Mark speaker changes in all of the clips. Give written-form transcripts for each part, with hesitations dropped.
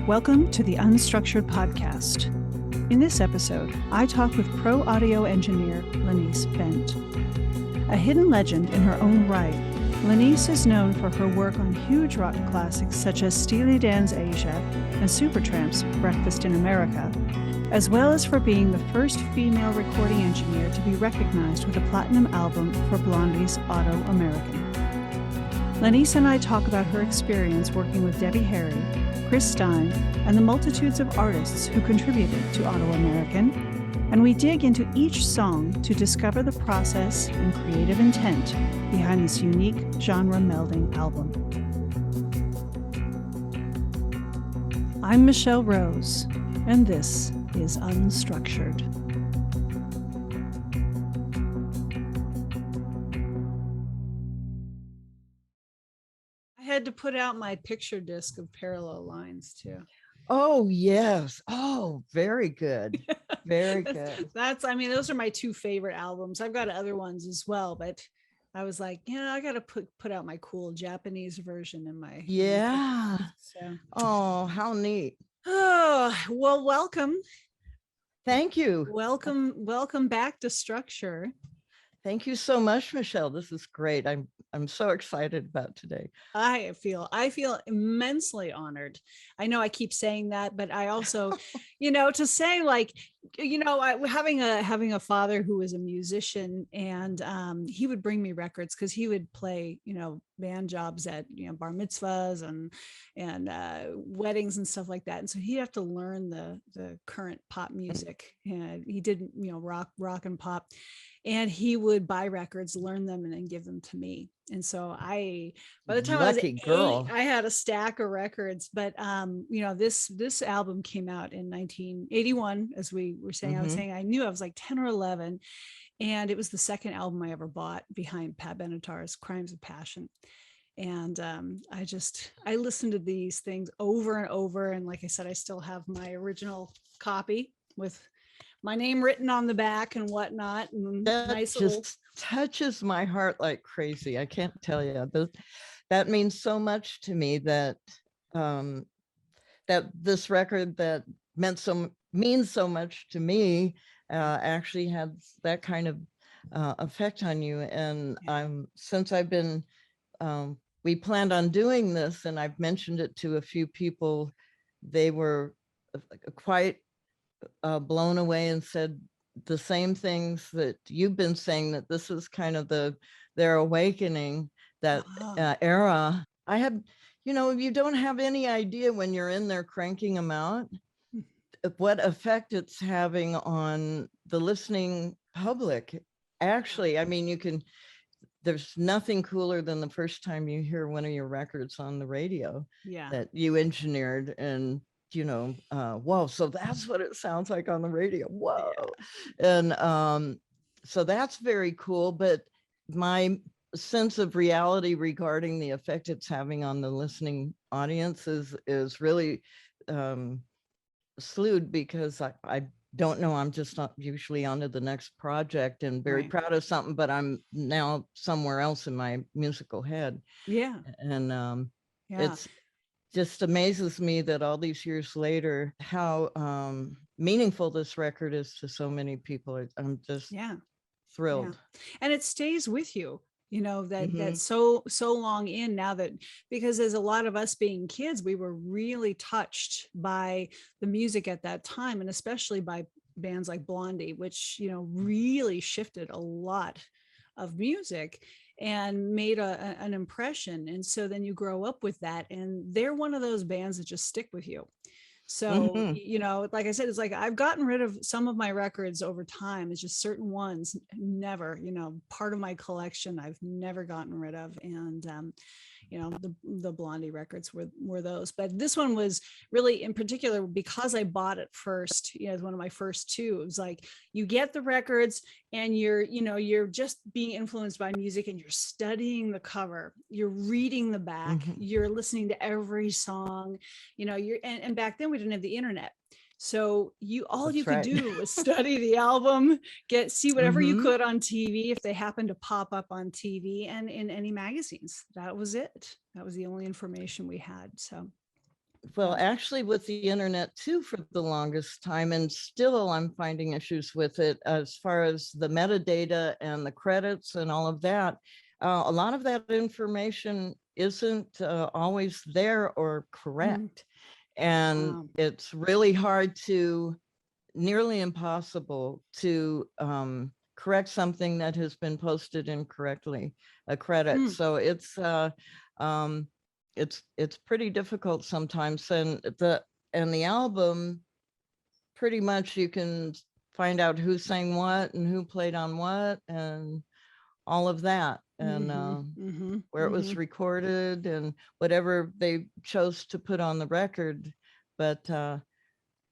Speaker 1: Welcome to the UnStruktured podcast. In this episode, I talk with pro audio engineer Lenise Bent. A hidden legend in her own right, Lenise is known for her work on huge rock classics such as Steely Asia and Supertramp's Breakfast in America, as well as for being the first female recording engineer to be recognized with a platinum album for Blondie's Autoamerican. Lenise and I talk about her experience working with Debbie Harry, Chris Stein, and the multitudes of artists who contributed to Autoamerican, and we dig into each song to discover the process and creative intent behind this unique genre-melding album. I'm Michelle Rose, and this is UnStruktured. I had to put out my picture disc of Parallel Lines too.
Speaker 2: Oh, yes. Oh, very good. Very good.
Speaker 1: Those are my two favorite albums. I've got other ones as well, but I was like, I got to put out my cool Japanese version in my.
Speaker 2: Yeah. Oh, how neat.
Speaker 1: Oh, well, welcome.
Speaker 2: Thank you.
Speaker 1: Welcome back to Struktur.
Speaker 2: Thank you so much, Michelle. This is great. I'm so excited about today.
Speaker 1: I feel immensely honored. I know I keep saying that, but I also, to say having a father who was a musician, and he would bring me records because he would play, band jobs at bar mitzvahs and weddings and stuff like that. And so he'd have to learn the current pop music, and he didn't rock and pop. And he would buy records, learn them, and then give them to me. And so by the time I was 8, I had a stack of records. But this album came out in 1981, as we were saying.
Speaker 2: Mm-hmm.
Speaker 1: I knew I was like 10 or 11, and it was the second album I ever bought behind Pat Benatar's Crimes of Passion. And I listened to these things over and over. And like I said, I still have my original copy with my name written on the back and whatnot. And
Speaker 2: that touches my heart like crazy. I can't tell you. That means so much to me that that this record that means so much to me actually had that kind of effect on you. And since I've been we planned on doing this, and I've mentioned it to a few people, they were quite blown away and said the same things that you've been saying, that this is kind of their awakening, that era. I had, you don't have any idea when you're in there cranking them out what effect it's having on the listening public. Actually, there's nothing cooler than the first time you hear one of your records on the radio that you engineered, and whoa, so that's what it sounds like on the radio. Whoa. And so that's very cool. But my sense of reality regarding the effect it's having on the listening audience is really slewed, because I don't know. I'm just not usually on to the next project and very proud of something, but I'm now somewhere else in my musical head. Yeah. And it's just amazes me that all these years later, how meaningful this record is to so many people. I'm just thrilled.
Speaker 1: Yeah. And it stays with you, that's so long in now, that because as a lot of us being kids, we were really touched by the music at that time, and especially by bands like Blondie, which, really shifted a lot of music and made an impression. And so then you grow up with that, and they're one of those bands that just stick with you. So, like I said, it's like I've gotten rid of some of my records over time. It's just certain ones never, part of my collection I've never gotten rid of. And, the Blondie records were those. But this one was really in particular because I bought it first, as one of my first two. It was like you get the records and you're just being influenced by music, and you're studying the cover, you're reading the back, you're listening to every song, and back then we didn't have the internet. So all you could do was study the album, see whatever you could on TV, if they happened to pop up on TV, and in any magazines. That was it. That was the only information we had. So
Speaker 2: Well, actually with the internet too, for the longest time, and still I'm finding issues with it as far as the metadata and the credits and all of that. A lot of that information isn't always there or correct. And
Speaker 1: Wow.
Speaker 2: it's really hard to, nearly impossible to correct something that has been posted incorrectly, a credit. So um, it's pretty difficult sometimes. And the album, pretty much you can find out who sang what and who played on what and all of that, and where it was recorded and whatever they chose to put on the record. But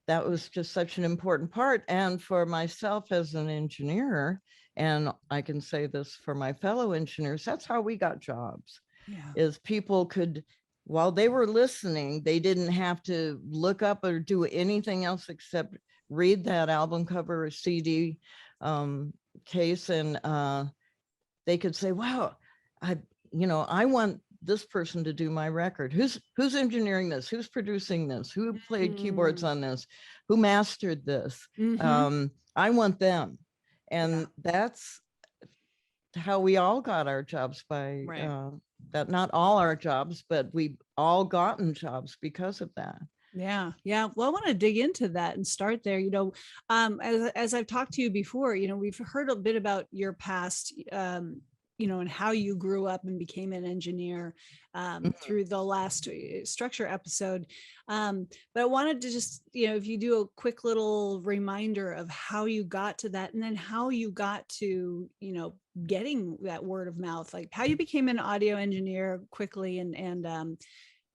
Speaker 2: that was just such an important part. And for myself as an engineer, and I can say this for my fellow engineers, that's how we got jobs.
Speaker 1: Yeah.
Speaker 2: Is people could, while they were listening, they didn't have to look up or do anything else except read that album cover or CD case, and they could say, wow, I want this person to do my record. Who's engineering this? Who's producing this? Who played keyboards on this? Who mastered this? I want them. And that's how we all got our jobs, by that, not all our jobs, but we all gotten jobs because of that.
Speaker 1: Yeah. Well, I want to dig into that and start there. As I've talked to you before, we've heard a bit about your past, and how you grew up and became an engineer through the last Struktur episode. But I wanted to just, if you do a quick little reminder of how you got to that, and then how you got to, getting that word of mouth, like how you became an audio engineer quickly, and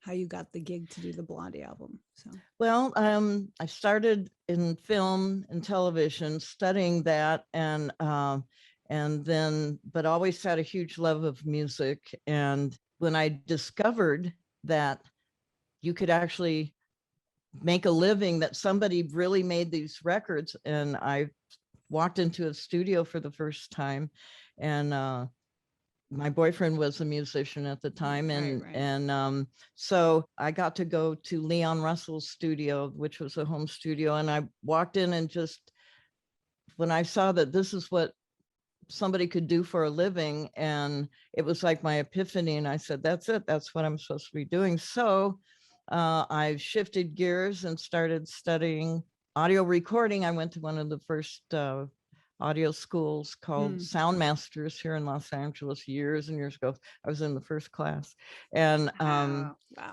Speaker 1: how you got the gig to do the Blondie album. So,
Speaker 2: well, I started in film and television, studying that, and then, but always had a huge love of music. And when I discovered that you could actually make a living, that somebody really made these records, and I walked into a studio for the first time, and my boyfriend was a musician at the time, and so I got to go to Leon Russell's studio, which was a home studio, and I walked in, and just when I saw that this is what somebody could do for a living, and it was like my epiphany, and I said, that's it, that's what I'm supposed to be doing. So I shifted gears and started studying audio recording. I went to one of the first audio schools called Sound Masters here in Los Angeles years and years ago. I was in the first class, and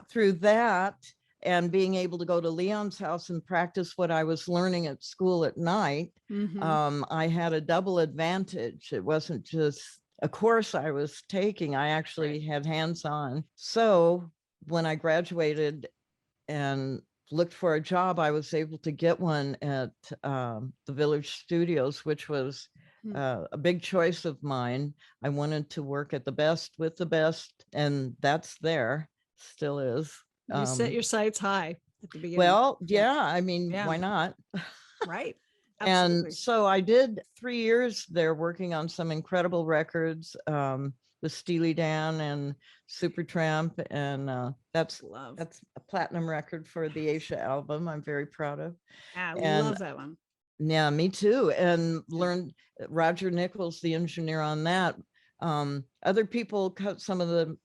Speaker 2: through that, and being able to go to Leon's house and practice what I was learning at school at night, I had a double advantage. It wasn't just a course I was taking, I actually had hands-on. So when I graduated and looked for a job, I was able to get one at the Village Studios, which was a big choice of mine. I wanted to work at the best with the best, and that's there, still is.
Speaker 1: You set your sights high at the beginning.
Speaker 2: Well, I mean, why not?
Speaker 1: Right.
Speaker 2: Absolutely. And so I did 3 years there working on some incredible records with Steely Dan and Supertramp, and that's a platinum record for the Asia album. I'm very proud of.
Speaker 1: I love that one.
Speaker 2: Yeah, me too. And learned Roger Nichols, the engineer on that. Other people cut some of the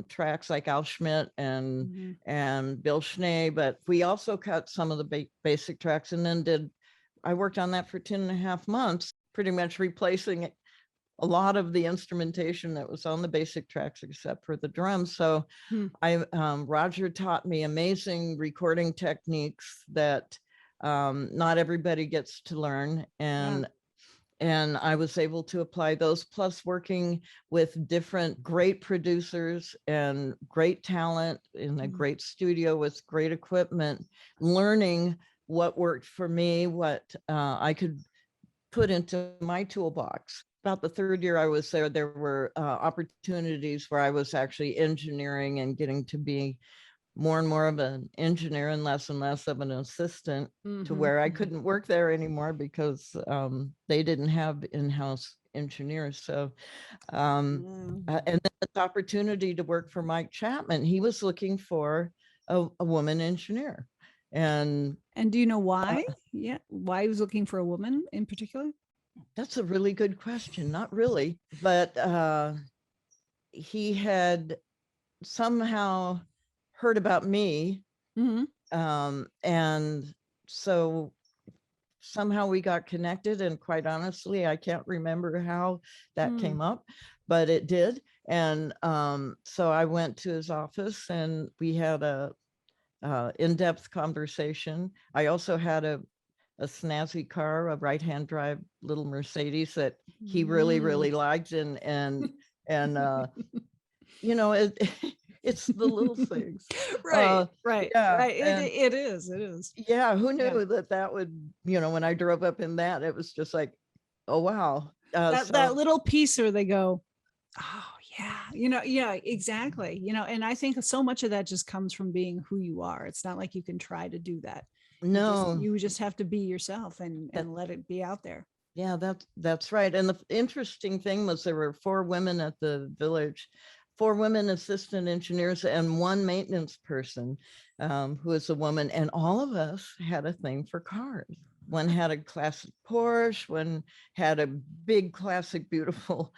Speaker 2: tracks, like Al Schmidt and Bill Schnee, but we also cut some of the basic tracks, and then I worked on that for 10.5 months, pretty much replacing a lot of the instrumentation that was on the basic tracks, except for the drums. So Roger taught me amazing recording techniques that not everybody gets to learn. And I was able to apply those, plus working with different great producers and great talent in a great studio with great equipment, learning what worked for me, what I could put into my toolbox. About the 3rd year I was there were opportunities where I was actually engineering and getting to be more and more of an engineer and less of an assistant, to where I couldn't work there anymore because they didn't have in-house engineers. So and then this opportunity to work for Mike Chapman, he was looking for a woman engineer. And
Speaker 1: do you know why? Yeah, why he was looking for a woman in particular?
Speaker 2: that's a really good question. Not really, but he had somehow heard about me.
Speaker 1: Mm-hmm.
Speaker 2: And so somehow we got connected, and quite honestly, I can't remember how that came up, but it did. And so I went to his office and we had a in-depth conversation. I also had a snazzy car, a right-hand drive little Mercedes that he really, really liked. And you know, it's the little things.
Speaker 1: Right, right,
Speaker 2: Yeah.
Speaker 1: right.
Speaker 2: And
Speaker 1: It is.
Speaker 2: yeah, who
Speaker 1: Yeah.
Speaker 2: knew that would, when I drove up in that, it was just like, oh, wow.
Speaker 1: That little piece where they go, oh yeah, yeah, exactly. And I think so much of that just comes from being who you are. It's not like you can try to do that.
Speaker 2: No,
Speaker 1: You just have to be yourself and let it be out there.
Speaker 2: yeah, that's right. And the interesting thing was there were 4 women at the village, 4 women assistant engineers, and 1 maintenance person who is a woman. And all of us had a thing for cars. One had a classic Porsche, one had a big classic, beautiful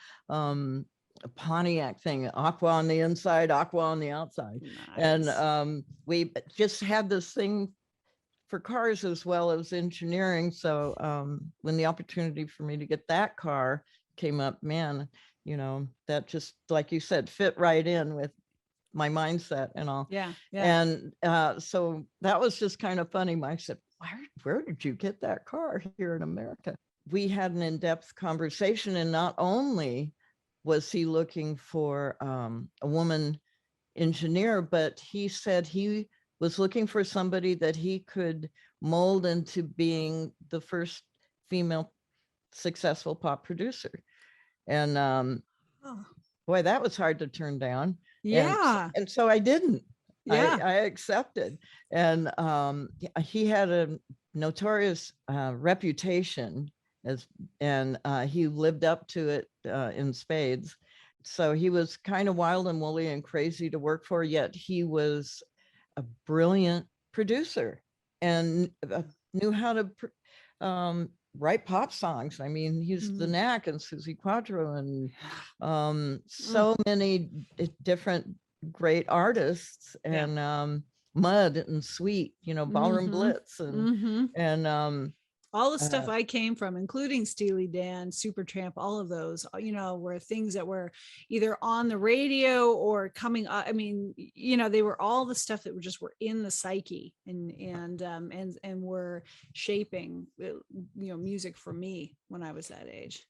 Speaker 2: Pontiac thing, aqua on the inside, aqua on the outside. Nice. And we just had this thing for cars as well as engineering. So when the opportunity for me to get that car came up, man, that just, like you said, fit right in with my mindset and all.
Speaker 1: Yeah.
Speaker 2: And so that was just kind of funny. I said, where did you get that car here in America? We had an in-depth conversation, and not only was he looking for a woman engineer, but he said he was looking for somebody that he could mold into being the first female successful pop producer. And boy, that was hard to turn down.
Speaker 1: Yeah.
Speaker 2: And so I didn't.
Speaker 1: Yeah.
Speaker 2: I accepted. And he had a notorious reputation and he lived up to it in spades. So he was kind of wild and woolly and crazy to work for, yet he was a brilliant producer and knew how to write pop songs. I mean, he's the Knack and Susie Quadro and so many different great artists, and Mud and Sweet, Ballroom Blitz and
Speaker 1: all the stuff I came from, including Steely Dan, Supertramp, all of those, were things that were either on the radio or coming up. I mean, they were all the stuff that were in the psyche and were shaping, music for me when I was that age.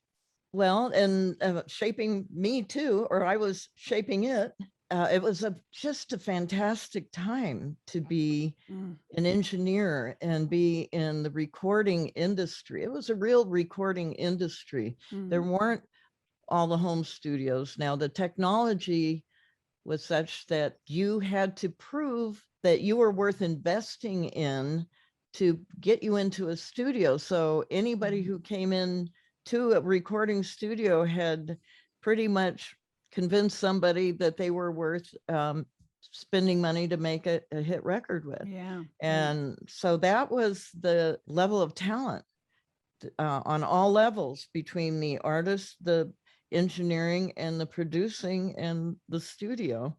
Speaker 2: Well, and shaping me too, or I was shaping it. It was just a fantastic time to be an engineer and be in the recording industry. It was a real recording industry. There weren't all the home studios. Now, the technology was such that you had to prove that you were worth investing in to get you into a studio. So anybody who came in to a recording studio had pretty much convince somebody that they were worth spending money to make a hit record with.
Speaker 1: Yeah.
Speaker 2: And so that was the level of talent on all levels between the artist, the engineering, and the producing and the studio.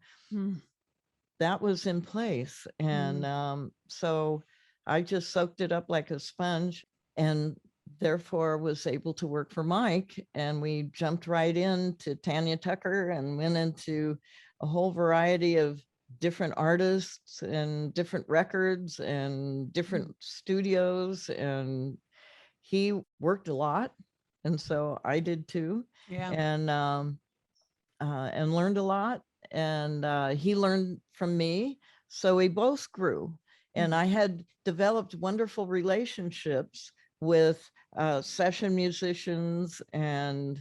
Speaker 2: That was in place. And so I just soaked it up like a sponge, and therefore was able to work for Mike, and we jumped right into Tanya Tucker and went into a whole variety of different artists and different records and different studios, and he worked a lot, and so I did too. And learned a lot, and he learned from me, so we both grew. And I had developed wonderful relationships with session musicians and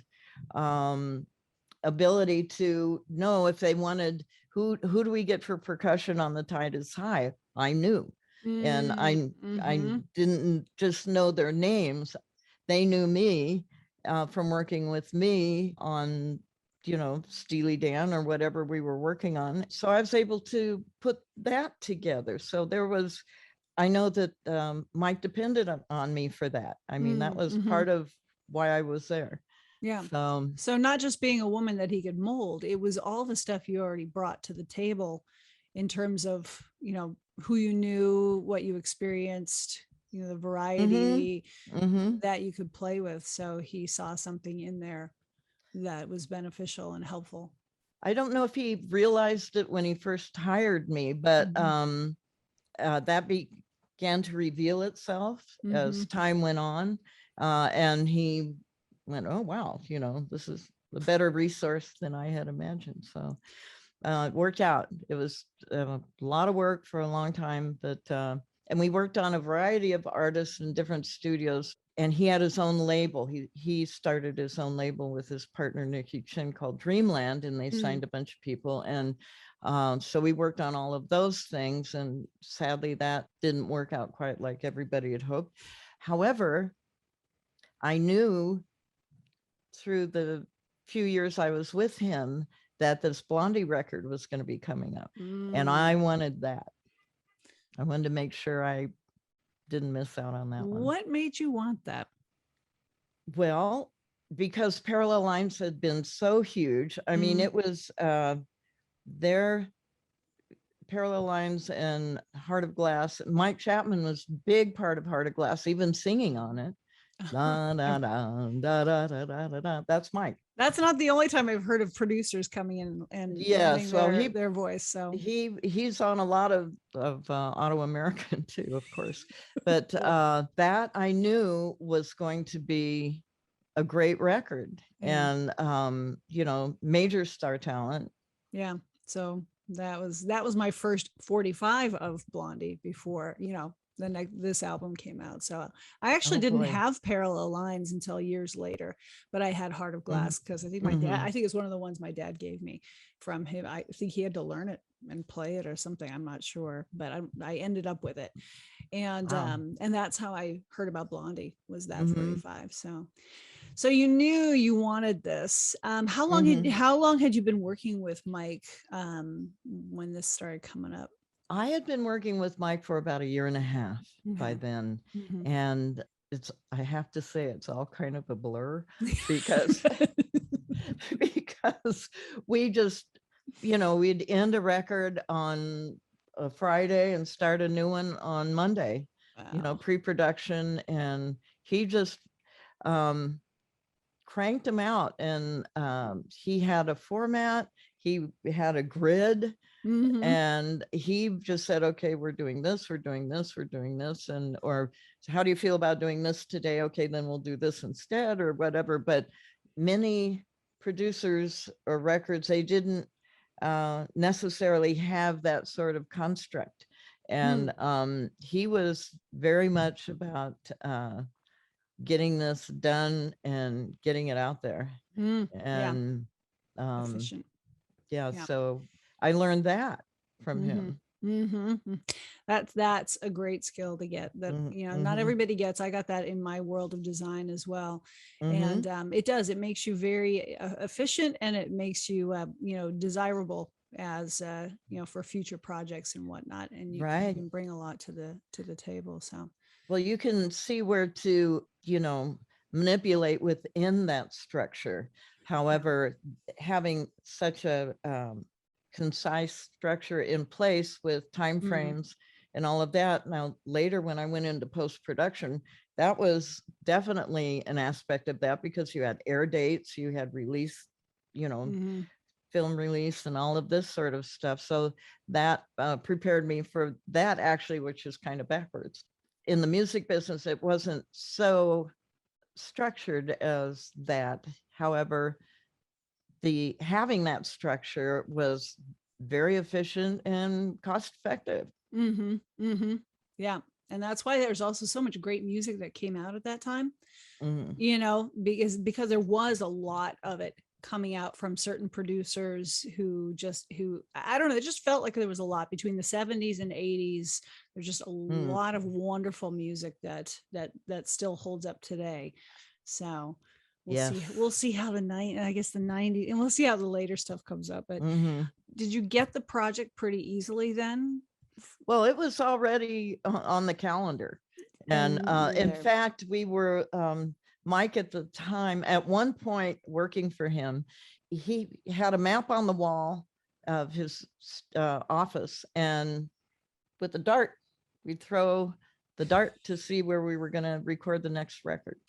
Speaker 2: ability to know if they wanted, who do we get for percussion on The Tide Is High? I knew. And I didn't just know their names. They knew me from working with me on Steely Dan or whatever we were working on. So I was able to put that together. So I know that Mike depended on me for that. I mean, that was
Speaker 1: Mm-hmm.
Speaker 2: part of why I was there.
Speaker 1: Yeah.
Speaker 2: So,
Speaker 1: So not just being a woman that he could mold, it was all the stuff you already brought to the table in terms of, who you knew, what you experienced, the
Speaker 2: mm-hmm,
Speaker 1: variety
Speaker 2: mm-hmm.
Speaker 1: that you could play with. So he saw something in there that was beneficial and helpful.
Speaker 2: I don't know if he realized it when he first hired me, but
Speaker 1: Mm-hmm.
Speaker 2: that began to reveal itself
Speaker 1: Mm-hmm.
Speaker 2: as time went on. And he went, oh, wow, this is a better resource than I had imagined. So it worked out. It was a lot of work for a long time, but and we worked on a variety of artists in different studios. And he had his own label. He started his own label with his partner Nikki Chin called Dreamland, and they signed a bunch of people. And so we worked on all of those things, and sadly that didn't work out quite like everybody had hoped. However, I knew through the few years I was with him that this Blondie record was going to be coming up. And I wanted that. I wanted to make sure I didn't miss out on that one.
Speaker 1: What made you want that?
Speaker 2: Well, because Parallel Lines had been so huge. I mean, it was their Parallel Lines and Heart of Glass. Mike Chapman was big part of Heart of Glass, even singing on it. Da, da, da, da, da, da, da, da. That's Mike.
Speaker 1: That's not the only time I've heard of producers coming in and lending
Speaker 2: Yes, well,
Speaker 1: their voice. So
Speaker 2: he's on a lot of Autoamerican too, of course. But
Speaker 1: cool.
Speaker 2: that I knew was going to be a great record,
Speaker 1: Yeah.
Speaker 2: and major star talent.
Speaker 1: Yeah. So that was my first 45 of Blondie before, this album came out. So I actually
Speaker 2: Oh
Speaker 1: didn't
Speaker 2: boy.
Speaker 1: have Parallel Lines until years later, but I had Heart of
Speaker 2: Mhm,
Speaker 1: Glass because
Speaker 2: mhm.
Speaker 1: I think it's one of the ones my dad gave me from him. I think he had to learn it and play it or something. I'm not sure, but I ended up with it.
Speaker 2: Wow.
Speaker 1: And that's how I heard about Blondie, was that
Speaker 2: Mhm,
Speaker 1: 45. So you knew you wanted this.
Speaker 2: mhm.
Speaker 1: How long had you been working with Mike when this started coming up?
Speaker 2: I had been working with Mike for about a year and a half by
Speaker 1: Okay.
Speaker 2: then,
Speaker 1: Mm-hmm.
Speaker 2: and I have to say it's all kind of a blur because because we just, we'd end a record on a Friday and start a new one on Monday,
Speaker 1: Wow.
Speaker 2: pre-production. And he just um, cranked them out. And he had a format, he had a grid,
Speaker 1: Mm-hmm.
Speaker 2: and he just said, okay, we're doing this, we're doing this, we're doing this. And, or so how do you feel about doing this today? Okay, then we'll do this instead or whatever. But many producers or records, they didn't necessarily have that sort of construct. And he was very much about getting this done and getting it out there.
Speaker 1: Yeah.
Speaker 2: And
Speaker 1: Efficient.
Speaker 2: yeah,
Speaker 1: Yeah.
Speaker 2: so I learned that from
Speaker 1: Mm-hmm.
Speaker 2: him.
Speaker 1: Mm-hmm. That's a great skill to get, that not
Speaker 2: Mm-hmm.
Speaker 1: everybody gets. I got that in my world of design as well.
Speaker 2: Mm-hmm.
Speaker 1: And it makes you very efficient, and it makes you desirable as for future projects and whatnot, and you
Speaker 2: Right.
Speaker 1: can bring a lot to the table. So
Speaker 2: Well, you can see where to, manipulate within that structure.
Speaker 1: yeah.
Speaker 2: However, having such a concise structure in place with
Speaker 1: Mm-hmm.
Speaker 2: timeframes and all of that. Now, later when I went into post-production, that was definitely an aspect of that, because you had air dates, you had release, you know,
Speaker 1: Mm-hmm.
Speaker 2: film release and all of this sort of stuff. So that prepared me for that, actually, which is kind of backwards. In the music business, it wasn't so structured as that. However, the having that structure was very efficient and cost effective.
Speaker 1: Mm-hmm. Mm-hmm. Yeah. And that's why there's also so much great music that came out at that time,
Speaker 2: Mhm.
Speaker 1: because there was a lot of it coming out from certain producers who I don't know, it just felt like there was a lot between the 70s and 80s. There's just a
Speaker 2: Mm.
Speaker 1: lot of wonderful music that still holds up today. So
Speaker 2: Yes.
Speaker 1: We'll see how I guess the 90s, and we'll see how the later stuff comes up. But did you get the project pretty easily then?
Speaker 2: Well, it was already on the calendar. And in fact, we were, Mike at the time, at one point working for him, he had a map on the wall of his office, and with a dart, we'd throw the dart to see where we were going to record the next record.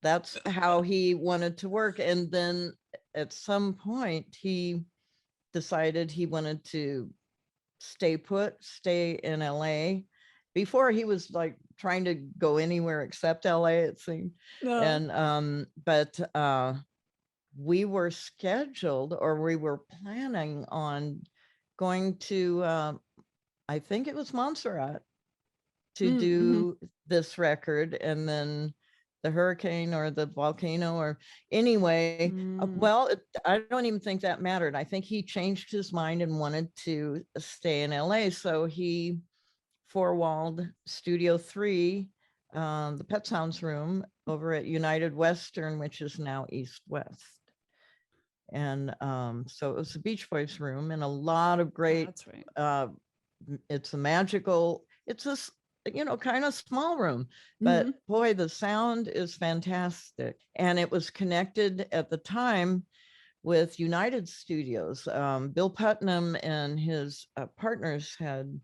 Speaker 2: That's how he wanted to work. And then at some point, he decided he wanted to stay in LA. Before, he was like trying to go anywhere except LA, it seemed. No. And but we were scheduled, or we were planning on going to I think it was Montserrat to do this record, and then the hurricane or the volcano, or anyway, well, I don't even think that mattered. I think he changed his mind and wanted to stay in LA. So he four-walled Studio 3, the Pet Sounds room over at United Western, which is now East West. And so it was the Beach Boys room, and a lot of great, that's right. It's a magical, it's a, kind of small room, but boy, the sound is fantastic. And it was connected at the time with United Studios. Bill Putnam and his partners had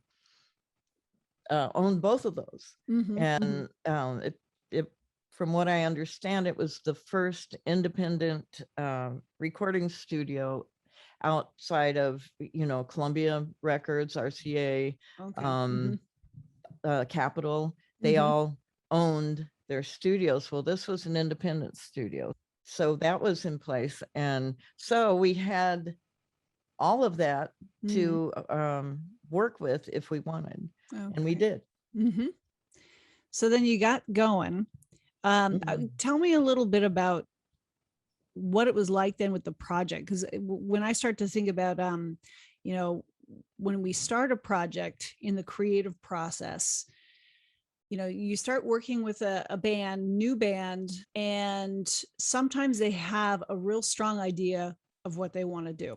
Speaker 2: owned both of those. And it, from what I understand, it was the first independent recording studio outside of, Columbia Records, RCA, Capitol. They all owned their studios. Well, this was an independent studio. So that was in place. And so we had all of that to work with if we wanted. And we did.
Speaker 1: So then you got going. Tell me a little bit about what it was like then with the project. Because when I start to think about, when we start a project in the creative process, you start working with a new band, and sometimes they have a real strong idea of what they want to do.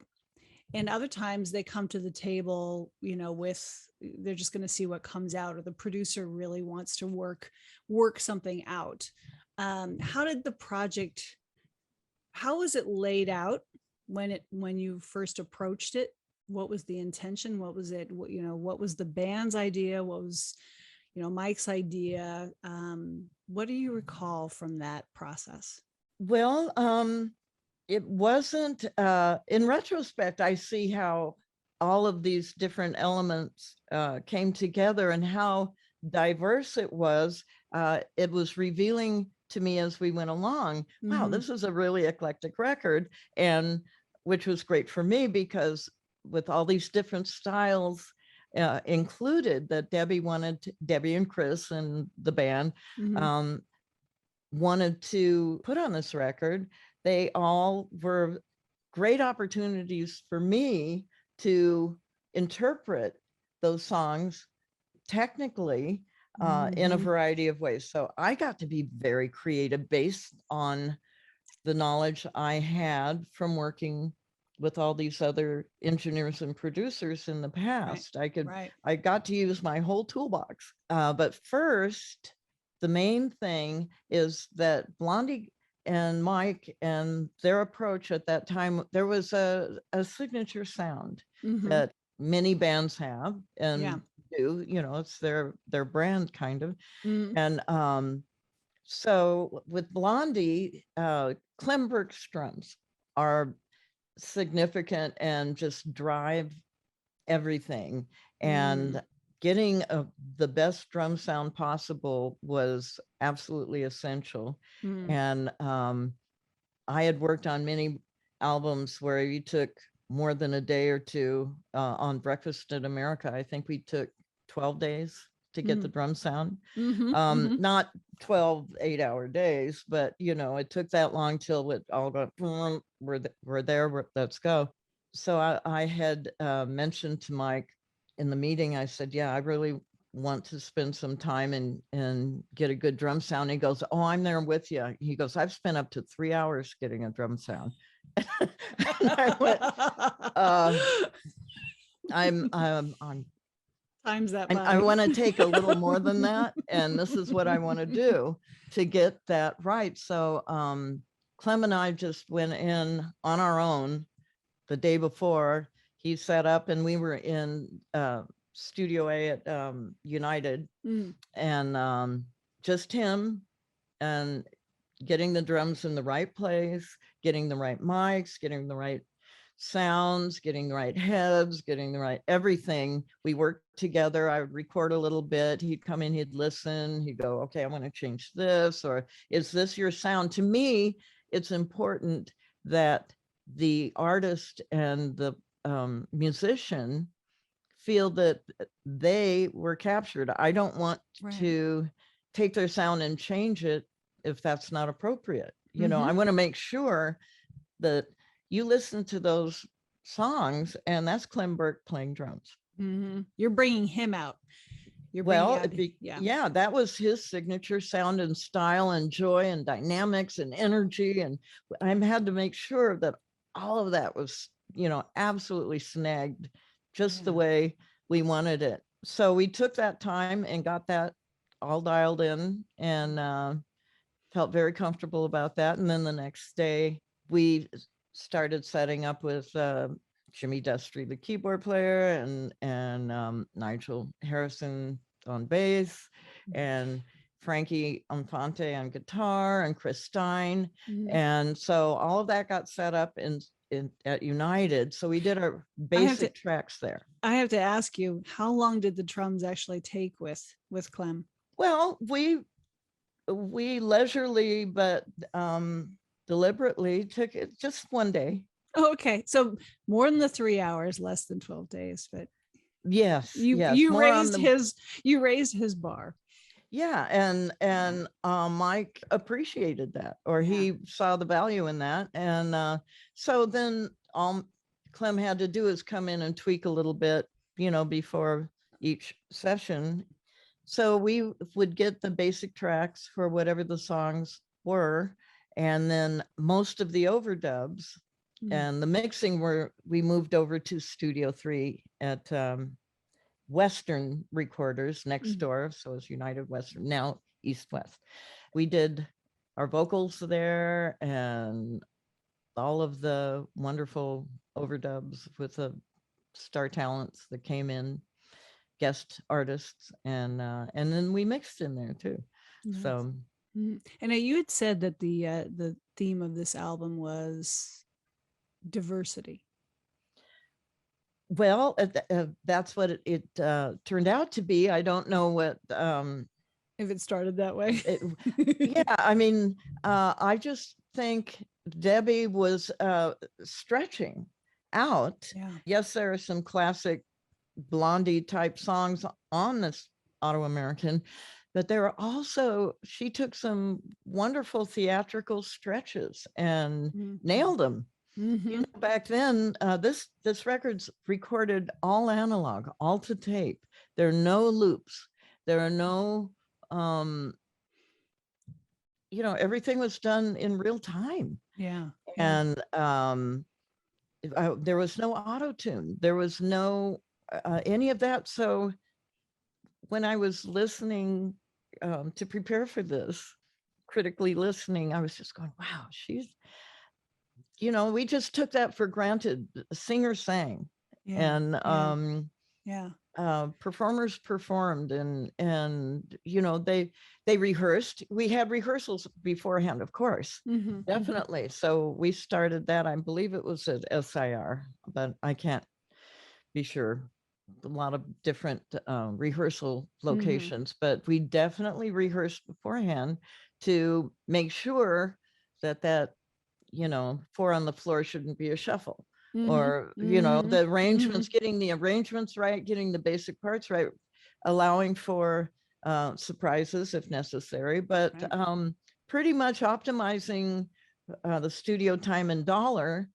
Speaker 1: And other times they come to the table, with, they're just going to see what comes out, or the producer really wants to work something out. How did the project, how was it laid out when you first approached it? What was the intention? What was it? What was the band's idea? What was, Mike's idea? What do you recall from that process?
Speaker 2: Well, it wasn't, in retrospect, I see how all of these different elements came together and how diverse it was. It was revealing to me as we went along, wow, this is a really eclectic record, and which was great for me, because with all these different styles included, that Debbie and Chris and the band wanted to put on this record. They all were great opportunities for me to interpret those songs technically in a variety of ways. So I got to be very creative based on the knowledge I had from working with all these other engineers and producers in the past. I got to use my whole toolbox. But first, the main thing is that Blondie and Mike and their approach at that time, there was a signature sound that many bands have and do, it's their brand kind of. And so with Blondie, Klemberg's drums are significant and just drive everything. And getting the best drum sound possible was absolutely essential. And I had worked on many albums where you took more than a day or two. On Breakfast in America, I think we took 12 days to get the drum sound. Not 12 8-hour days, but it took that long till it all got, we're there, let's go. So I had mentioned to Mike in the meeting, I said, yeah, I really want to spend some time and get a good drum sound. He goes, oh, I'm there with you. He goes, I've spent up to 3 hours getting a drum sound. And I went, I'm
Speaker 1: Times that
Speaker 2: I
Speaker 1: by.
Speaker 2: want to take a little more than that. And this is what I want to do to get that right. So Clem and I just went in on our own the day before. He set up and we were in Studio A at United and just him and getting the drums in the right place, getting the right mics, getting the right sounds, getting the right heads, getting the right everything. We worked together. I would record a little bit. He'd come in, he'd listen, he'd go, okay, I want to change this, or is this your sound? To me, it's important that the artist and the musician feel that they were captured. I don't want to take their sound and change it if that's not appropriate. You know, I want to make sure that you listen to those songs and that's Clem Burke playing drums.
Speaker 1: You're bringing him out.
Speaker 2: Yeah, that was his signature sound and style and joy and dynamics and energy. And I had to make sure that all of that was, you know, absolutely snagged just the way we wanted it. So we took that time and got that all dialed in and felt very comfortable about that. And then the next day we started setting up with Jimmy Destry, the keyboard player, and Nigel Harrison on bass, and Frankie Infante on guitar, and Chris Stein. And so all of that got set up at United. So we did our basic tracks there.
Speaker 1: I have to ask you, how long did the drums actually take with Clem?
Speaker 2: Well, we leisurely but deliberately took it just one day.
Speaker 1: Oh, okay, so more than the 3 hours, less than 12 days, but
Speaker 2: yes,
Speaker 1: you raised his bar.
Speaker 2: Yeah, and Mike appreciated that, or he saw the value in that, and so then all Clem had to do is come in and tweak a little bit, you know, before each session. So we would get the basic tracks for whatever the songs were, and then most of the overdubs and the mixing we moved over to Studio 3 at Western Recorders next door. So it's United Western, now East West. We did our vocals there and all of the wonderful overdubs with the star talents that came in, guest artists, and then we mixed in there too. Nice. So
Speaker 1: and you had said that the theme of this album was diversity.
Speaker 2: Well, that's what it turned out to be. I don't know what
Speaker 1: if it started that way.
Speaker 2: Yeah, I mean, I just think Debbie was stretching out. Yes, there are some classic Blondie type songs on this Autoamerican, but there are also, she took some wonderful theatrical stretches and nailed them. You know, back then, this record's recorded all analog, all to tape. There are no loops. There are no, you know, everything was done in real time.
Speaker 1: Yeah.
Speaker 2: And there was no auto-tune. There was no any of that. So when I was listening to prepare for this, critically listening, I was just going, wow, she's, you know, we just took that for granted. Singer sang, and performers performed, and you know, they rehearsed. We had rehearsals beforehand, of course, definitely. So we started that, I believe it was at SIR, but I can't be sure. A lot of different rehearsal locations, but we definitely rehearsed beforehand to make sure that you know, 4 on the floor shouldn't be a shuffle, or you know, the arrangements, getting the arrangements right, getting the basic parts right, allowing for surprises if necessary, but pretty much optimizing the studio time and dollar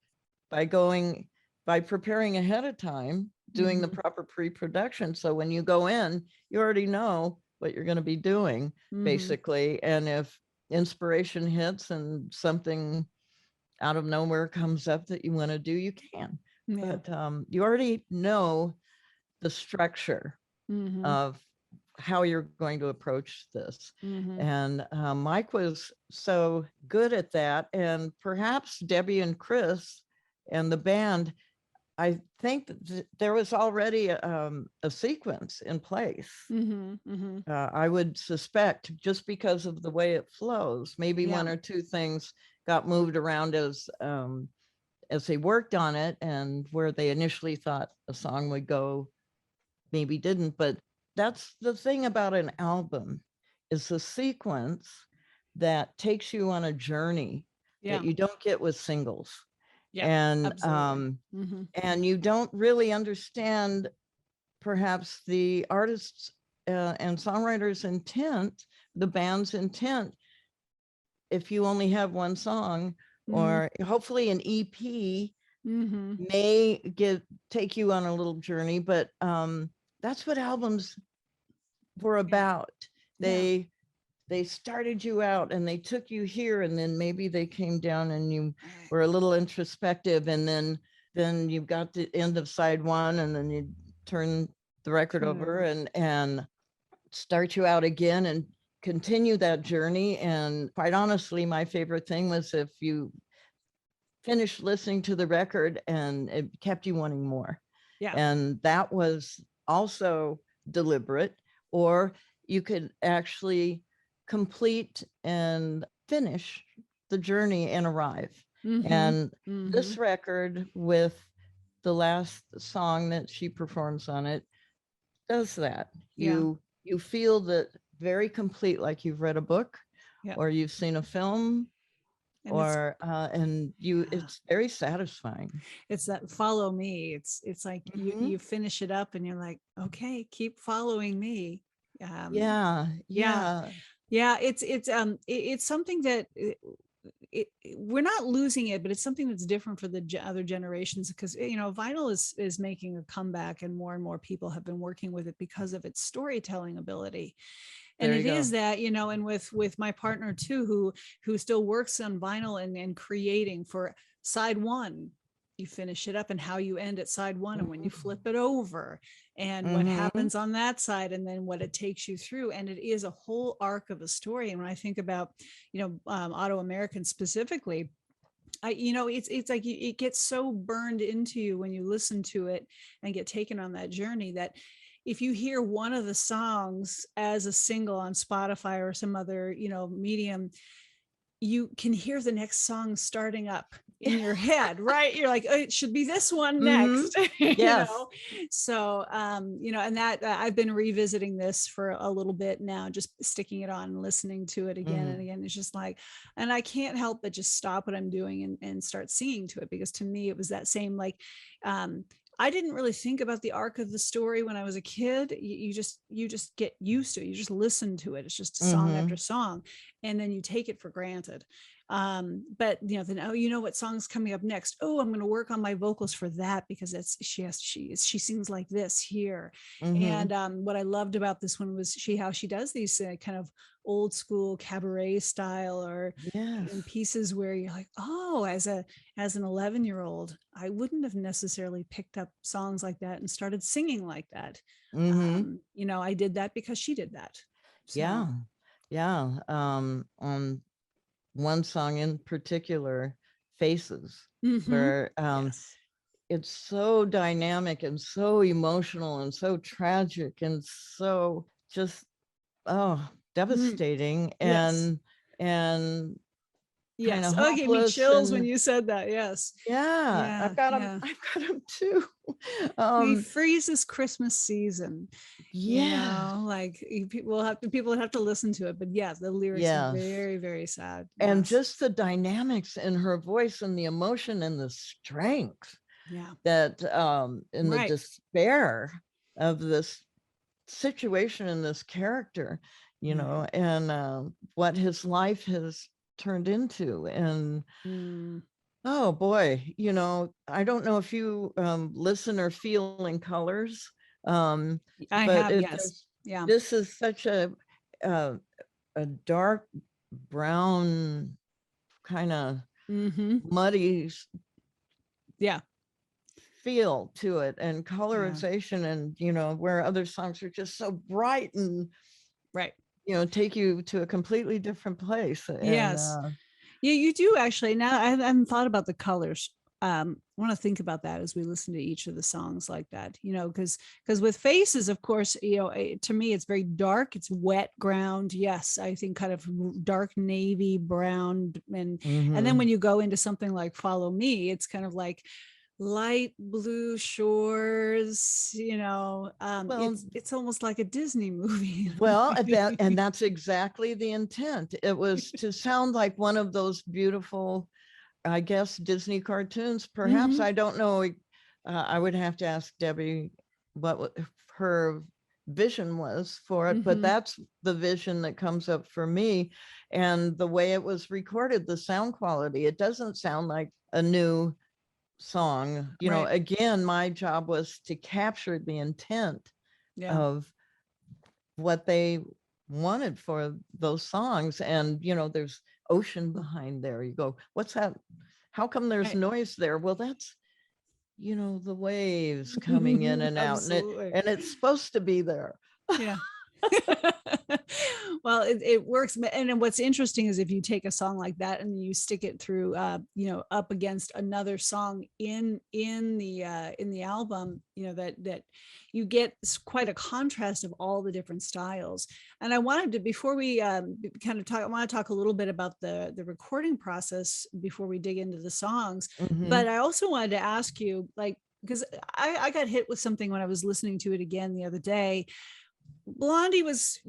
Speaker 2: by preparing ahead of time doing the proper pre-production. So when you go in, you already know what you're going to be doing, basically. And if inspiration hits and something out of nowhere comes up that you want to do, you can.
Speaker 1: Yeah.
Speaker 2: But you already know the structure of how you're going to approach this. And Mike was so good at that. And perhaps Debbie and Chris and the band, I think that there was already a sequence in place. I would suspect, just because of the way it flows, maybe one or two things got moved around as they worked on it, and where they initially thought a song would go, maybe didn't. But that's the thing about an album, is the sequence that takes you on a journey that you don't get with singles. And and you don't really understand perhaps the artist's and songwriter's intent, the band's intent, if you only have one song, or hopefully an EP may take you on a little journey. But that's what albums were about. They started you out and they took you here, and then maybe they came down and you were a little introspective, and then you got the end of side one, and then you turn the record over and start you out again and continue that journey. And quite honestly, my favorite thing was if you finished listening to the record and it kept you wanting more. And that was also deliberate. Or you could actually complete and finish the journey and arrive. And this record, with the last song that she performs on it, does that. You feel that very complete, like you've read a book or you've seen a film, or and it's very satisfying.
Speaker 1: It's that follow me. It's like you finish it up and you're like, okay, keep following me. It's something that we're not losing it, but it's something that's different for the other generations, because vinyl is making a comeback, and more people have been working with it because of its storytelling ability. And it is that, and with my partner too, who still works on vinyl and creating for side one, you finish it up and how you end at side one, and when you flip it over, and what happens on that side, and then what it takes you through. And it is a whole arc of a story. And when I think about, Autoamerican specifically, it's like it gets so burned into you when you listen to it and get taken on that journey, that if you hear one of the songs as a single on Spotify or some other, medium, you can hear the next song starting up in your head, right? You're like, oh, it should be this one next. So and that I've been revisiting this for a little bit now, just sticking it on and listening to it again and again. It's just like, and I can't help but just stop what I'm doing and start singing to it, because to me it was that same, like, I didn't really think about the arc of the story when I was a kid. You just get used to it. You just listen to it. It's just song after song, and then you take it for granted. But then, oh, what song's coming up next? Oh, I'm going to work on my vocals for that, because she sings like this here. And what I loved about this one was how she does these kind of old school cabaret style, or in pieces where you're like, oh, as an 11-year-old, I wouldn't have necessarily picked up songs like that and started singing like that. I did that because she did that. So.
Speaker 2: On one song in particular, Faces, where it's so dynamic and so emotional and so tragic and so just devastating and
Speaker 1: yes,
Speaker 2: kind of
Speaker 1: oh, it gave me chills when
Speaker 2: and,
Speaker 1: you said that. Yes.
Speaker 2: I've got them too.
Speaker 1: We freeze this Christmas season. Like people have to listen to it, but the lyrics are very, very sad.
Speaker 2: And just the dynamics in her voice, and the emotion and the strength that in the despair of this situation and this character, and what his life has turned into. And Oh boy, I don't know if you listen or feel in colors, um,
Speaker 1: I
Speaker 2: but
Speaker 1: have, yes. Yeah.
Speaker 2: this is such uh, a dark brown kind of
Speaker 1: Mm-hmm.
Speaker 2: muddy
Speaker 1: Yeah.
Speaker 2: feel to it, and
Speaker 1: Yeah.
Speaker 2: colorization, and where other songs are just so bright and
Speaker 1: Right.
Speaker 2: take you to a completely different place. And
Speaker 1: Yes. Yeah, you do actually. Now I haven't thought about the colors. I want to think about that as we listen to each of the songs like that, because with Faces, of course, to me it's very dark. It's wet ground. Yes, I think kind of dark navy brown, and then when you go into something like Follow Me, it's kind of like light blue shores.
Speaker 2: well
Speaker 1: It's almost like a Disney movie.
Speaker 2: well and that's exactly the intent. It was to sound like one of those beautiful, I guess, Disney cartoons, perhaps.
Speaker 1: Mm-hmm.
Speaker 2: I don't know. I would have to ask Debbie what her vision was for it, but
Speaker 1: Mm-hmm.
Speaker 2: that's the vision that comes up for me. And the way it was recorded, the sound quality, it doesn't sound like a new song.
Speaker 1: Right.
Speaker 2: Again, my job was to capture the intent
Speaker 1: Yeah.
Speaker 2: of what they wanted for those songs. And there's ocean behind there. You go, what's that? How come there's
Speaker 1: Right.
Speaker 2: noise there? Well, that's the waves coming in and out, and
Speaker 1: Absolutely.
Speaker 2: it's supposed to be there.
Speaker 1: Yeah. Well, it works. And then what's interesting is if you take a song like that and you stick it through, up against another song in the album, that you get quite a contrast of all the different styles. And I wanted to, before we kind of talk, I want to talk a little bit about the recording process before we dig into the songs.
Speaker 2: Mm-hmm.
Speaker 1: But I also wanted to ask you, like, because I got hit with something when I was listening to it again the other day. Blondie was,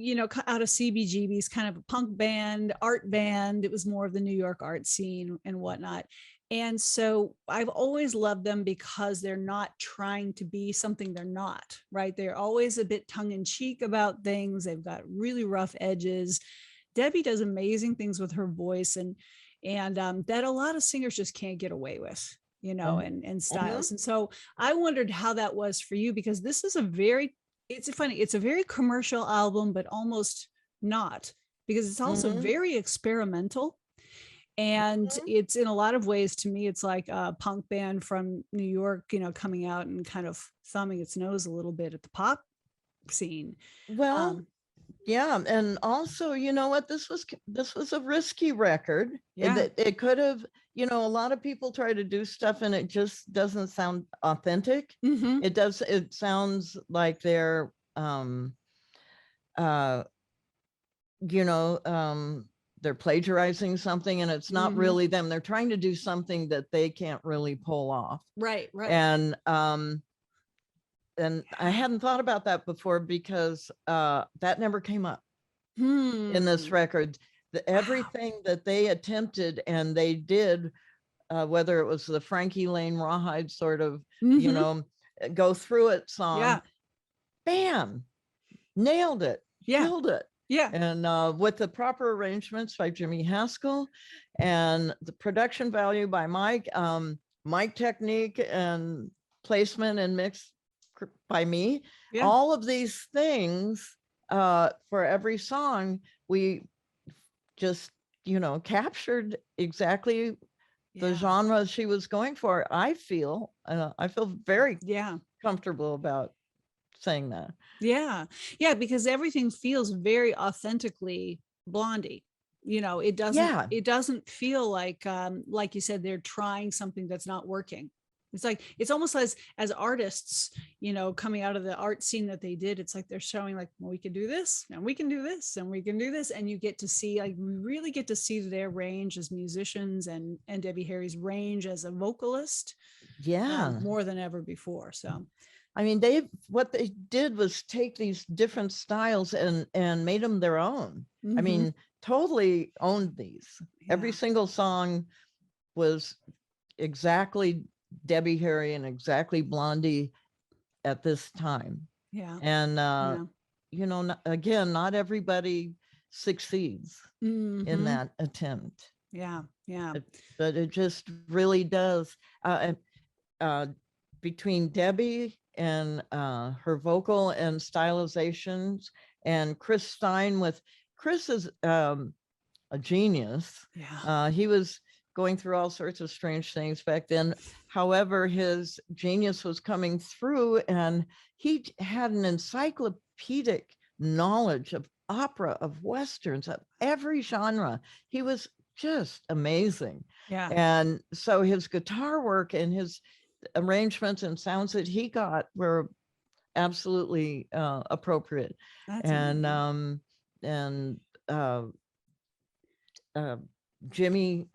Speaker 1: out of CBGB's, kind of a punk band, art band. It was more of the New York art scene and whatnot. And so I've always loved them because they're not trying to be something they're not, right? They're always a bit tongue in cheek about things. They've got really rough edges. Debbie does amazing things with her voice, and that a lot of singers just can't get away with, and
Speaker 2: Mm-hmm.
Speaker 1: styles. And so I wondered how that was for you, because this is it's a very commercial album, but almost not, because it's also
Speaker 2: Mm-hmm.
Speaker 1: very experimental. And it's, in a lot of ways, to me, it's like a punk band from New York, coming out and kind of thumbing its nose a little bit at the pop scene.
Speaker 2: Well,
Speaker 1: um
Speaker 2: yeah, and also, you know what, this was a risky record.
Speaker 1: yeah.
Speaker 2: It could have, a lot of people try to do stuff and it just doesn't sound authentic.
Speaker 1: Mm-hmm.
Speaker 2: It sounds like uh you know they're plagiarizing something, and it's not
Speaker 1: Mm-hmm.
Speaker 2: really them. They're trying to do something that they can't really pull off.
Speaker 1: Right, right.
Speaker 2: And I hadn't thought about that before, because that never came up in this
Speaker 1: Hmm.
Speaker 2: record.
Speaker 1: Wow.
Speaker 2: Everything that they attempted and they did, whether it was the Frankie Lane Rawhide sort of, you
Speaker 1: Mm-hmm.
Speaker 2: know, go through it song,
Speaker 1: Yeah.
Speaker 2: bam, nailed it,
Speaker 1: Yeah.
Speaker 2: killed it.
Speaker 1: Yeah.
Speaker 2: And with the proper arrangements by Jimmy Haskell and the production value by Mike, mic technique and placement and mix by me,
Speaker 1: Yeah.
Speaker 2: all of these things, for every song, we just, captured exactly the
Speaker 1: Yeah.
Speaker 2: genre she was going for. I feel very
Speaker 1: Yeah.
Speaker 2: comfortable about saying that.
Speaker 1: Yeah. Yeah. Because everything feels very authentically Blondie. It doesn't,
Speaker 2: Yeah.
Speaker 1: feel like you said, they're trying something that's not working. It's like, it's almost as artists, coming out of the art scene that they did, it's like they're showing, like, well, we can do this and we can do this and we can do this. And you get to see, like, we really get to see their range as musicians, and Debbie Harry's range as a vocalist,
Speaker 2: Yeah.
Speaker 1: more than ever before. So,
Speaker 2: I mean, what they did was take these different styles and made them their own. I
Speaker 1: mm-hmm.
Speaker 2: mean, totally owned these. Every
Speaker 1: Yeah.
Speaker 2: single song was exactly Debbie Harry and exactly Blondie at this time.
Speaker 1: Yeah.
Speaker 2: And
Speaker 1: Yeah.
Speaker 2: again, not everybody succeeds in
Speaker 1: Mm-hmm.
Speaker 2: that attempt.
Speaker 1: Yeah. Yeah.
Speaker 2: But it just really does. And between Debbie and her vocal and stylizations, and Chris Stein with Chris is a genius.
Speaker 1: Yeah.
Speaker 2: He was going through all sorts of strange things back then. However, his genius was coming through, and he had an encyclopedic knowledge of opera, of westerns, of every genre. He was just amazing.
Speaker 1: Yeah.
Speaker 2: And so his guitar work and his arrangements and sounds that he got were absolutely appropriate.
Speaker 1: That's
Speaker 2: And
Speaker 1: amazing.
Speaker 2: and uh, uh, Jimmy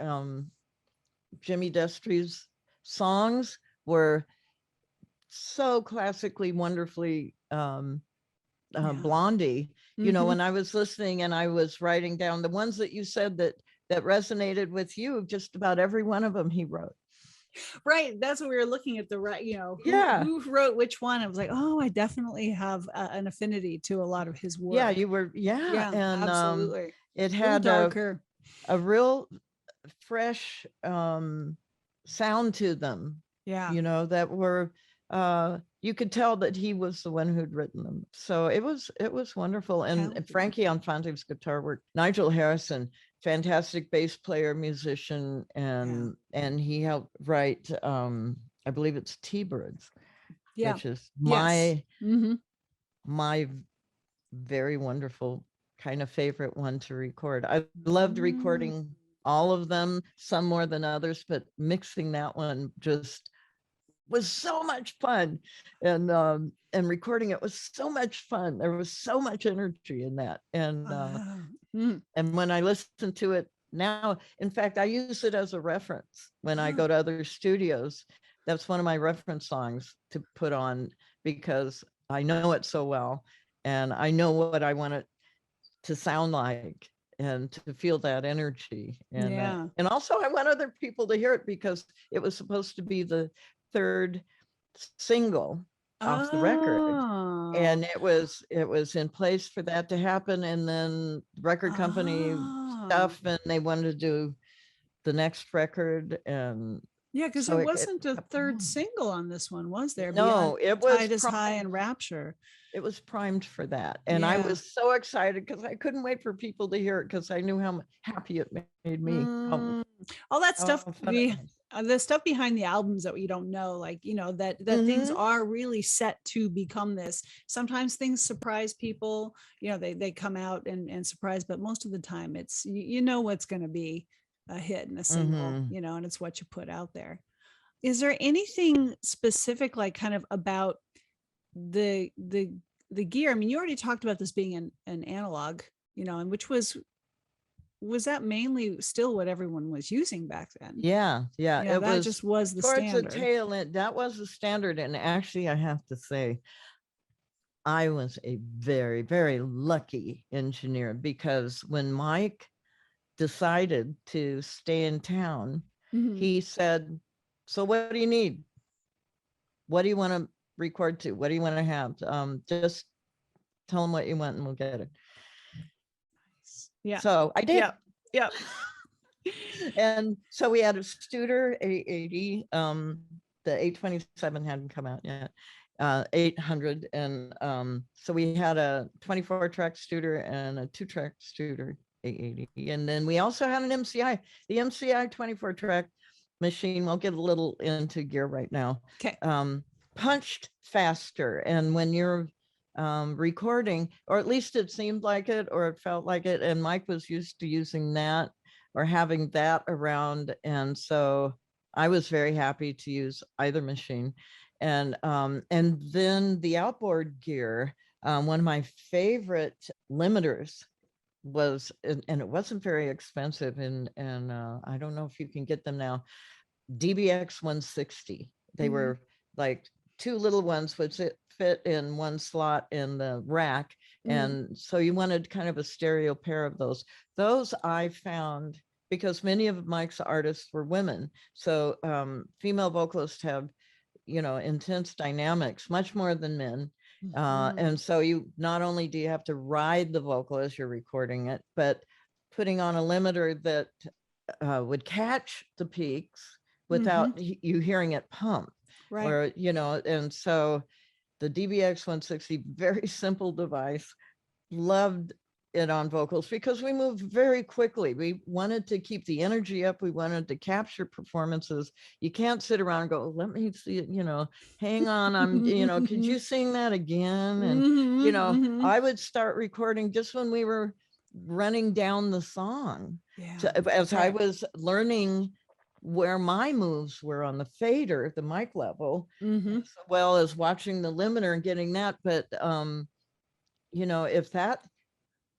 Speaker 2: Jimmy Destry's songs were so classically, wonderfully
Speaker 1: Yeah.
Speaker 2: Blondie. You know, when I was listening and I was writing down the ones that you said that resonated with you, just about every one of them he wrote.
Speaker 1: Right. That's what we were looking at, the right,
Speaker 2: Yeah.
Speaker 1: who wrote which one. I was like, oh, I definitely have an affinity to a lot of his
Speaker 2: Yeah,
Speaker 1: work.
Speaker 2: you were. Yeah,
Speaker 1: Yeah,
Speaker 2: and
Speaker 1: absolutely.
Speaker 2: it
Speaker 1: A little
Speaker 2: had
Speaker 1: darker.
Speaker 2: a real fresh sound to them,
Speaker 1: Yeah.
Speaker 2: you know, that were you could tell that he was the one who'd written them. So it was wonderful. And
Speaker 1: Talented.
Speaker 2: Frankie Alfonte's guitar work, Nigel Harrison, fantastic bass player, musician,
Speaker 1: Yeah.
Speaker 2: and he helped write I believe it's T-Birds,
Speaker 1: Yeah.
Speaker 2: which is
Speaker 1: Yes.
Speaker 2: my very wonderful kind of favorite one to record. I loved recording all of them, some more than others, but mixing that one just was so much fun. And recording it was so much fun. There was so much energy in that. And when I listen to it now, in fact, I use it as a reference when I go to other studios. That's one of my reference songs to put on because I know it so well and I know what I want it to sound like and to feel that energy.
Speaker 1: Yeah.
Speaker 2: And also I want other people to hear it because it was supposed to be the third single off the record.
Speaker 1: Oh.
Speaker 2: And it was in place for that to happen. And then record company
Speaker 1: Oh.
Speaker 2: stuff, and they wanted to do the next record. And
Speaker 1: Yeah, because
Speaker 2: so
Speaker 1: there
Speaker 2: it
Speaker 1: wasn't a
Speaker 2: kept
Speaker 1: third
Speaker 2: going.
Speaker 1: single on this one, was there? Beyond
Speaker 2: No, it was
Speaker 1: Tide is High
Speaker 2: primed.
Speaker 1: and Rapture.
Speaker 2: It was primed for that. And I
Speaker 1: Yeah.
Speaker 2: was so excited because I couldn't wait for people to hear it because I knew how happy it made me.
Speaker 1: All that
Speaker 2: How
Speaker 1: stuff,
Speaker 2: fun it was.
Speaker 1: the stuff behind the albums that we don't know, like, that things
Speaker 2: Mm-hmm.
Speaker 1: are really set to become this. Sometimes things surprise people, they come out and surprise, but most of the time it's, what's going to be a hit and a single,
Speaker 2: Mm-hmm.
Speaker 1: and it's what you put out there. Is there anything specific, like kind of about the gear? I mean, you already talked about this being an analog, and which was that mainly still what everyone was using back then?
Speaker 2: Yeah, it
Speaker 1: That
Speaker 2: was
Speaker 1: just was the
Speaker 2: towards the
Speaker 1: standard.
Speaker 2: tail end. That was the standard. And actually, I have to say, I was a very, very lucky engineer because when Mike decided to stay in town, he said, so what do you need? What do you want to record to? What do you want to have? Just tell him what you want and we'll get it.
Speaker 1: Yeah.
Speaker 2: So I did.
Speaker 1: Yeah.
Speaker 2: And so we had a Struktur 880. The 827 hadn't come out yet. 800. And so we had a 24-track Struktur and a 2-track Struktur 880. And then we also had an MCI, the MCI 24-track machine. We'll get a little into gear right now.
Speaker 1: Okay.
Speaker 2: Punched faster. And when you're recording, or at least it seemed like it, or it felt like it, and Mike was used to using that or having that around. And so I was very happy to use either machine. And then the outboard gear, one of my favorite limiters was, and it wasn't very expensive, and I don't know if you can get them now, DBX 160. They were like two little ones would fit in one slot in the rack. And so you wanted kind of a stereo pair of those. Those I found because many of Mike's artists were women. So female vocalists have, intense dynamics, much more than men. And so you not only do you have to ride the vocal as you're recording it, but putting on a limiter that would catch the peaks without
Speaker 1: Mm-hmm.
Speaker 2: you hearing it pump,
Speaker 1: Right.
Speaker 2: or, and so the DBX 160, very simple device, loved it on vocals because we moved very quickly. We wanted to keep the energy up. We wanted to capture performances. You can't sit around and go, let me see it, hang on. Could you sing that again? And,
Speaker 1: Mm-hmm.
Speaker 2: I would start recording just when we were running down the song.
Speaker 1: Yeah.
Speaker 2: As I was learning where my moves were on the fader, the mic level, as well as watching the limiter and getting that. But, if that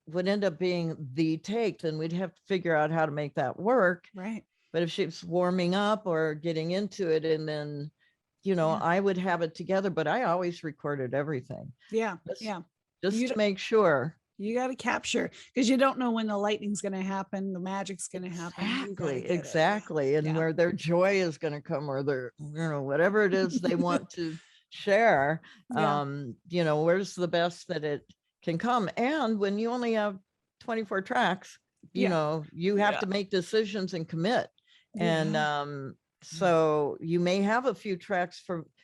Speaker 2: would end up being the take, then we'd have to figure out how to make that work.
Speaker 1: Right.
Speaker 2: But if she's warming up or getting into it, and then,
Speaker 1: Yeah.
Speaker 2: I would have it together, but I always recorded everything.
Speaker 1: Yeah.
Speaker 2: Just,
Speaker 1: Yeah.
Speaker 2: just to make sure.
Speaker 1: You got to capture, because you don't know when the lightning's going to happen, the magic's going to happen.
Speaker 2: Exactly. And where their joy is going to come, or their, whatever it is they want to share. Where's the best that it can come. And when you only have 24 tracks, you have to make decisions and commit. And so you may have a few tracks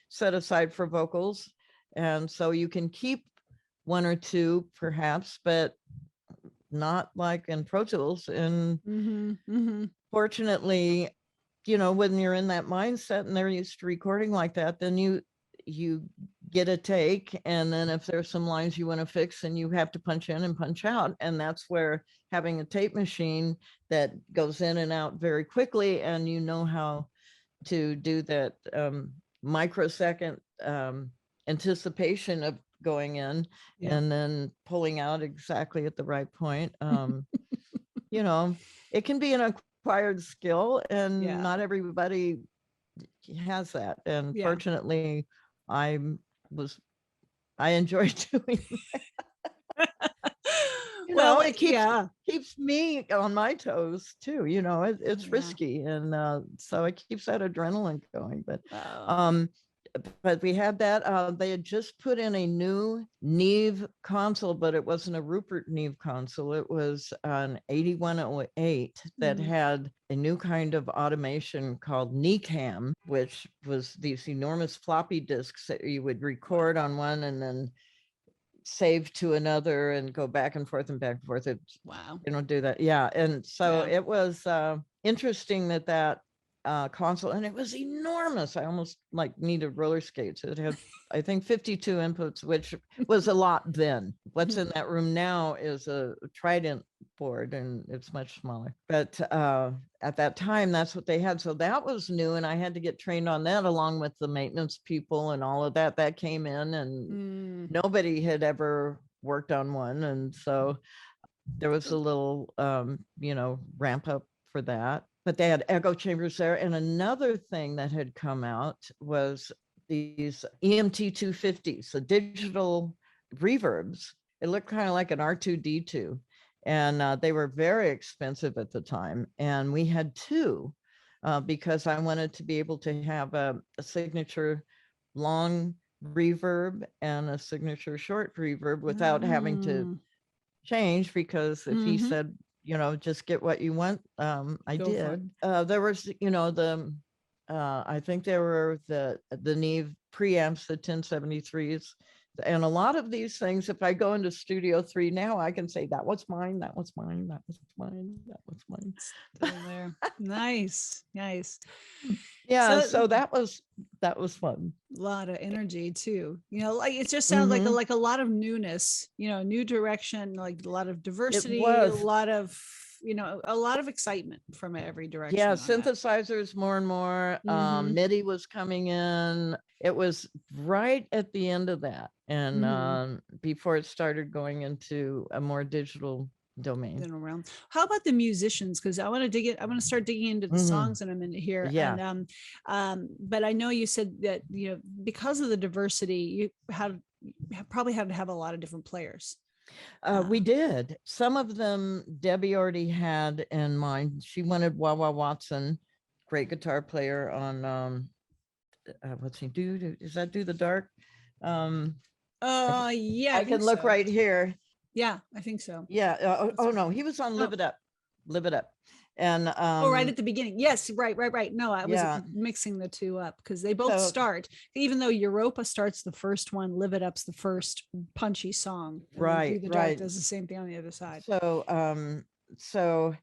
Speaker 2: set aside for vocals, and so you can keep one or two perhaps, but not like in Pro Tools. And fortunately, when you're in that mindset and they're used to recording like that, then you get a take, and then if there's some lines you want to fix, and you have to punch in and punch out. And that's where having a tape machine that goes in and out very quickly, and how to do that microsecond anticipation of going in and then pulling out exactly at the right point. It can be an acquired skill, and not everybody has that. And fortunately, I enjoy doing that. It keeps me on my toes too. It's risky, and so it keeps that adrenaline going. But we had that. They had just put in a new Neve console, but it wasn't a Rupert Neve console. It was an 8108 that had a new kind of automation called NECAM, which was these enormous floppy disks that you would record on one and then save to another and go back and forth and back and forth. Do that. And so it was interesting that console, and it was enormous. I almost needed roller skates. It had, I think, 52 inputs, which was a lot then. What's in that room now is a Trident board, and it's much smaller. But at that time, that's what they had. So that was new, and I had to get trained on that, along with the maintenance people and all of that. That came in, and nobody had ever worked on one. And so there was a little, ramp up for that. But they had echo chambers there. And another thing that had come out was these EMT 250s, the digital reverbs. It looked kind of like an R2D2. And they were very expensive at the time. And we had two because I wanted to be able to have a signature long reverb and a signature short reverb without having to change, because if he said, just get what you want, I did. There was, I think there were the Neve preamps, the 1073s. And a lot of these things, if I go into Studio 3 now, I can say, that was mine, that was mine, that was mine, that was mine.
Speaker 1: Still there. Nice.
Speaker 2: So that was fun.
Speaker 1: A lot of energy too. It just sounds like a lot of newness, new direction, like a lot of diversity, a lot of excitement from every direction.
Speaker 2: Yeah, synthesizers more and more. MIDI was coming in. It was right at the end of that, and before it started going into a more digital domain.
Speaker 1: How about the musicians? Because I want to start digging into the songs in a minute here. And but I know you said that because of the diversity, you probably had to have a lot of different players.
Speaker 2: We did. Some of them Debbie already had in mind. She wanted Wawa Watson, great guitar player on what's he do? Does that do the dark? I can look right here.
Speaker 1: Yeah, I think so.
Speaker 2: Yeah. No, he was on Live It Up. And
Speaker 1: Oh, right at the beginning. Yes, right. No, I was
Speaker 2: yeah.
Speaker 1: mixing the two up because they both
Speaker 2: So
Speaker 1: start, even though Europa starts the first one, Live It Up's the first punchy song. And then Through the Dark does the same thing on the other side.
Speaker 2: So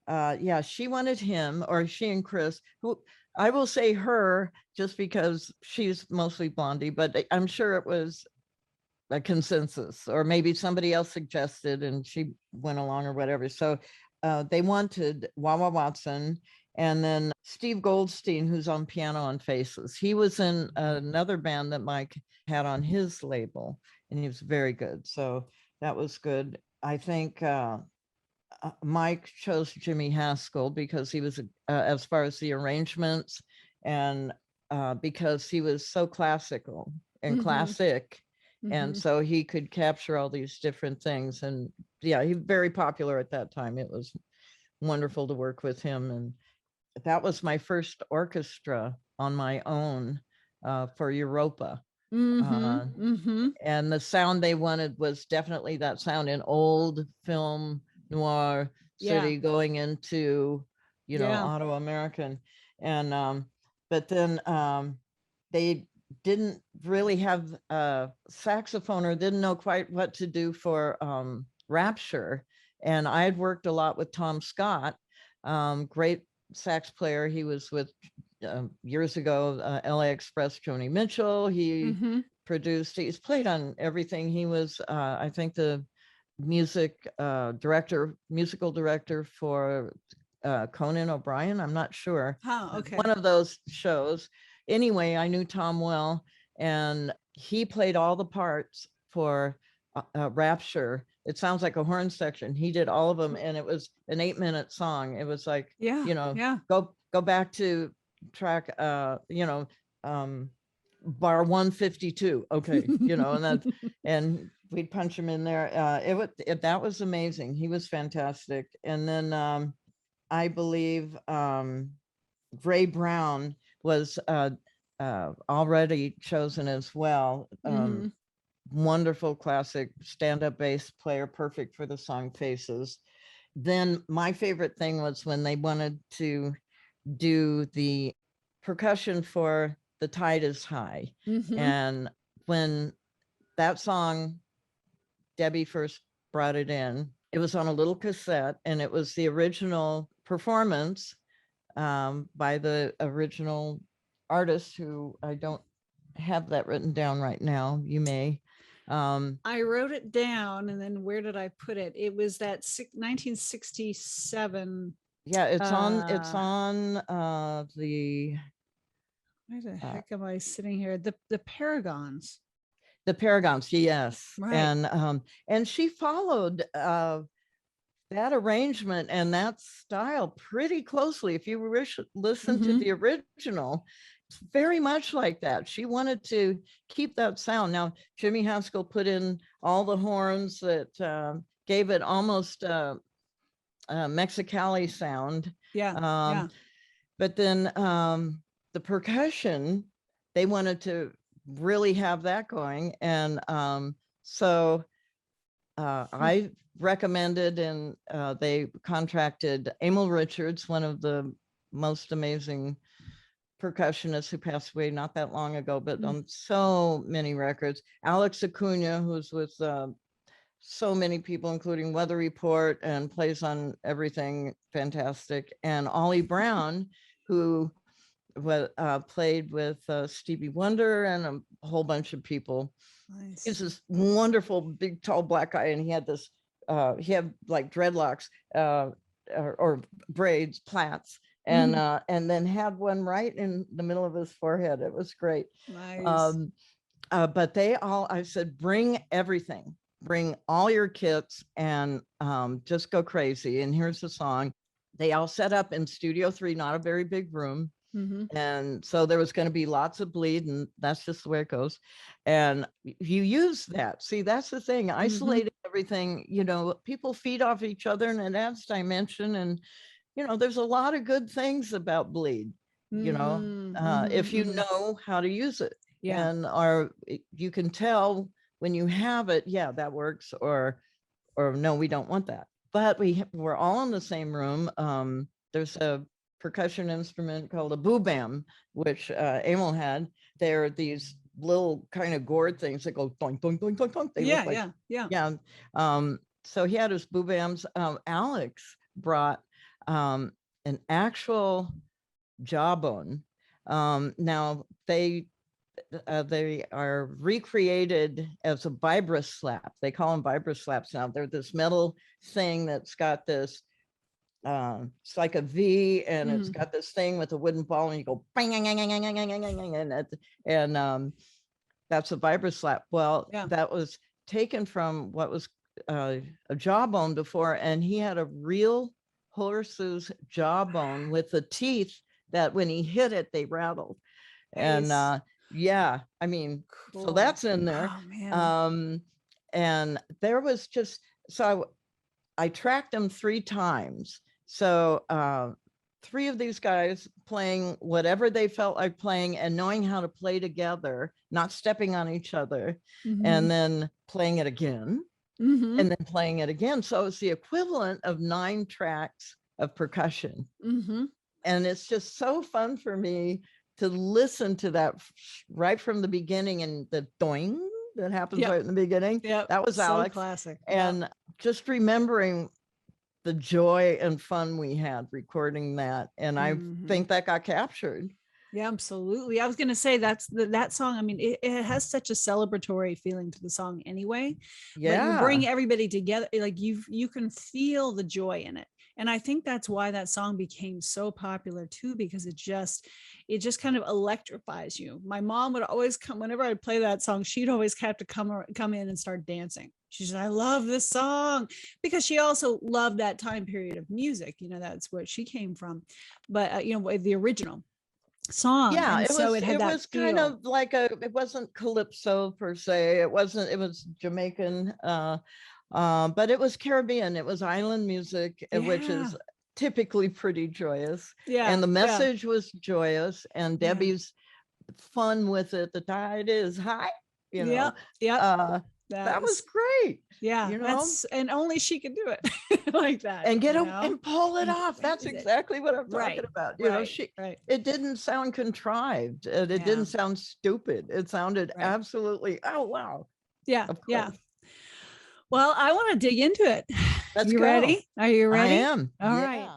Speaker 2: yeah, she wanted him, or she and Chris, who I will say her just because she's mostly Blondie, but I'm sure it was a consensus, or maybe somebody else suggested and she went along or whatever. So they wanted Wawa Watson, and then Steve Goldstein, who's on piano on Faces. He was in another band that Mike had on his label, and he was very good. So that was good. I think Mike chose Jimmy Haskell because he was, as far as the arrangements, and because he was so classical and classic. And so he could capture all these different things. And yeah, he was very popular at that time. It was wonderful to work with him. And that was my first orchestra on my own for Europa. And the sound they wanted was definitely that sound in old film noir city going into, Autoamerican. And but then they didn't really have a saxophone, or didn't know quite what to do for Rapture. And I had worked a lot with Tom Scott, great sax player. He was with years ago, LA Express, Joni Mitchell. He produced, he's played on everything. He was, I think, the musical director for Conan O'Brien. I'm not sure.
Speaker 1: Oh, okay.
Speaker 2: One of those shows. Anyway, I knew Tom well, and he played all the parts for Rapture. It sounds like a horn section. He did all of them, and it was an 8-minute song. It was like, go back to track, bar 152. Okay, and we'd punch him in there. That was amazing. He was fantastic. And then I believe Ray Brown was already chosen as well. Wonderful classic stand-up bass player, perfect for the song Faces. Then my favorite thing was when they wanted to do the percussion for The Tide is High. And when that song, Debbie first brought it in, it was on a little cassette, and it was the original performance by the original artist, who I don't have that written down right now. You may.
Speaker 1: I wrote it down, and then where did I put it? It was that 1967.
Speaker 2: Yeah, it's on the.
Speaker 1: Where the heck am I sitting here? The Paragons.
Speaker 2: The Paragons, yes.
Speaker 1: Right.
Speaker 2: And she followed that arrangement and that style pretty closely. If you listen to the original, it's very much like that. She wanted to keep that sound. Now, Jimmy Haskell put in all the horns that gave it almost a Mexicali sound. But then the percussion, they wanted to really have that going. And so I recommended, and they contracted Emil Richards, one of the most amazing percussionists who passed away not that long ago, but on so many records. Alex Acuna, who's with so many people, including Weather Report, and plays on everything, fantastic. And Ollie Brown, who played with Stevie Wonder and a whole bunch of people.
Speaker 1: Nice.
Speaker 2: He's this wonderful, big, tall black guy, and he had this, he had like dreadlocks or braids, plaits, and then had one right in the middle of his forehead. It was great.
Speaker 1: Nice.
Speaker 2: But I said, bring everything, bring all your kits, and just go crazy. And here's the song. They all set up in Studio 3, not a very big room. And so there was going to be lots of bleed, and that's just the way it goes. And you use that. See, that's the thing. Isolating everything, people feed off each other, and it adds dimension. And, there's a lot of good things about bleed, if you know how to use it. And you can tell when you have it, that works, or no, we don't want that. But we're all in the same room. there's a percussion instrument called a boobam, which Emil had. They're these little kind of gourd things that go doink, doink, doink, doink, doink. They look like, yeah. So he had his boobams. Alex brought an actual jawbone. Now they are recreated as a vibra slap. They call them vibra slaps now. They're this metal thing that's got this, it's like a V, and it's got this thing with a wooden ball, and you go bang, and that's a vibra slap. Well, that was taken from what was a jawbone before, and he had a real horse's jawbone with the teeth that when he hit it, they rattled. Nice. And yeah, I mean, cool. So that's in there. Oh, and there was just, so I tracked them 3 times. So 3 of these guys playing whatever they felt like playing and knowing how to play together, not stepping on each other, and then playing it again, and then playing it again. So it's the equivalent of 9 tracks of percussion. And it's just so fun for me to listen to that right from the beginning, and the doing that happens right in the beginning. That was Alex. So classic. And just remembering the joy and fun we had recording that. And I think that got captured.
Speaker 1: Yeah, absolutely. I was going to say that song, I mean, it has such a celebratory feeling to the song anyway. Yeah. But you bring everybody together, like you can feel the joy in it. And I think that's why that song became so popular too, because it just kind of electrifies you. My mom would always come, whenever I'd play that song, she'd always have to come in and start dancing. She said, I love this song, because she also loved that time period of music. You know, that's where she came from. But, you know, the original song.
Speaker 2: Yeah,
Speaker 1: and
Speaker 2: it was kind of like it wasn't calypso per se. It was Jamaican, but it was Caribbean. It was island music, which is typically pretty joyous. Yeah. And the message was joyous, and Debbie's fun with it. The tide is high, you know. That was great. Yeah, you know,
Speaker 1: and only she could do it like that,
Speaker 2: and and pull it off. That's exactly what I'm talking about. You know, it didn't sound contrived. It didn't sound stupid. It sounded absolutely, oh wow.
Speaker 1: Yeah, yeah. Well, I want to dig into it. Let's go. Ready? Are you ready?
Speaker 2: I am.
Speaker 1: All right.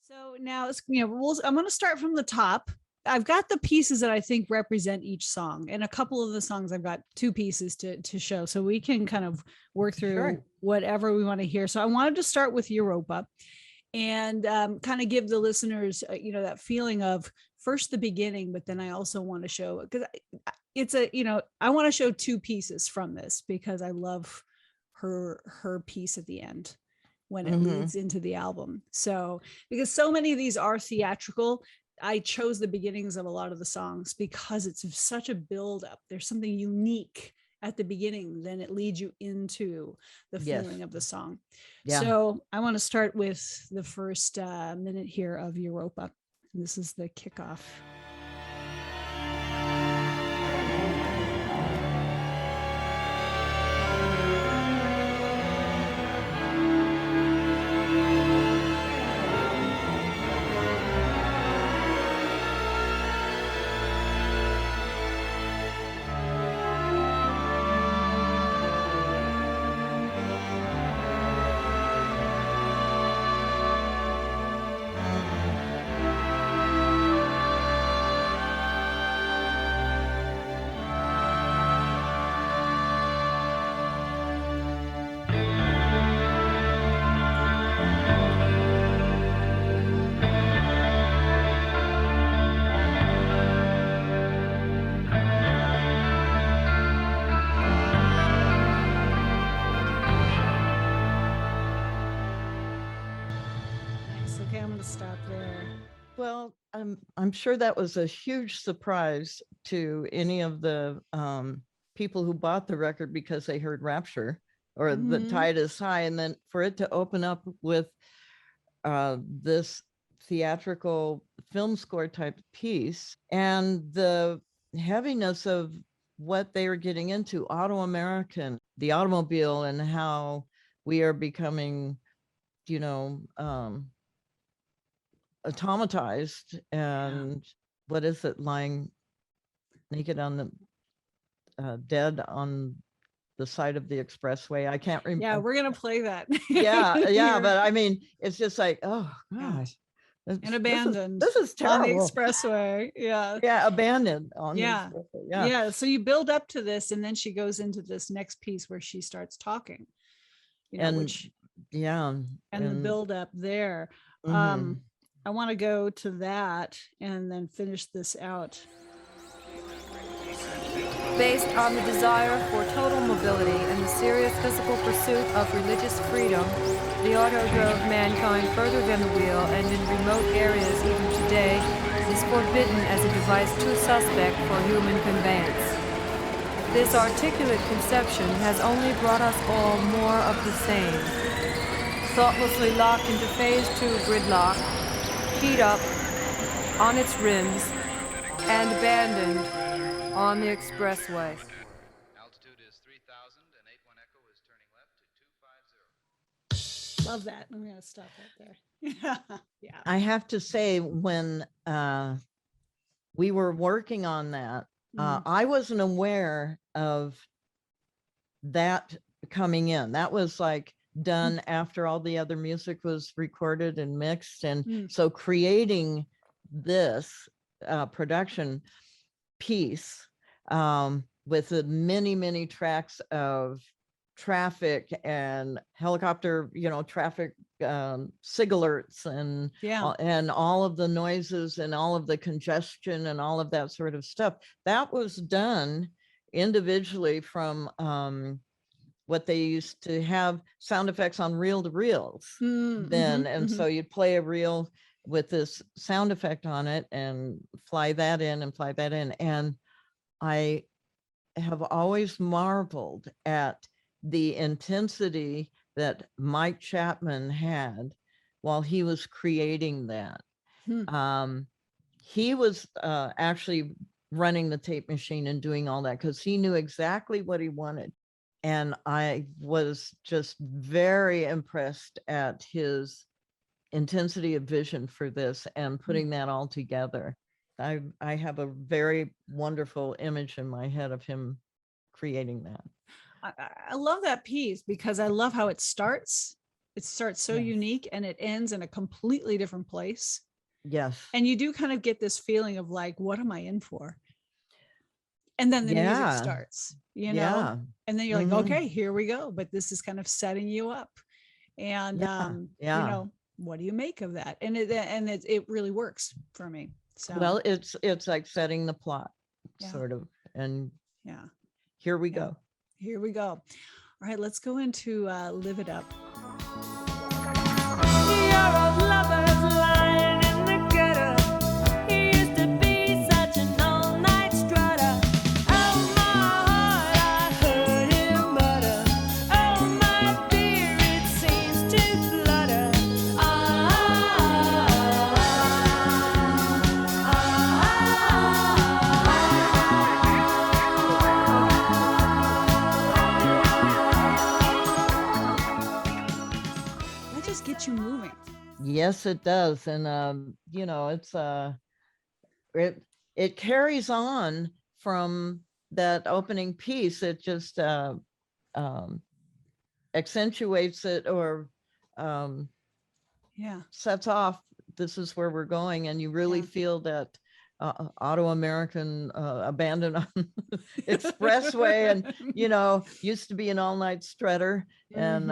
Speaker 1: So now it's, you know, I'm going to start from the top. I've got the pieces that I think represent each song, and a couple of the songs I've got 2 pieces to show, so we can kind of work through whatever we want to hear. So I wanted to start with Europa, and kind of give the listeners, you know, that feeling of first the beginning, but then I also want to show, because it's a, you know, I want to show 2 pieces from this, because I love her piece at the end when it leads into the album. So because so many of these are theatrical, I chose the beginnings of a lot of the songs because it's such a build up. There's something unique at the beginning, then it leads you into the feeling of the song. So I want to start with the first minute here of Europa. And this is the kickoff. Stop there.
Speaker 2: Well, I'm sure that was a huge surprise to any of the people who bought the record because they heard Rapture or The Tide is High, and then for it to open up with this theatrical film score type piece, and the heaviness of what they were getting into, Autoamerican, the automobile, and how we are becoming, you know, automatized, and what is it, lying naked on the dead on the side of the expressway. I can't remember.
Speaker 1: Yeah, we're gonna play that.
Speaker 2: Yeah, but I mean, it's just like, oh gosh,
Speaker 1: and abandoned
Speaker 2: this is
Speaker 1: on the
Speaker 2: terrible.
Speaker 1: expressway. Yeah.
Speaker 2: Yeah, abandoned on
Speaker 1: Yeah.
Speaker 2: the expressway.
Speaker 1: Yeah. So you build up to this, and then she goes into this next piece where she starts talking,
Speaker 2: And
Speaker 1: which
Speaker 2: yeah,
Speaker 1: and the build up there. I want to go to that and then finish this out.
Speaker 3: Based on the desire for total mobility and the serious physical pursuit of religious freedom, the auto drove mankind further than the wheel, and in remote areas even today is forbidden as a device too suspect for human conveyance. This articulate conception has only brought us all more of the same. Thoughtlessly locked into phase 2 gridlock, keyed up on its rims, and abandoned on the expressway.
Speaker 4: Altitude is 3,000 and 81 Echo is turning left to 250.
Speaker 1: Love that. I'm going to stop right there. Yeah.
Speaker 2: I have to say, when we were working on that, I wasn't aware of that coming in. That was like done after all the other music was recorded and mixed. And so creating this production piece with the many tracks of traffic and helicopter, traffic sig alerts and all of the noises and all of the congestion and all of that sort of stuff, that was done individually from what they used to have sound effects on reel-to-reels then. And so you'd play a reel with this sound effect on it and fly that in and fly that in. And I have always marveled at the intensity that Mike Chapman had while he was creating that. He was actually running the tape machine and doing all that because he knew exactly what he wanted. And I was just very impressed at his intensity of vision for this and putting that all together. I have a very wonderful image in my head of him creating that.
Speaker 1: I love that piece because I love how it starts. It starts so unique and it ends in a completely different place.
Speaker 2: Yes.
Speaker 1: And you do kind of get this feeling of like, what am I in for? And then the music starts, and then you're like, okay, here we go. But this is kind of setting you up. And, what do you make of that? And it really works for me. So,
Speaker 2: well, it's like setting the plot sort of, and here we go.
Speaker 1: Here we go. All right, let's go into Live It Up. You moving.
Speaker 2: Yes, it does. And it's it carries on from that opening piece. It just accentuates it or sets off, this is where we're going, and you really feel that Autoamerican abandoned on the expressway, and used to be an all-night strutter, and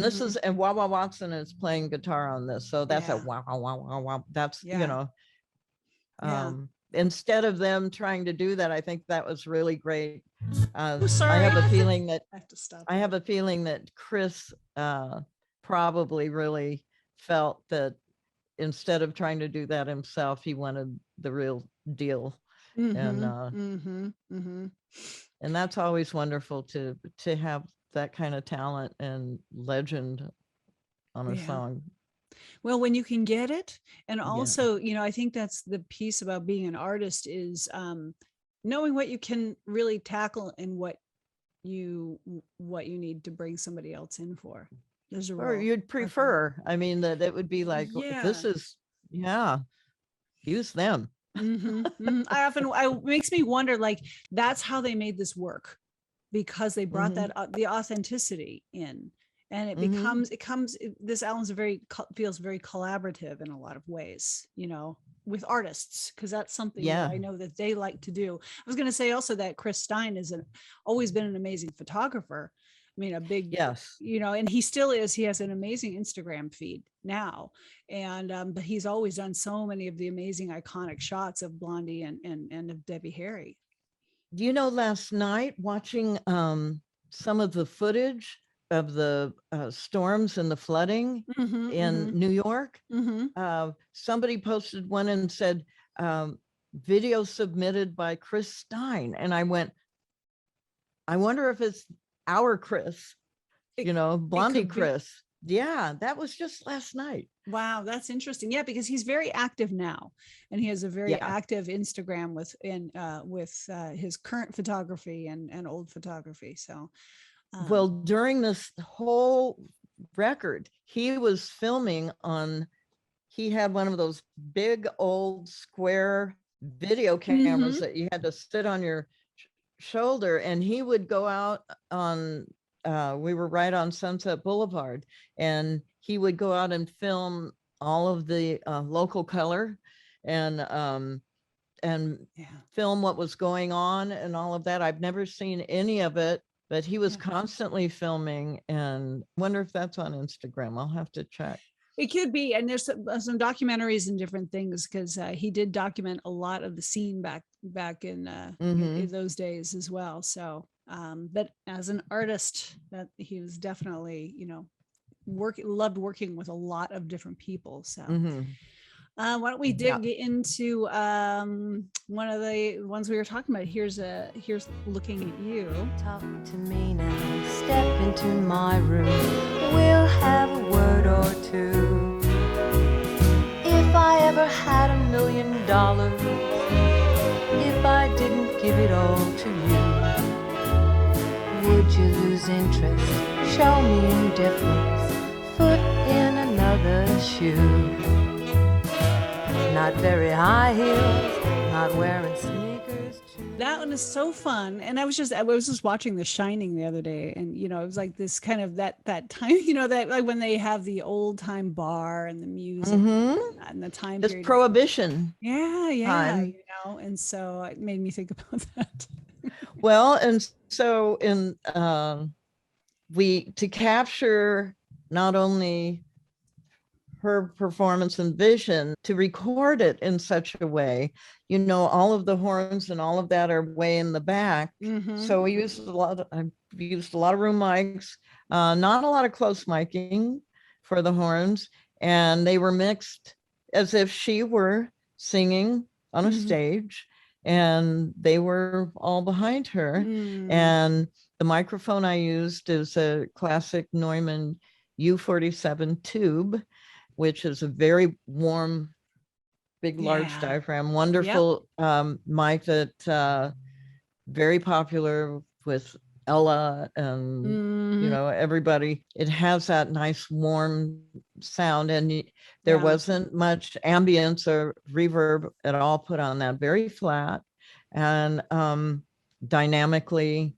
Speaker 2: this is, and Wah Wah Watson is playing guitar on this, so that's a wow wow wow wow. That's instead of them trying to do that, I think that was really great.
Speaker 1: Sorry.
Speaker 2: I have a feeling that
Speaker 1: I have to stop.
Speaker 2: I have a feeling that Chris probably really felt that instead of trying to do that himself, he wanted the real deal. And that's always wonderful to have that kind of talent and legend on a song.
Speaker 1: Well, when you can get it, and also, I think that's the piece about being an artist is knowing what you can really tackle and what you need to bring somebody else in for. There's a role.
Speaker 2: Or you'd prefer, I mean, that it would be like, this is Yeah. Use them.
Speaker 1: It makes me wonder, like, that's how they made this work, because they brought that the authenticity in, and this album's feels very collaborative in a lot of ways, with artists, because that's something that I know that they like to do. I was going to say also that Chris Stein is always been an amazing photographer. I mean, a big, and he still is. He has an amazing Instagram feed now, and but he's always done so many of the amazing iconic shots of Blondie and of Debbie Harry.
Speaker 2: Last night watching some of the footage of the storms and the flooding in New York, somebody posted one and said, video submitted by Chris Stein. And I went, I wonder if it's our Chris, Blondie Chris. Yeah, that was just last night.
Speaker 1: Wow, that's interesting. Yeah, because he's very active now, and he has a very active Instagram with his current photography and old photography. So,
Speaker 2: well, during this whole record, he was filming on. He had one of those big old square video cameras that you had to sit on your shoulder, and he would go out on. We were right on Sunset Boulevard, and he would go out and film all of the local color and film what was going on and all of that. I've never seen any of it, but he was constantly filming, and wonder if that's on Instagram. I'll have to check.
Speaker 1: It could be, and there's some documentaries and different things, because he did document a lot of the scene back in those days as well. So, but as an artist, that he was definitely, loved working with a lot of different people. So, why don't we dig into one of the ones we were talking about? Here's Looking at You.
Speaker 3: Talk to me now, step into my room, we'll have a word or two. If I ever had $1 million, if I didn't give it all to you, would you lose interest, show me indifference, foot in another shoe? Not very high heels, not wearing sneakers too.
Speaker 1: That one is so fun. And I was just watching The Shining the other day, and it was like this kind of that time, that like when they have the old time bar and the music and the time
Speaker 2: this
Speaker 1: period.
Speaker 2: Prohibition.
Speaker 1: Time. And so it made me think about that.
Speaker 2: Well, and so to capture not only her performance and vision, to record it in such a way, all of the horns and all of that are way in the back. So we used I've used a lot of room mics, not a lot of close miking for the horns, and they were mixed as if she were singing on a stage, and they were all behind her. And the microphone I used is a classic Neumann U47 tube, which is a very warm, big, large diaphragm, wonderful mic that very popular with Ella and everybody. It has that nice warm sound, and there wasn't much ambience or reverb at all put on that. Very flat, and dynamically,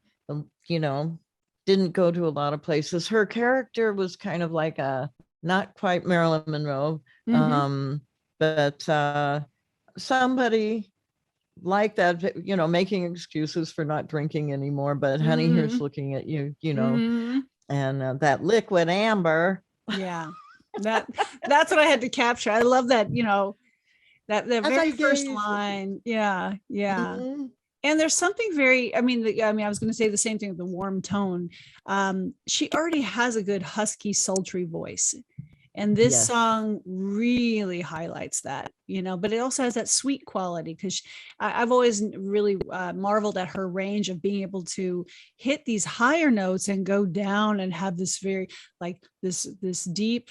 Speaker 2: didn't go to a lot of places. Her character was kind of like not quite Marilyn Monroe, but somebody like that, making excuses for not drinking anymore. But honey, here's looking at you, and that liquid amber.
Speaker 1: Yeah, that's what I had to capture. I love that, that very first line. Yeah. And there's something very, I was going to say the same thing with the warm tone. She already has a good husky, sultry voice. And this song really highlights that, but it also has that sweet quality, because I've always really marveled at her range of being able to hit these higher notes and go down and have this very, like this deep,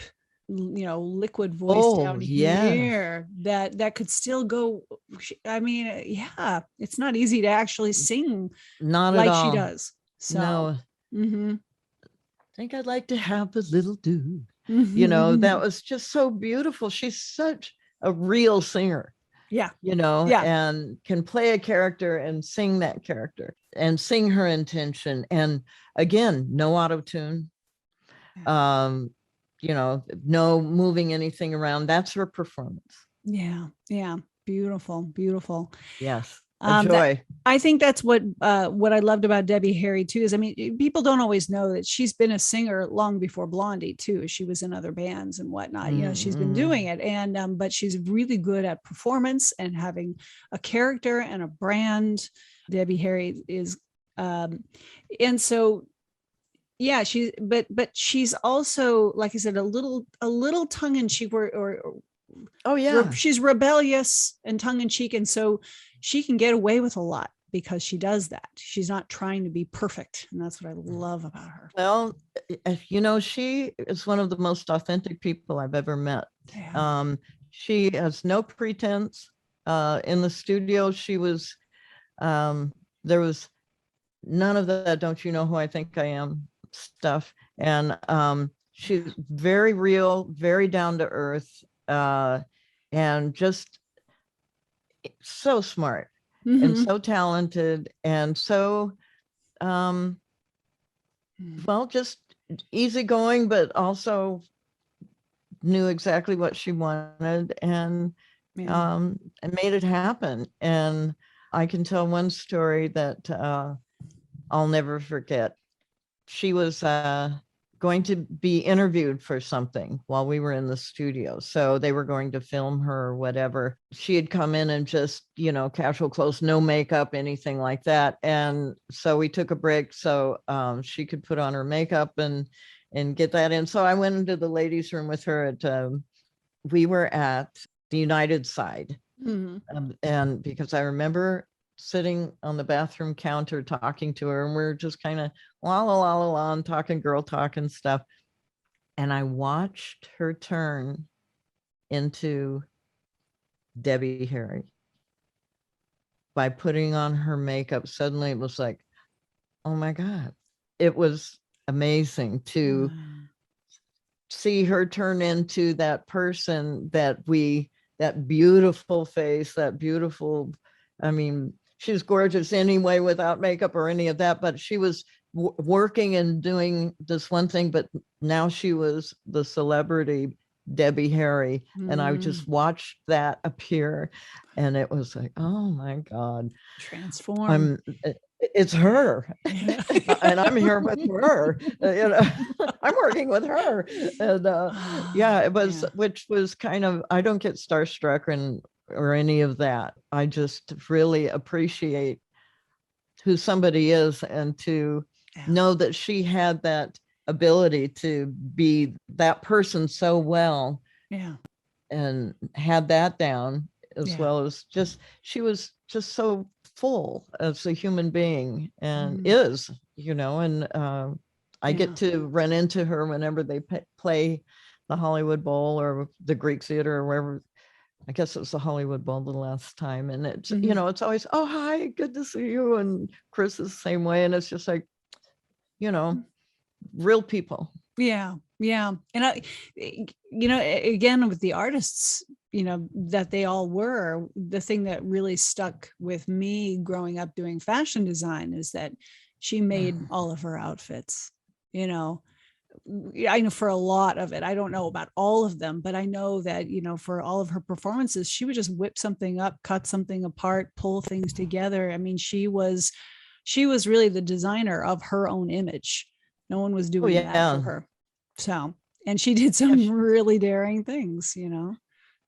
Speaker 1: liquid voice down here that could still go. It's not easy to actually sing
Speaker 2: not
Speaker 1: like
Speaker 2: at all.
Speaker 1: She does. So
Speaker 2: I think I'd like to have a little dude. That was just so beautiful. She's such a real singer,
Speaker 1: Yeah.
Speaker 2: yeah, and can play a character and sing that character and sing her intention. And again, no auto-tune, no moving anything around. That's her performance.
Speaker 1: Yeah. Beautiful.
Speaker 2: Yes. A joy.
Speaker 1: I think that's what I loved about Debbie Harry too, is, I mean, people don't always know that she's been a singer long before Blondie too. She was in other bands and whatnot, she's been doing it. And, but she's really good at performance and having a character and a brand. Debbie Harry is, and so, yeah, but she's also, like I said, a little tongue in cheek, or
Speaker 2: oh yeah,
Speaker 1: she's rebellious and tongue in cheek. And so she can get away with a lot because she does that. She's not trying to be perfect. And that's what I love about her.
Speaker 2: Well, she is one of the most authentic people I've ever met. Yeah. She has no pretense. In the studio, she was, there was none of that "don't you know who I think I am" stuff. And she's very real, very down to earth, and just so smart and so talented, and so just easygoing, but also knew exactly what she wanted, and made it happen. And I can tell one story that I'll never forget. She was going to be interviewed for something while we were in the studio. So they were going to film her or whatever. She had come in and just, casual clothes, no makeup, anything like that. And so we took a break so she could put on her makeup and get that in. So I went into the ladies' room with her we were at the United side. And because I remember sitting on the bathroom counter talking to her, and we're just kind of la talking girl talk and stuff. And I watched her turn into Debbie Harry by putting on her makeup. Suddenly it was like, oh my God, it was amazing to see her turn into that person that beautiful face, that beautiful, she's gorgeous anyway without makeup or any of that, but she was working and doing this one thing, but now she was the celebrity Debbie Harry. And I just watched that appear, and it was like, oh my God.
Speaker 1: Transform.
Speaker 2: It's her. And I'm here with her. I'm working with her. And it was, which was kind of, I don't get starstruck or any of that. I just really appreciate who somebody is, and to know that she had that ability to be that person so well, and had that down, as well as she was just so full as a human being, and is, and I get to run into her whenever they play the Hollywood Bowl or the Greek Theater or wherever. I guess it was the Hollywood Bowl the last time. And it's, it's always, oh, hi, good to see you. And Chris is the same way. And it's just like, real people.
Speaker 1: Yeah. And again, with the artists, that they all were, the thing that really stuck with me growing up doing fashion design is that she made all of her outfits, I know for a lot of it, I don't know about all of them, but I know that, for all of her performances, she would just whip something up, cut something apart, pull things together. she was really the designer of her own image. No one was doing that for her. So, and she did some really daring things,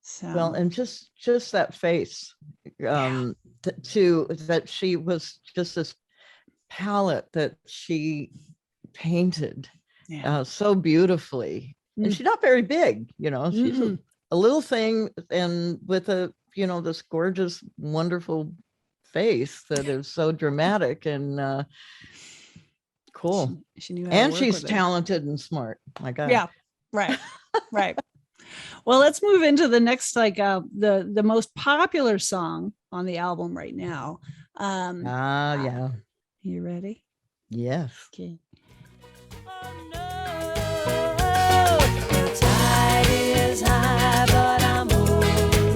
Speaker 1: so.
Speaker 2: Well, and just that face, that she was just this palette that she painted so beautifully. And she's not very big, she's a little thing, and with this gorgeous, wonderful face that is so dramatic and cool.
Speaker 1: She knew how
Speaker 2: and
Speaker 1: to work
Speaker 2: she's
Speaker 1: with
Speaker 2: talented and smart. My God.
Speaker 1: Yeah, right. Well, let's move into the next, the most popular song on the album right now.
Speaker 2: Yeah.
Speaker 1: You ready?
Speaker 2: Yes.
Speaker 1: Okay.
Speaker 5: The tide is high, but I'm holding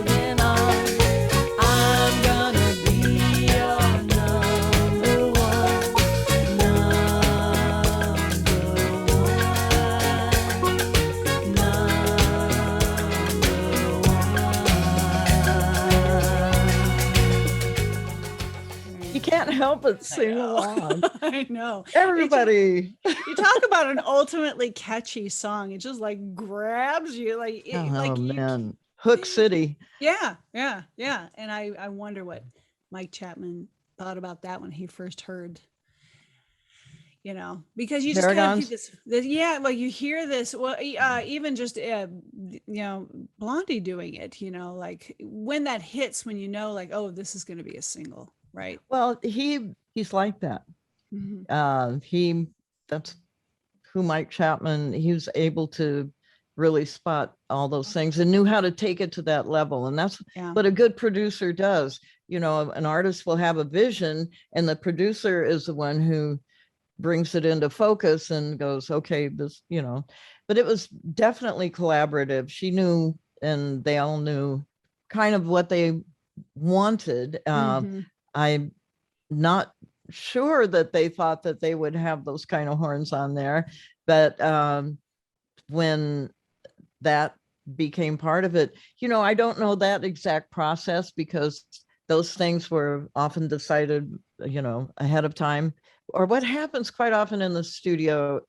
Speaker 2: help but
Speaker 1: I
Speaker 2: sing
Speaker 1: know.
Speaker 2: along.
Speaker 1: I know.
Speaker 2: Everybody.
Speaker 1: You talk about an ultimately catchy song. It just like grabs you, like
Speaker 2: Oh man, Hook City.
Speaker 1: Yeah. And I wonder what Mike Chapman thought about that when he first heard, because you just kind of
Speaker 2: Paragons.
Speaker 1: this well, you hear this, well, even just Blondie doing it, like when that hits, when like, oh, this is going to be a single, right?
Speaker 2: Well, he's like that.
Speaker 1: Mm-hmm.
Speaker 2: That's who Mike Chapman, he was able to really spot all those things and knew how to take it to that level. And that's what a good producer does. An artist will have a vision and the producer is the one who brings it into focus and goes, okay, this, but it was definitely collaborative. She knew, and they all knew kind of what they wanted. I'm not sure that they thought that they would have those kind of horns on there, but when that became part of it, I don't know that exact process because those things were often decided, ahead of time. Or what happens quite often in the studio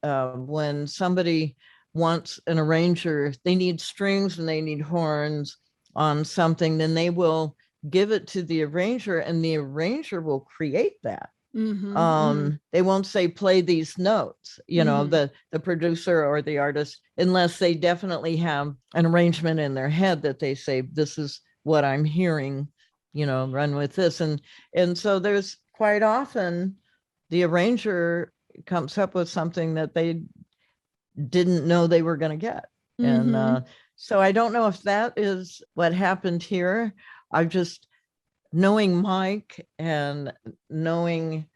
Speaker 2: when somebody wants an arranger, they need strings and they need horns on something, then they will give it to the arranger and the arranger will create that. They won't say play these notes, the producer or the artist, unless they definitely have an arrangement in their head that they say, this is what I'm hearing, run with this. And so there's quite often the arranger comes up with something that they didn't know they were going to get. And so I don't know if that is what happened here. I just, knowing Mike and knowing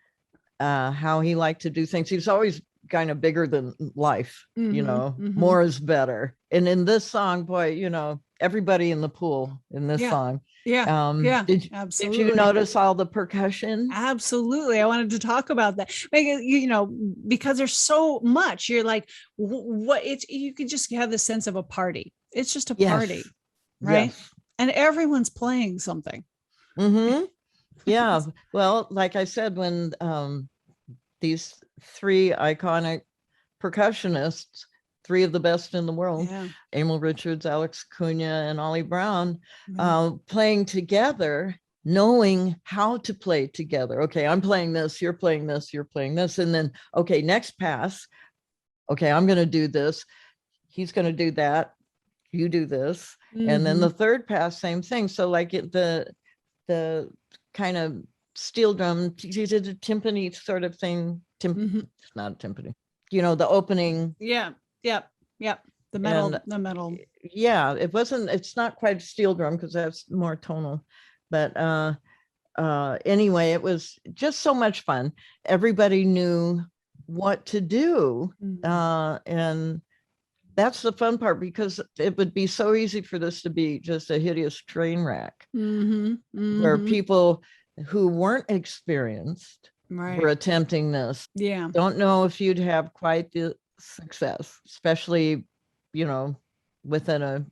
Speaker 2: how he liked to do things, he's always kind of bigger than life, more is better. And in this song, boy, everybody in the pool in this song. Did you notice all the percussion?
Speaker 1: Absolutely. I wanted to talk about that. Because there's so much, you're like, you can just have the sense of a party. It's just a party, right? Yes. And everyone's playing something.
Speaker 2: Yeah. Well, like I said, when these three iconic percussionists, three of the best in the world, Emil Richards, Alex Cunha, and Ollie Brown, playing together, knowing how to play together. Okay, I'm playing this, you're playing this, you're playing this. And then, okay, next pass. Okay, I'm going to do this. He's going to do that. You do this. And then the third pass, same thing. So like the kind of steel drum, timpani sort of thing. It's not a timpani. The opening.
Speaker 1: The metal.
Speaker 2: Yeah, it's not quite steel drum because that's more tonal. But anyway, it was just so much fun. Everybody knew what to do. And that's the fun part, because it would be so easy for this to be just a hideous train wreck where people who weren't experienced were attempting this. Don't know if you'd have quite the success, especially, within a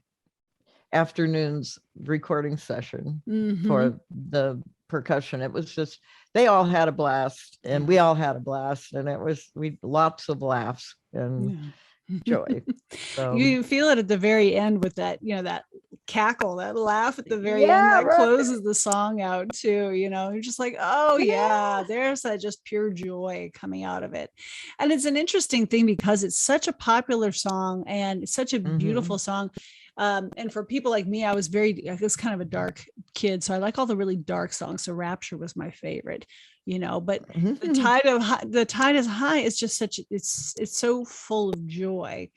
Speaker 2: afternoon's recording session for the percussion. It was just, they all had a blast and we all had a blast, and lots of laughs and joy. So
Speaker 1: you feel it at the very end with that, that cackle, that laugh at the very end that closes the song out too. You're just like, oh there's that just pure joy coming out of it. And it's an interesting thing because it's such a popular song and it's such a beautiful song. And for people like me, I was kind of a dark kid, so I like all the really dark songs. So Rapture was my favorite, but the tide is high. It's just it's so full of joy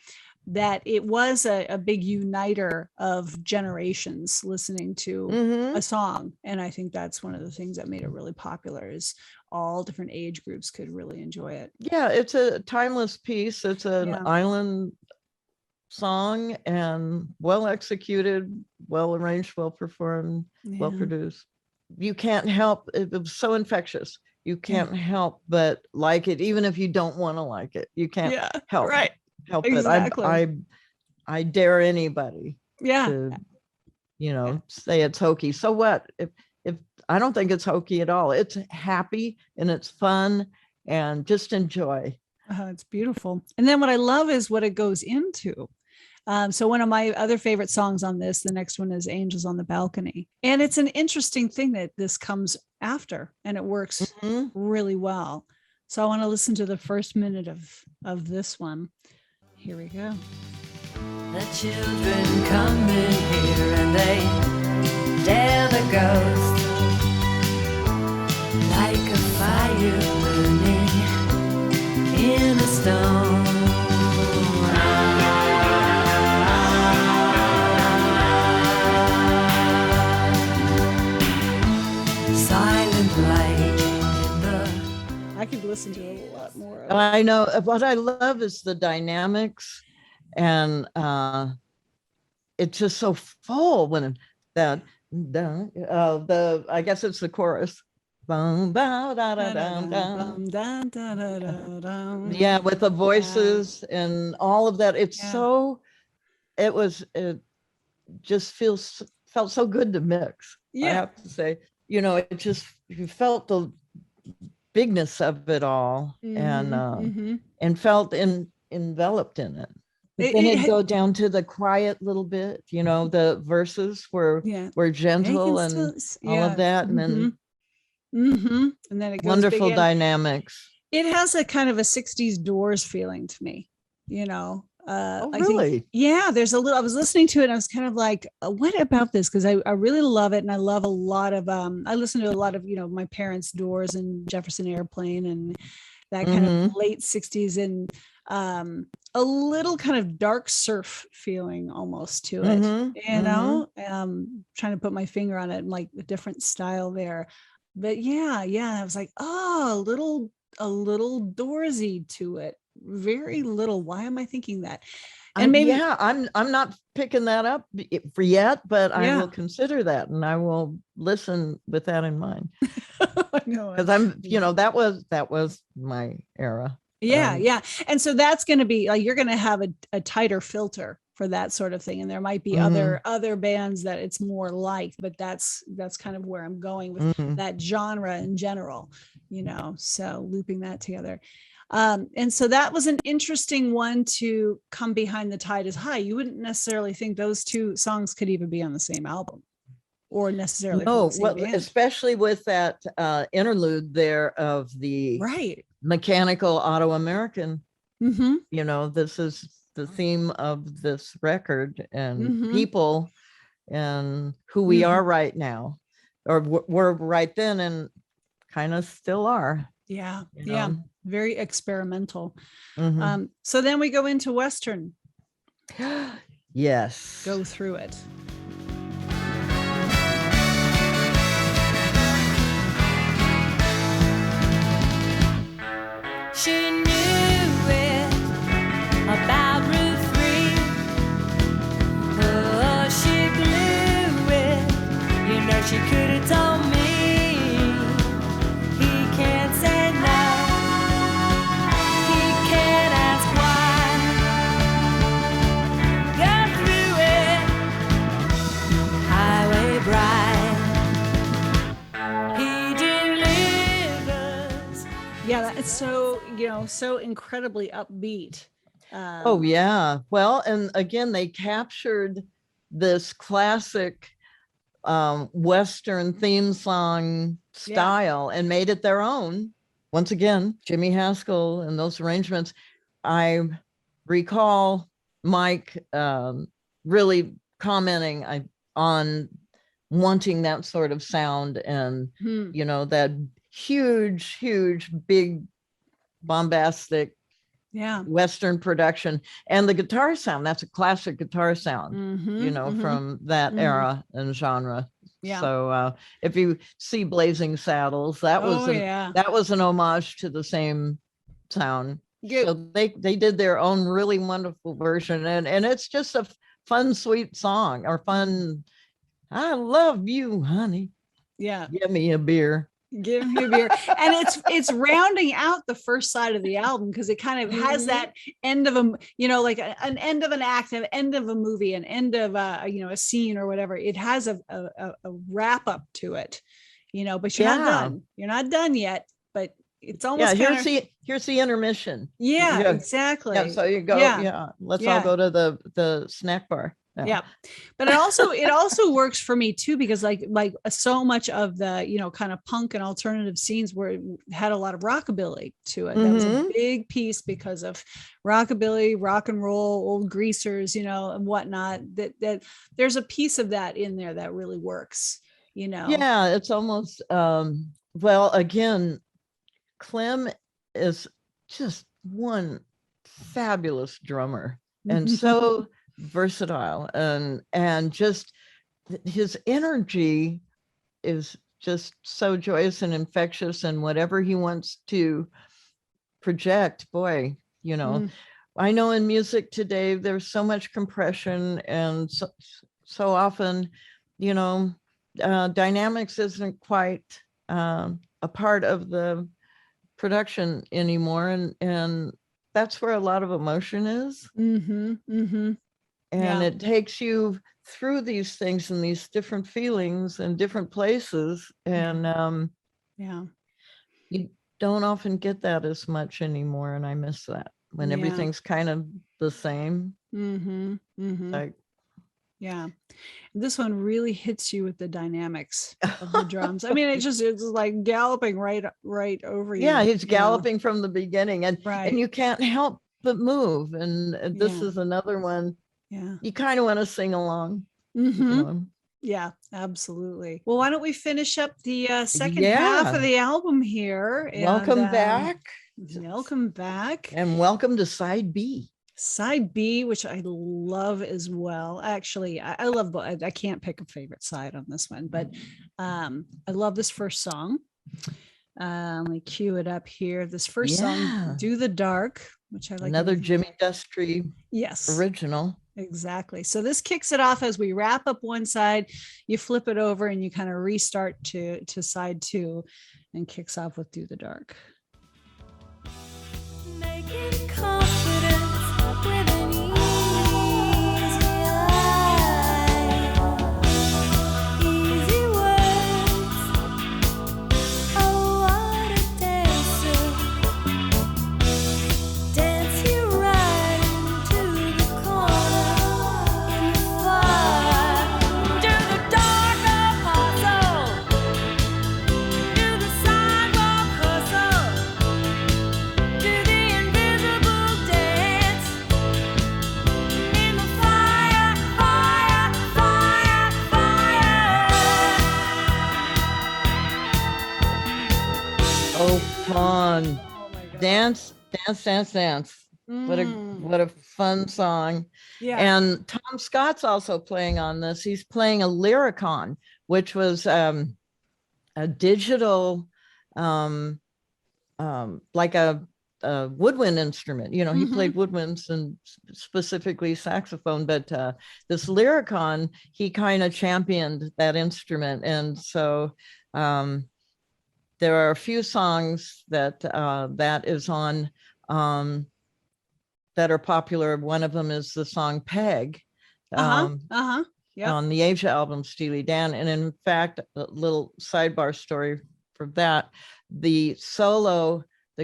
Speaker 1: that it was a big uniter of generations listening to a song. And I think that's one of the things that made it really popular, is all different age groups could really enjoy it.
Speaker 2: Yeah, it's a timeless piece. It's an island song, and well executed, well arranged, well performed, well produced. You can't help, it was so infectious. You can't help but like it, even if you don't want to like it. You can't help it. I dare anybody to say it's hokey. So what? I don't think it's hokey at all. It's happy and it's fun, and just enjoy.
Speaker 1: It's beautiful. And then what I love is what it goes into. So one of my other favorite songs on this, the next one is Angels on the Balcony. And it's an interesting thing that this comes after, and it works really well. So I want to listen to the first minute of this one. Here we go.
Speaker 5: The children come in here and they dare the ghost, like a fire burning in a stone. Silent light in the...
Speaker 1: I could listen to it a lot more.
Speaker 2: I know. What I love is the dynamics, and it's just so full when that I guess it's the chorus. Bum, bow, da, da, dum, dum. Yeah, with the voices and all of that. It's it just felt so good to mix. I have to say, it just, you felt the bigness of it all, and felt enveloped in it. Then it'd go down to the quiet little bit, the verses were gentle and all of that, and then
Speaker 1: and then it goes
Speaker 2: wonderful
Speaker 1: big
Speaker 2: dynamics.
Speaker 1: It has a kind of a 60s Doors feeling to me,
Speaker 2: Oh,
Speaker 1: I
Speaker 2: really?
Speaker 1: think, there's a little, I was listening to it and I was kind of like, what about this? Because I really love it. And I love a lot of, I listen to a lot of, my parents' Doors and Jefferson Airplane and that kind of late 60s, and a little kind of dark surf feeling almost to it, trying to put my finger on it and like a different style there. But I was like, a little Doorsy to it. Very little. Why am I thinking that? And maybe
Speaker 2: I'm not picking that up for yet, but I will consider that, and I will listen with that in mind. Because I'm, that was my era.
Speaker 1: And so that's going to be like, you're going to have a tighter filter for that sort of thing, and there might be other bands that it's more like, but that's kind of where I'm going with that genre in general, so looping that together. And so that was an interesting one to come behind the tide is high. You wouldn't necessarily think those two songs could even be on the same album, or necessarily
Speaker 2: especially with that interlude there of the mechanical Autoamerican. This is the theme of this record, and people, and who we are right now, or were right then, and kind of still are.
Speaker 1: Very experimental. So then we go into Western.
Speaker 2: Yes,
Speaker 1: go through it.
Speaker 5: She knew it about Route 3. Oh, she blew it. She could have told me he can't say no. He can't ask why. Go through it. Highway bride. He delivers.
Speaker 1: It's so, so incredibly upbeat.
Speaker 2: Well, and again, they captured this classic Western theme song style and made it their own. Once again, Jimmy Haskell and those arrangements. I recall Mike really commenting on wanting that sort of sound, and that huge big bombastic Western production, and the guitar sound. That's a classic guitar sound, from that era and genre. So if you see Blazing Saddles, that was an homage to the same sound. So they did their own really wonderful version, and it's just a fun, sweet song, or fun. I love you, honey. Give me a beer.
Speaker 1: Give me a beer. And it's rounding out the first side of the album because it kind of has that end of like an end of an act, an end of a movie, an end of a scene or whatever. It has a wrap up to it, but you're not done. You're not done yet, but it's almost
Speaker 2: here's the intermission.
Speaker 1: Yeah, exactly.
Speaker 2: Yeah, so you go, let's all go to the snack bar.
Speaker 1: Yeah. But it also works for me too, because like so much of the, kind of punk and alternative scenes had a lot of rockabilly to it. That was a big piece because of rockabilly, rock and roll, old greasers, and whatnot, that there's a piece of that in there that really works,
Speaker 2: Yeah, it's almost, well, again, Clem is just one fabulous drummer and so versatile, and just his energy is just so joyous and infectious, and whatever he wants to project, boy, I know in music today there's so much compression, and so often dynamics isn't quite a part of the production anymore, and that's where a lot of emotion is. And it takes you through these things and these different feelings and different places. And you don't often get that as much anymore. And I miss that when everything's kind of the same. Like,
Speaker 1: this one really hits you with the dynamics of the drums. I mean, it's like galloping right over you.
Speaker 2: Yeah, he's galloping from the beginning, and you can't help but move. And this is another one.
Speaker 1: Yeah,
Speaker 2: you kind of want to sing along.
Speaker 1: Yeah, absolutely. Well, why don't we finish up the second half of the album here?
Speaker 2: Welcome back.
Speaker 1: Welcome back.
Speaker 2: And welcome to side B.
Speaker 1: Side B, which I love as well. Actually, I love both. I can't pick a favorite side on this one, but I love this first song. Let me cue it up here. This first song, Do the Dark, which I like.
Speaker 2: Another Jimmy Dustry original.
Speaker 1: Exactly. So this kicks it off as we wrap up one side, you flip it over and you kind of restart to side two, and kicks off with Do the Dark.
Speaker 5: Making confidence with an easy eye. Easy words. Oh, what a dancer. Dance you right into the corner in the fire. Do the dark apostle. Do the sidewalk hustle. Do the invisible dance in the fire, fire, fire, fire.
Speaker 2: Oh, fun.
Speaker 1: Oh my God.
Speaker 2: Dance. What a fun song.
Speaker 1: Yeah.
Speaker 2: And Tom Scott's also playing on this. He's playing a Lyricon, which was a digital, like a woodwind instrument. He played woodwinds and specifically saxophone, but this Lyricon, he kind of championed that instrument. And so there are a few songs that is on that are popular. One of them is the song Peg on the Asia album Steely Dan. And in fact, a little sidebar story for that, the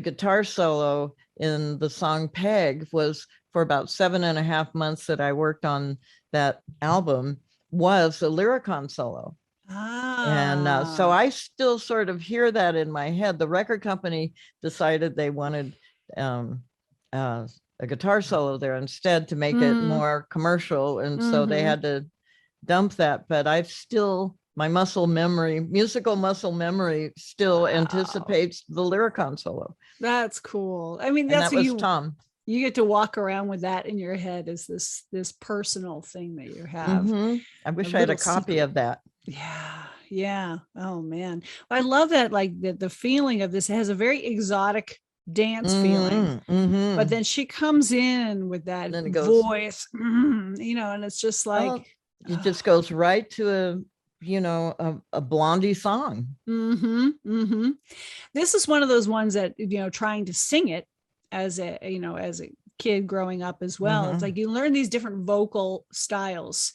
Speaker 2: guitar solo in the song Peg was for about 7.5 months that I worked on that album, was a Lyricon solo. And so I still sort of hear that in my head. The record company decided they wanted a guitar solo there instead to make it more commercial. And so they had to dump that. But my musical muscle memory still anticipates the Lyricon solo.
Speaker 1: That's cool. I mean, that's
Speaker 2: what Tom.
Speaker 1: You get to walk around with that in your head as this personal thing that you have.
Speaker 2: I wish I had a copy of that.
Speaker 1: Yeah. Oh man. I love that. Like the feeling of this, it has a very exotic dance feeling, but then she comes in with that voice, and it's just like,
Speaker 2: it just goes right to a Blondie song.
Speaker 1: Mm-hmm. Mm-hmm. This is one of those ones that, trying to sing it as a kid growing up as well. It's like you learn these different vocal styles.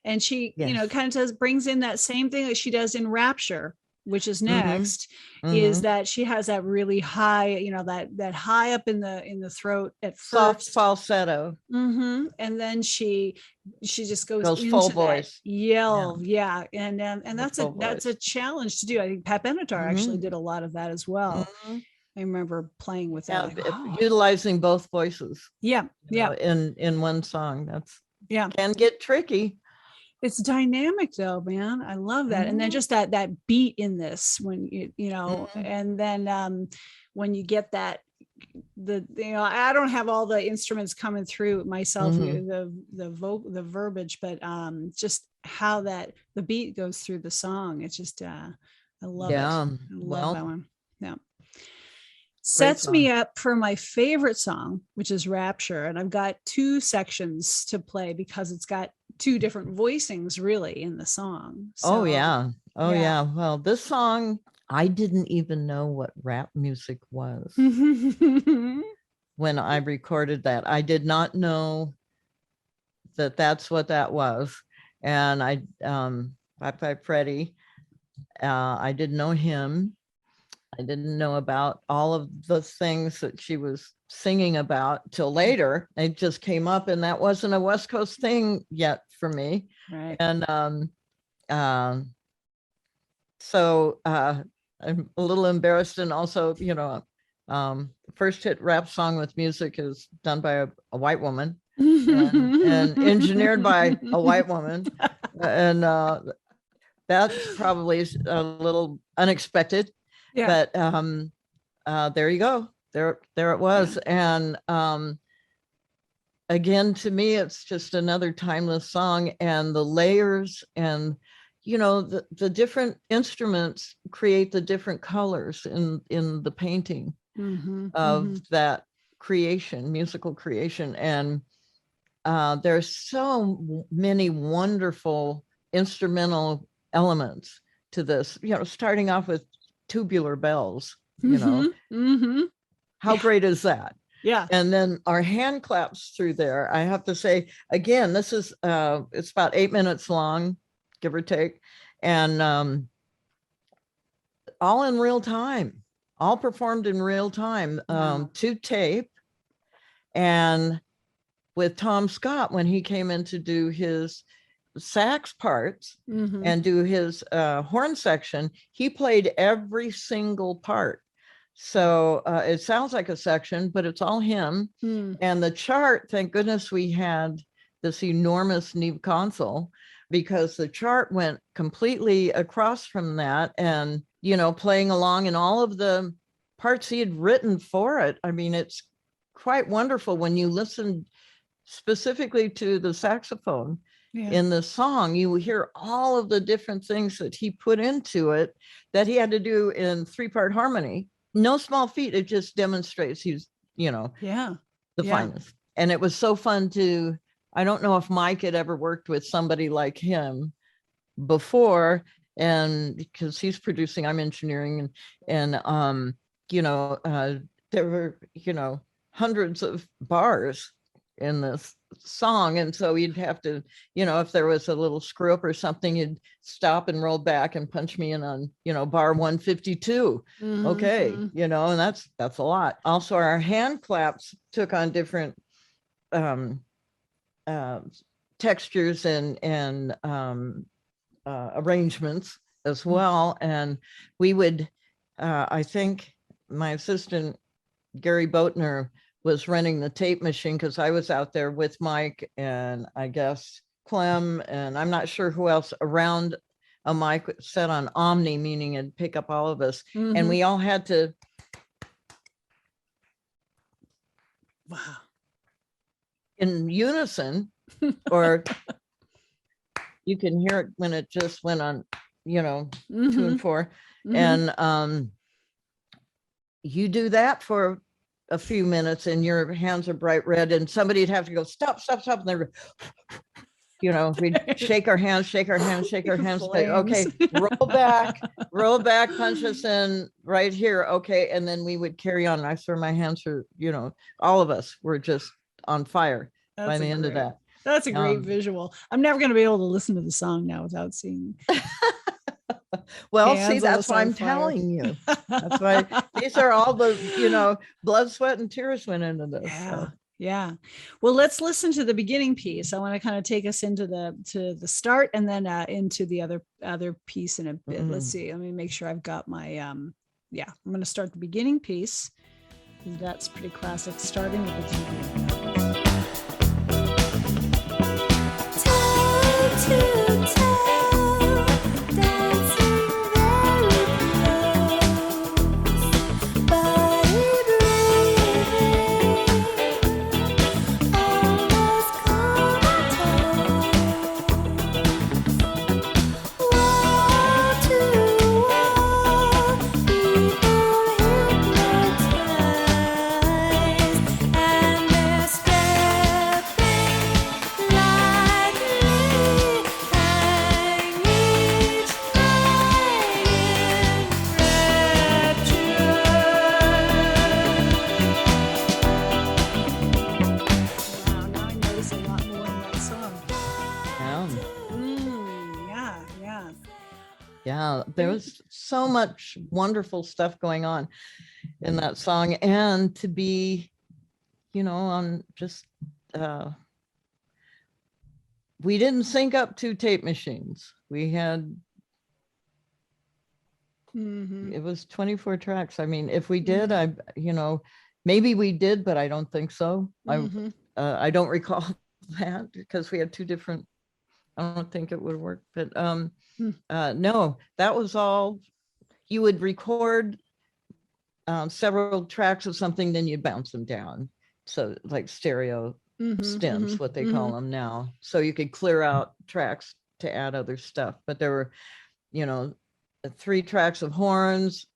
Speaker 1: And she,
Speaker 2: Yes.
Speaker 1: kind of brings in that same thing that she does in Rapture, which is next, is
Speaker 2: Mhm.
Speaker 1: that she has that really high, that high up in the throat at
Speaker 2: Soft
Speaker 1: first.
Speaker 2: falsetto.
Speaker 1: And then she just goes
Speaker 2: Full
Speaker 1: into that
Speaker 2: voice.
Speaker 1: yell. Yeah. And that's
Speaker 2: full
Speaker 1: a
Speaker 2: voice.
Speaker 1: challenge to do. I think Pat Benatar actually did a lot of that as well.
Speaker 2: Mhm.
Speaker 1: I remember playing with that.
Speaker 2: Yeah, utilizing both voices.
Speaker 1: Yeah. Yeah.
Speaker 2: In one song. That's
Speaker 1: Yeah.
Speaker 2: can get tricky.
Speaker 1: It's dynamic though, man. I love that. And then just that beat in this when and then when you get that I don't have all the instruments coming through myself, the verbiage, but just how that the beat goes through the song. It's just I love it. I love that one. Yeah. Sets me up for my favorite song, which is Rapture. And I've got two sections to play because it's got two different voicings really in the song. So,
Speaker 2: yeah. Well, this song, I didn't even know what rap music was when I recorded that. I did not know that that's what that was. And by Freddie, I didn't know him. I didn't know about all of the things that she was singing about till later. It just came up, and that wasn't a West Coast thing yet for me.
Speaker 1: Right.
Speaker 2: And so I'm a little embarrassed, and also, first hit rap song with music is done by a white woman and engineered by a white woman, and that's probably a little unexpected.
Speaker 1: Yeah.
Speaker 2: But there you go. There it was. Yeah. And again, to me, it's just another timeless song, and the layers and the different instruments create the different colors in the painting of that creation, musical creation. And there's so many wonderful instrumental elements to this, starting off with tubular bells, how great is that?
Speaker 1: Yeah.
Speaker 2: And then our hand claps through there. I have to say, again, this is it's about 8 minutes long, give or take, and all in real time, all performed in real time, to tape. And with Tom Scott, when he came in to do his sax parts and do his horn section, he played every single part. So it sounds like a section, but it's all him. And the chart, thank goodness we had this enormous Neve console, because the chart went completely across from that, and playing along in all of the parts he had written for it. I mean, it's quite wonderful when you listen specifically to the saxophone in the song. You hear all of the different things that he put into it that he had to do in 3-part harmony. No small feat. It just demonstrates he's, the finest. And it was so fun to, I don't know if Mike had ever worked with somebody like him before, and because he's producing, I'm engineering, and there were, hundreds of bars in this song, and so you'd have to, if there was a little screw up or something, you'd stop and roll back and punch me in on bar 152. Okay, and that's a lot. Also, our hand claps took on different textures and arrangements as well. And we would I think my assistant Gary Boatner was running the tape machine, because I was out there with Mike and I guess Clem, and I'm not sure who else around a mic set on Omni, meaning it'd pick up all of us. And we all had to in unison, or you can hear it when it just went on, 2 and 4. And you do that for a few minutes and your hands are bright red, and somebody'd have to go, stop. And they're we'd shake our hands, say, okay,
Speaker 1: Flames.
Speaker 2: roll back, punch us in right here. Okay. And then we would carry on. I swear my hands were, all of us were just on fire by the end of that.
Speaker 1: That's a great visual. I'm never going to be able to listen to the song now without seeing.
Speaker 2: Well, see, that's why I'm telling you. That's why these are all the, blood, sweat, and tears went into this.
Speaker 1: Yeah.
Speaker 2: So.
Speaker 1: Yeah. Well, let's listen to the beginning piece. I want to kind of take us into the start and then into the other piece in a bit. Let's see. Let me make sure I've got my I'm going to start the beginning piece. That's pretty classic, starting with the TV.
Speaker 2: Yeah, there was so much wonderful stuff going on in that song, and to be, on just, we didn't sync up 2 tape machines. We had, it was 24 tracks. I mean, if we did, maybe we did, but I don't think so. I don't recall that because we had 2 different, I don't think it would work, but no, that was all. You would record several tracks of something, then you bounce them down. So like stereo stems, what they call them now. So you could clear out tracks to add other stuff. But there were, 3 tracks of horns,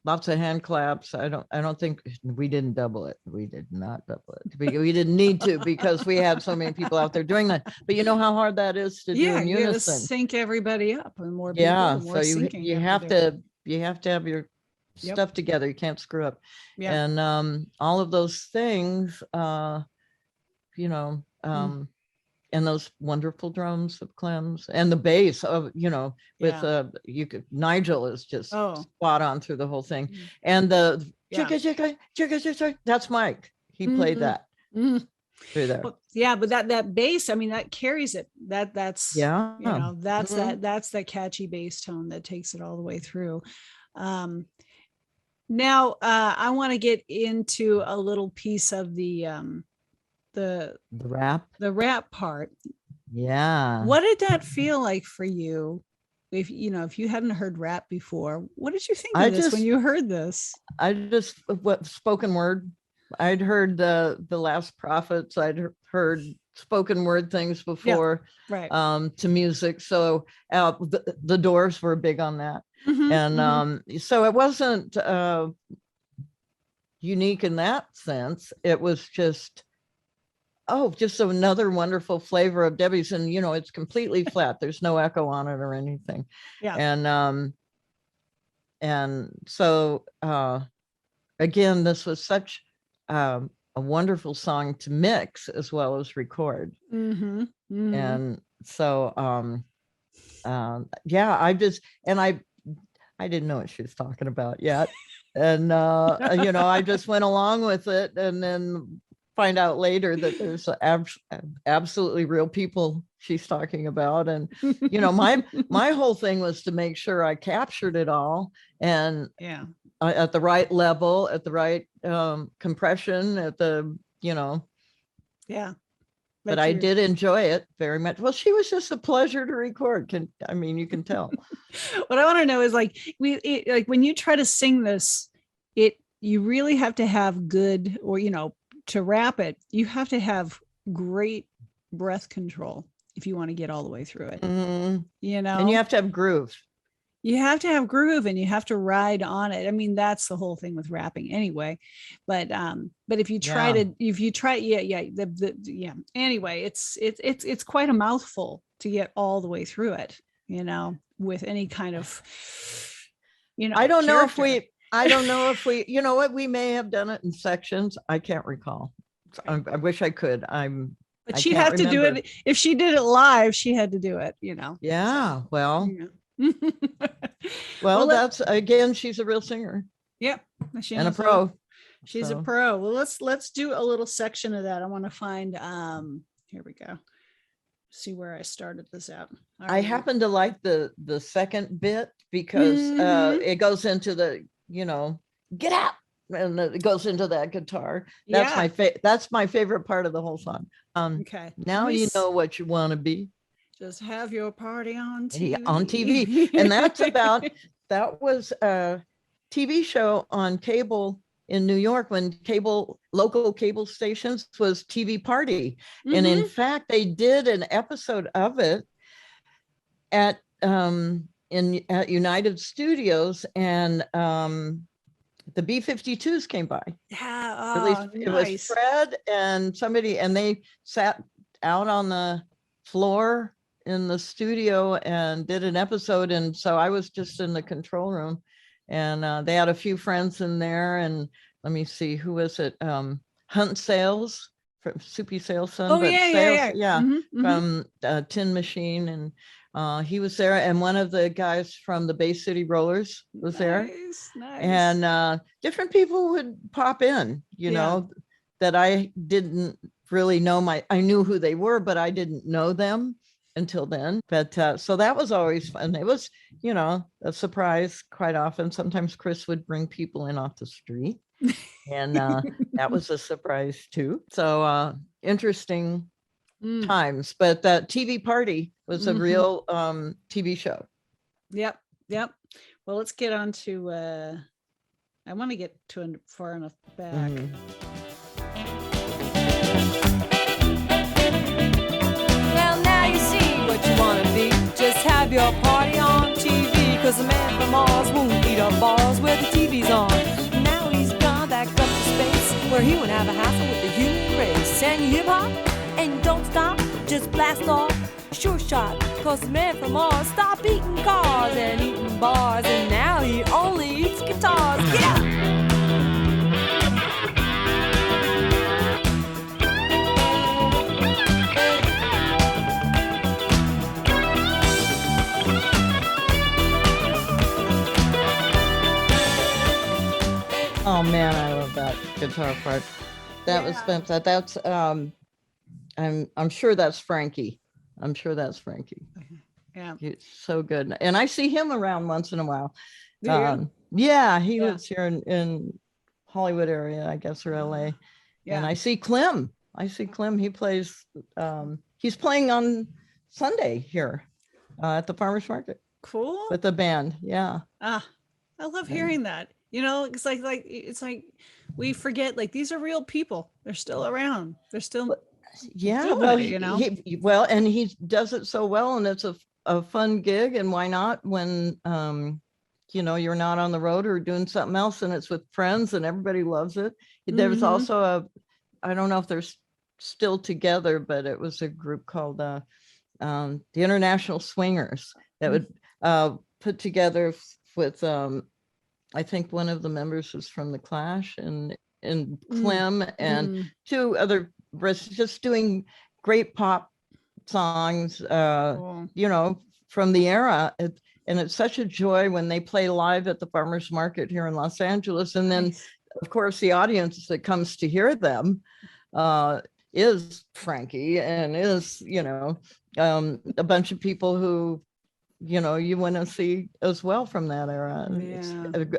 Speaker 2: lots of hand claps. I don't think we didn't double it. We did not double it. We didn't need to because we had so many people out there doing that. But you know how hard that is to do in unison.
Speaker 1: Sync everybody up, and more people, the more
Speaker 2: so
Speaker 1: syncing
Speaker 2: you have to have your stuff together. You can't screw up. And all of those things, and those wonderful drums of Clem's and the bass of, with Nigel is just spot on through the whole thing. And the that's Mike. He played that through there.
Speaker 1: Well, but that bass, I mean, that carries it. That's that's that catchy bass tone that takes it all the way through. Now I want to get into a little piece of the rap part. What did that feel like for you? If you hadn't heard rap before, what did you think of this when you heard this?
Speaker 2: What spoken word? I'd heard the Last Prophets. I'd heard spoken word things before, to music. So the Doors were big on that. So it wasn't unique in that sense. It was just another wonderful flavor of Debbie's, and it's completely flat. There's no echo on it or anything. And so again, this was such a wonderful song to mix as well as record. And so I didn't know what she was talking about yet. And I just went along with it, and then find out later that there's absolutely real people she's talking about. And my whole thing was to make sure I captured it all, and at the right level, at the right compression, at the but I did enjoy it very much. Well, she was just a pleasure to record. You can tell.
Speaker 1: What I want to know is like when you try to sing this, you really have to have good, or to rap it, you have to have great breath control if you want to get all the way through it.
Speaker 2: And you have to have groove.
Speaker 1: You have to have groove and you have to ride on it. I mean, that's the whole thing with rapping anyway. But if you try yeah. Anyway, it's quite a mouthful to get all the way through it, with any kind of,
Speaker 2: I don't know if
Speaker 1: character.
Speaker 2: we, you know what, we may have done it in sections. I can't recall. I wish I could.
Speaker 1: But
Speaker 2: I
Speaker 1: she'd
Speaker 2: can't
Speaker 1: have to do
Speaker 2: remember.
Speaker 1: it. If she did it live, she had to do it,
Speaker 2: Yeah.
Speaker 1: So,
Speaker 2: Well,
Speaker 1: Well,
Speaker 2: that's, again, she's a real singer
Speaker 1: Yep. She
Speaker 2: and a
Speaker 1: knows how-
Speaker 2: pro.
Speaker 1: She's a
Speaker 2: So,
Speaker 1: pro. Well, let's do a little section of that. I want to find here we go. See where I started this out. All
Speaker 2: I
Speaker 1: right.
Speaker 2: happen to like the second bit because
Speaker 1: Mhm.
Speaker 2: it goes into the, get out, and it goes into that guitar. That's
Speaker 1: Yeah.
Speaker 2: that's my favorite part of the whole song.
Speaker 1: Okay.
Speaker 2: Now
Speaker 1: Let me
Speaker 2: you know what you want to be.
Speaker 1: just have your party on
Speaker 2: Yeah,
Speaker 1: TV.
Speaker 2: on TV. And that was a TV show on cable in New York when local cable stations was TV Party. And in
Speaker 1: Mhm.
Speaker 2: fact, they did an episode of it at United Studios, and the B-52s came by.
Speaker 1: Yeah.
Speaker 2: At least
Speaker 1: Oh,
Speaker 2: it was
Speaker 1: nice.
Speaker 2: Fred and somebody, and they sat out on the floor in the studio and did an episode. And so I was just in the control room, and they had a few friends in there. And let me see, who was it? Hunt Sales from Soupy Sales son,
Speaker 1: Oh,
Speaker 2: but
Speaker 1: yeah,
Speaker 2: Sales,
Speaker 1: yeah. Mhm, mhm.
Speaker 2: from Tin Machine, and he was there. And one of the guys from the Bay City Rollers was there.
Speaker 1: Nice.
Speaker 2: And different people would pop in, that I didn't really know. I knew who they were, but I didn't know them until then. But so that was always fun. It was, a surprise quite often. Sometimes Chris would bring people in off the street, and that was a surprise too. So interesting
Speaker 1: Mm.
Speaker 2: times. But that TV Party was a
Speaker 1: Mhm.
Speaker 2: real TV show.
Speaker 1: Yep. Well, let's get on to I want to get to far enough back.
Speaker 2: Mhm.
Speaker 3: Well, now you see what you want to be. Just have your party on TV. Cause the man from Mars won't eat up bars where the TV's on. Now he's gone back up to space where he won't have a hassle with the human race. And you hip hop and don't stop, just blast off. Sure shot, cause the man from Mars stopped eating cars and eating bars, and now he only eats guitars. Get up!
Speaker 2: Oh man, I love that guitar part. That was fantastic. That's I'm sure that's Frankie. I'm sure that's Frankie.
Speaker 1: Yeah.
Speaker 2: He's so good. And I see him around once in a while.
Speaker 1: Do you?
Speaker 2: Yeah, he
Speaker 1: Yeah.
Speaker 2: lives here in Hollywood area, I guess, or LA. And
Speaker 1: Yeah.
Speaker 2: I see Clem. He plays he's playing on Sunday here at the farmers market
Speaker 1: Cool.
Speaker 2: with the band. Yeah.
Speaker 1: I love hearing that. It's like we forget, like, these are real people. They're still around. They're still
Speaker 2: Yeah,
Speaker 1: doing
Speaker 2: well,
Speaker 1: it,
Speaker 2: and he does it so well, and it's a fun gig. And why not when you're not on the road or doing something else, and it's with friends and everybody loves it. There was
Speaker 1: Mhm.
Speaker 2: also I don't know if they're still together, but it was a group called the International Swingers that would put together with I think one of the members was from the Clash, and Clem, and two other just doing great pop songs,
Speaker 1: Cool.
Speaker 2: from the era. And it's such a joy when they play live at the farmers market here in Los Angeles. And then,
Speaker 1: Nice.
Speaker 2: of course, the audience that comes to hear them is Frankie, and is, a bunch of people who, you want to see as well from that era. It's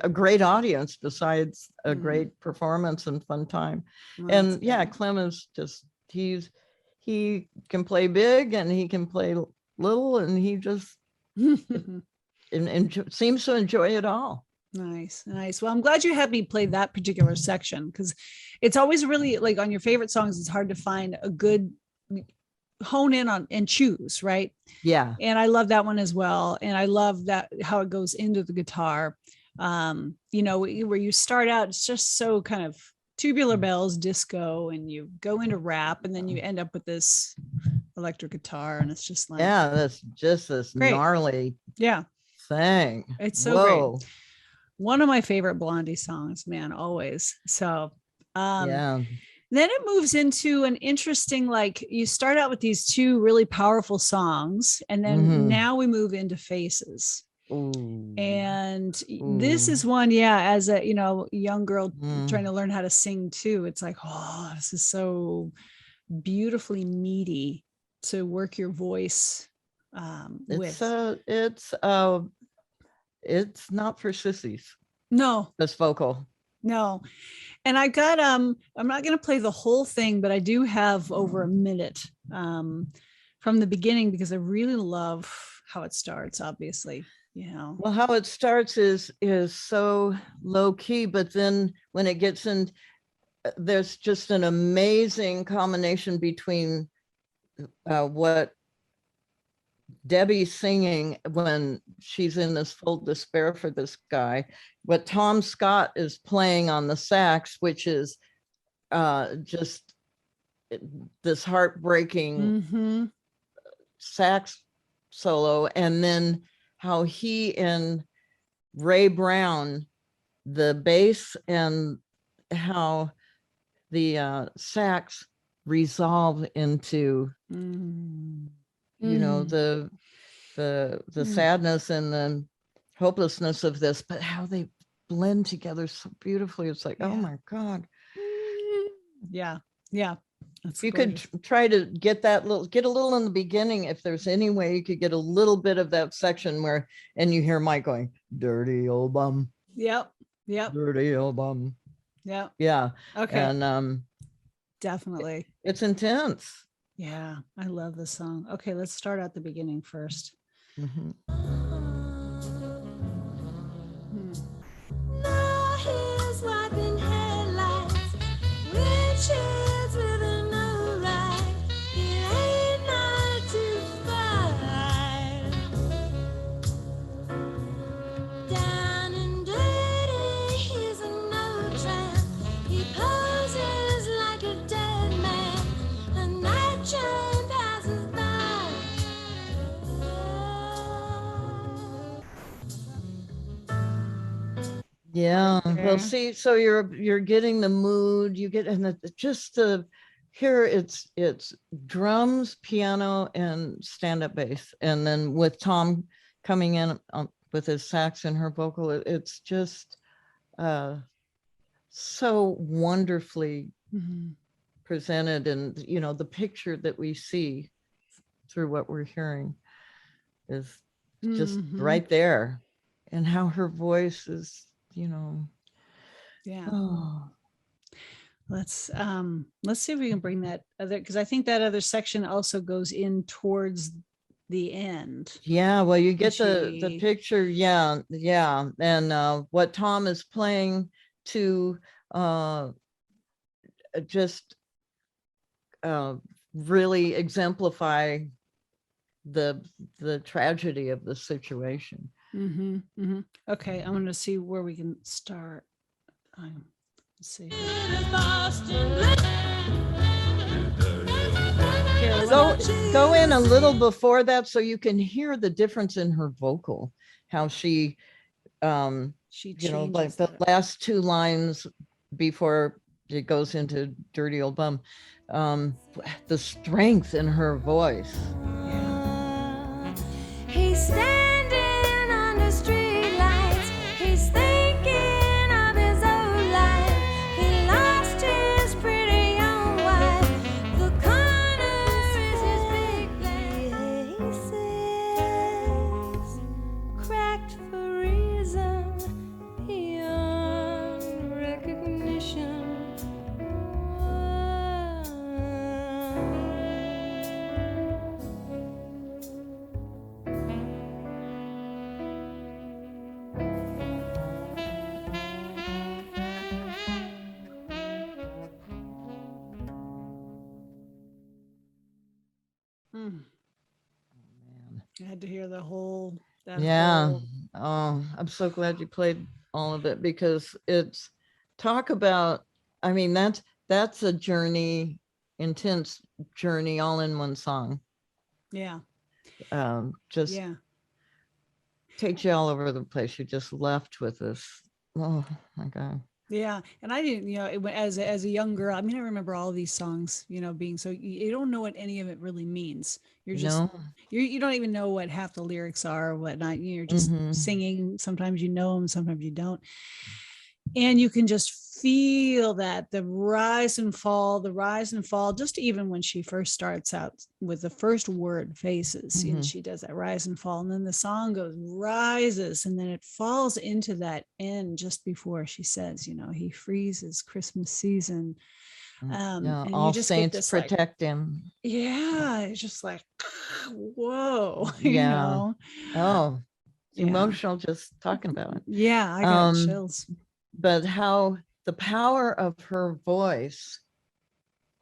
Speaker 2: a great audience besides a great performance and fun time.
Speaker 1: Well, that's
Speaker 2: Clem is just, he can play big and he can play little, and he just seems to enjoy it all.
Speaker 1: Nice. Well, I'm glad you had me play that particular section, because it's always really, like, on your favorite songs, it's hard to find a good hone in on and choose, right?
Speaker 2: Yeah.
Speaker 1: And I love that one as well. And I love that how it goes into the guitar. You know, where you start out, it's just so kind of tubular bells, disco, and you go into rap, and then you end up with this electric guitar, and it's just like,
Speaker 2: Yeah, that's just this
Speaker 1: great.
Speaker 2: gnarly
Speaker 1: Yeah,
Speaker 2: thing.
Speaker 1: it's so great. One of my favorite Blondie songs, man, always. So
Speaker 2: Yeah.
Speaker 1: then it moves into an interesting, like, you start out with these two really powerful songs, and then now we move into Faces.
Speaker 2: Ooh.
Speaker 1: And this is one, as a, you know, young girl trying to learn how to sing too, it's like, oh, this is so beautifully meaty to work your voice with.
Speaker 2: It's not for sissies.
Speaker 1: No,
Speaker 2: This vocal.
Speaker 1: no. And I got I'm not going to play the whole thing, but I do have over a minute from the beginning, because I really love how it starts, obviously. You know,
Speaker 2: well, how it starts is so low key, but then when it gets in, there's just an amazing combination between what Debbie's singing when she's in this full despair for this guy, what Tom Scott is playing on the sax, which is just this heartbreaking sax solo, and then how he and Ray Brown, the bass, and how the sax resolve into you know, the sadness and the hopelessness of this, but how they blend together so beautifully. It's like, oh my God.
Speaker 1: Yeah. That's
Speaker 2: you
Speaker 1: gorgeous.
Speaker 2: could try to get a little in the beginning. If there's any way you could get a little bit of that section where, and you hear Mike going, dirty old bum.
Speaker 1: Yep.
Speaker 2: Dirty old bum.
Speaker 1: Yep.
Speaker 2: Yeah.
Speaker 1: Okay.
Speaker 2: And
Speaker 1: definitely.
Speaker 2: It's intense.
Speaker 1: Yeah. I love this song. Okay. Let's start at the beginning first.
Speaker 5: Now he's wiping headlights, windshields with a no light. It ain't 9 to 5. Down and dirty, he's a no tramp. He poses like a dead man. A night train passes by.
Speaker 2: Yeah.
Speaker 1: Right
Speaker 2: Well, see, so you're getting the mood, you get, and just the here it's drums, piano, and stand-up bass, and then with Tom coming in with his sax and her vocal, it's just so wonderfully presented, and you know, the picture that we see through what we're hearing is just right there, and how her voice is, you know.
Speaker 1: Yeah.
Speaker 2: Oh.
Speaker 1: Let's see if we can bring that other, because I think that other section also goes in towards the end.
Speaker 2: Yeah, well, you get the picture. Yeah. And what Tom is playing to just really exemplify the tragedy of the situation.
Speaker 1: Okay, I'm going to see where we can start. Let's see.
Speaker 2: Go in a little before that so you can hear the difference in her vocal, how she you know, like the last two lines before it goes into dirty old bum, the strength in her voice.
Speaker 5: He's standing under street lights. He's thinking of his old life. He lost his pretty young wife. The corner is his big places, cracked for reason beyond recognition.
Speaker 1: Mm.
Speaker 2: Man.
Speaker 1: I had to hear the whole, that
Speaker 2: Yeah.
Speaker 1: whole,
Speaker 2: Oh, I'm so glad you played all of it, because it's talk about, I mean, that's a journey, intense journey, all in one song.
Speaker 1: yeah,
Speaker 2: Just
Speaker 1: yeah.
Speaker 2: takes you all over the place. You're just left with this. Oh my God.
Speaker 1: Yeah, and I didn't, as a young girl, I mean, I remember all these songs, being so you don't know what any of it really means. You're just
Speaker 2: No.
Speaker 1: you don't even know what half the lyrics are or whatnot. You're just singing. Sometimes you know them, sometimes you don't, and you can just feel that the rise and fall, just even when she first starts out with the first word, faces, and she does that rise and fall, and then the song goes rises, and then it falls into that end just before she says, he freezes Christmas season.
Speaker 2: Yeah,
Speaker 1: And
Speaker 2: all
Speaker 1: you just get
Speaker 2: saints
Speaker 1: this
Speaker 2: protect him.
Speaker 1: yeah, it's just like, whoa,
Speaker 2: Yeah. Oh, it's
Speaker 1: yeah,
Speaker 2: emotional just talking about it.
Speaker 1: yeah, I got chills.
Speaker 2: But how the power of her voice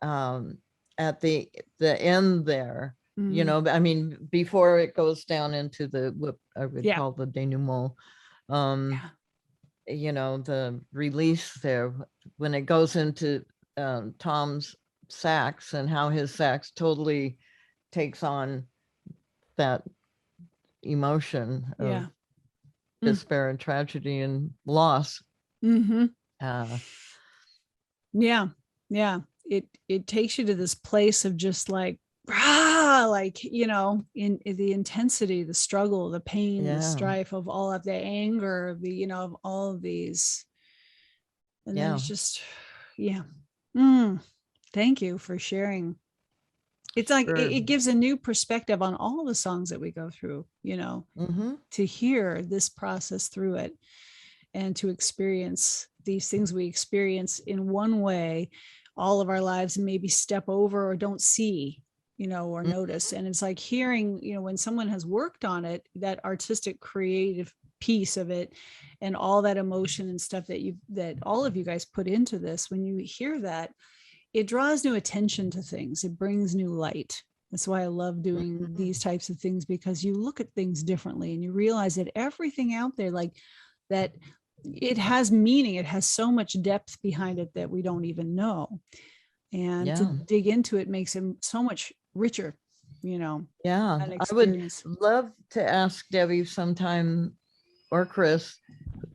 Speaker 2: at the end there, I mean, before it goes down into what I would call the denouement, the release there, when it goes into Tom's sax, and how his sax totally takes on that emotion of despair and tragedy and loss.
Speaker 1: Yeah, it takes you to this place of just like, like, in the intensity, the struggle, the pain, the strife of all of the anger, of all of these, and then it's just, thank you for sharing. It's like it gives a new perspective on all the songs that we go through, to hear this process through it, and to experience these things we experience in one way all of our lives, and maybe step over or don't see, or notice. And it's like hearing, when someone has worked on it, that artistic creative piece of it, and all that emotion and stuff that all of you guys put into this, when you hear that, it draws new attention to things. It brings new light. That's why I love doing these types of things, because you look at things differently and you realize that everything out there, like that, it has meaning. It has so much depth behind it that we don't even know. And to dig into it makes it so much richer, Yeah.
Speaker 2: I would love to ask Debbie sometime, or Chris.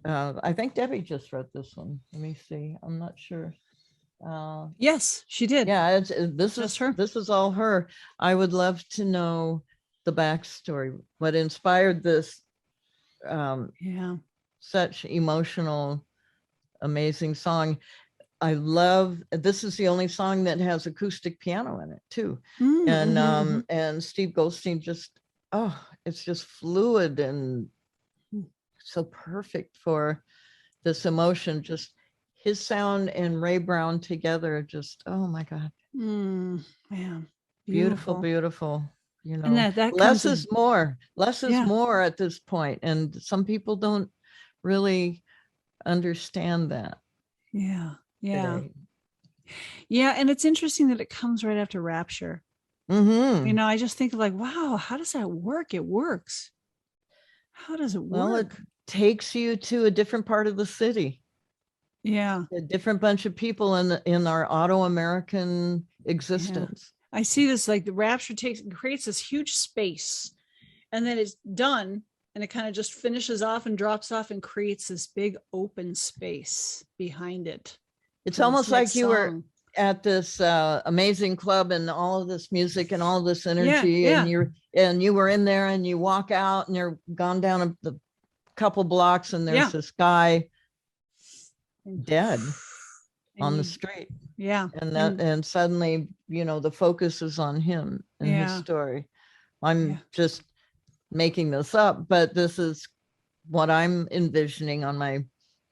Speaker 2: I think Debbie just wrote this one. Let me see. I'm not sure.
Speaker 1: Yes, she did.
Speaker 2: Yeah, this
Speaker 1: Just
Speaker 2: is
Speaker 1: her.
Speaker 2: This is all her. I would love to know the backstory, what inspired this such emotional, amazing song. I love, this is the only song that has acoustic piano in it too. And Steve Goldstein it's just fluid and so perfect for this emotion. Just his sound and Ray Brown together, just, oh my God.
Speaker 1: Yeah.
Speaker 2: Beautiful.
Speaker 1: And that
Speaker 2: less
Speaker 1: comes
Speaker 2: is more. Less is more at this point. And some people don't really understand that.
Speaker 1: Yeah.
Speaker 2: Today.
Speaker 1: Yeah. And it's interesting that it comes right after Rapture. I just think like, wow, how does that work? It works. How does it work?
Speaker 2: Well, it takes you to a different part of the city.
Speaker 1: Yeah.
Speaker 2: A different bunch of people in our Autoamerican existence.
Speaker 1: I see this, like the Rapture creates this huge space, and then it's done, and it kind of just finishes off and drops off and creates this big open space behind it.
Speaker 2: It's almost like you were at this amazing club, and all of this music and all of this energy, and you were in there, and you walk out and you're gone down a couple blocks, and there's this guy dead on the street. And suddenly, the focus is on him and his story. I'm just making this up, but this is what I'm envisioning on my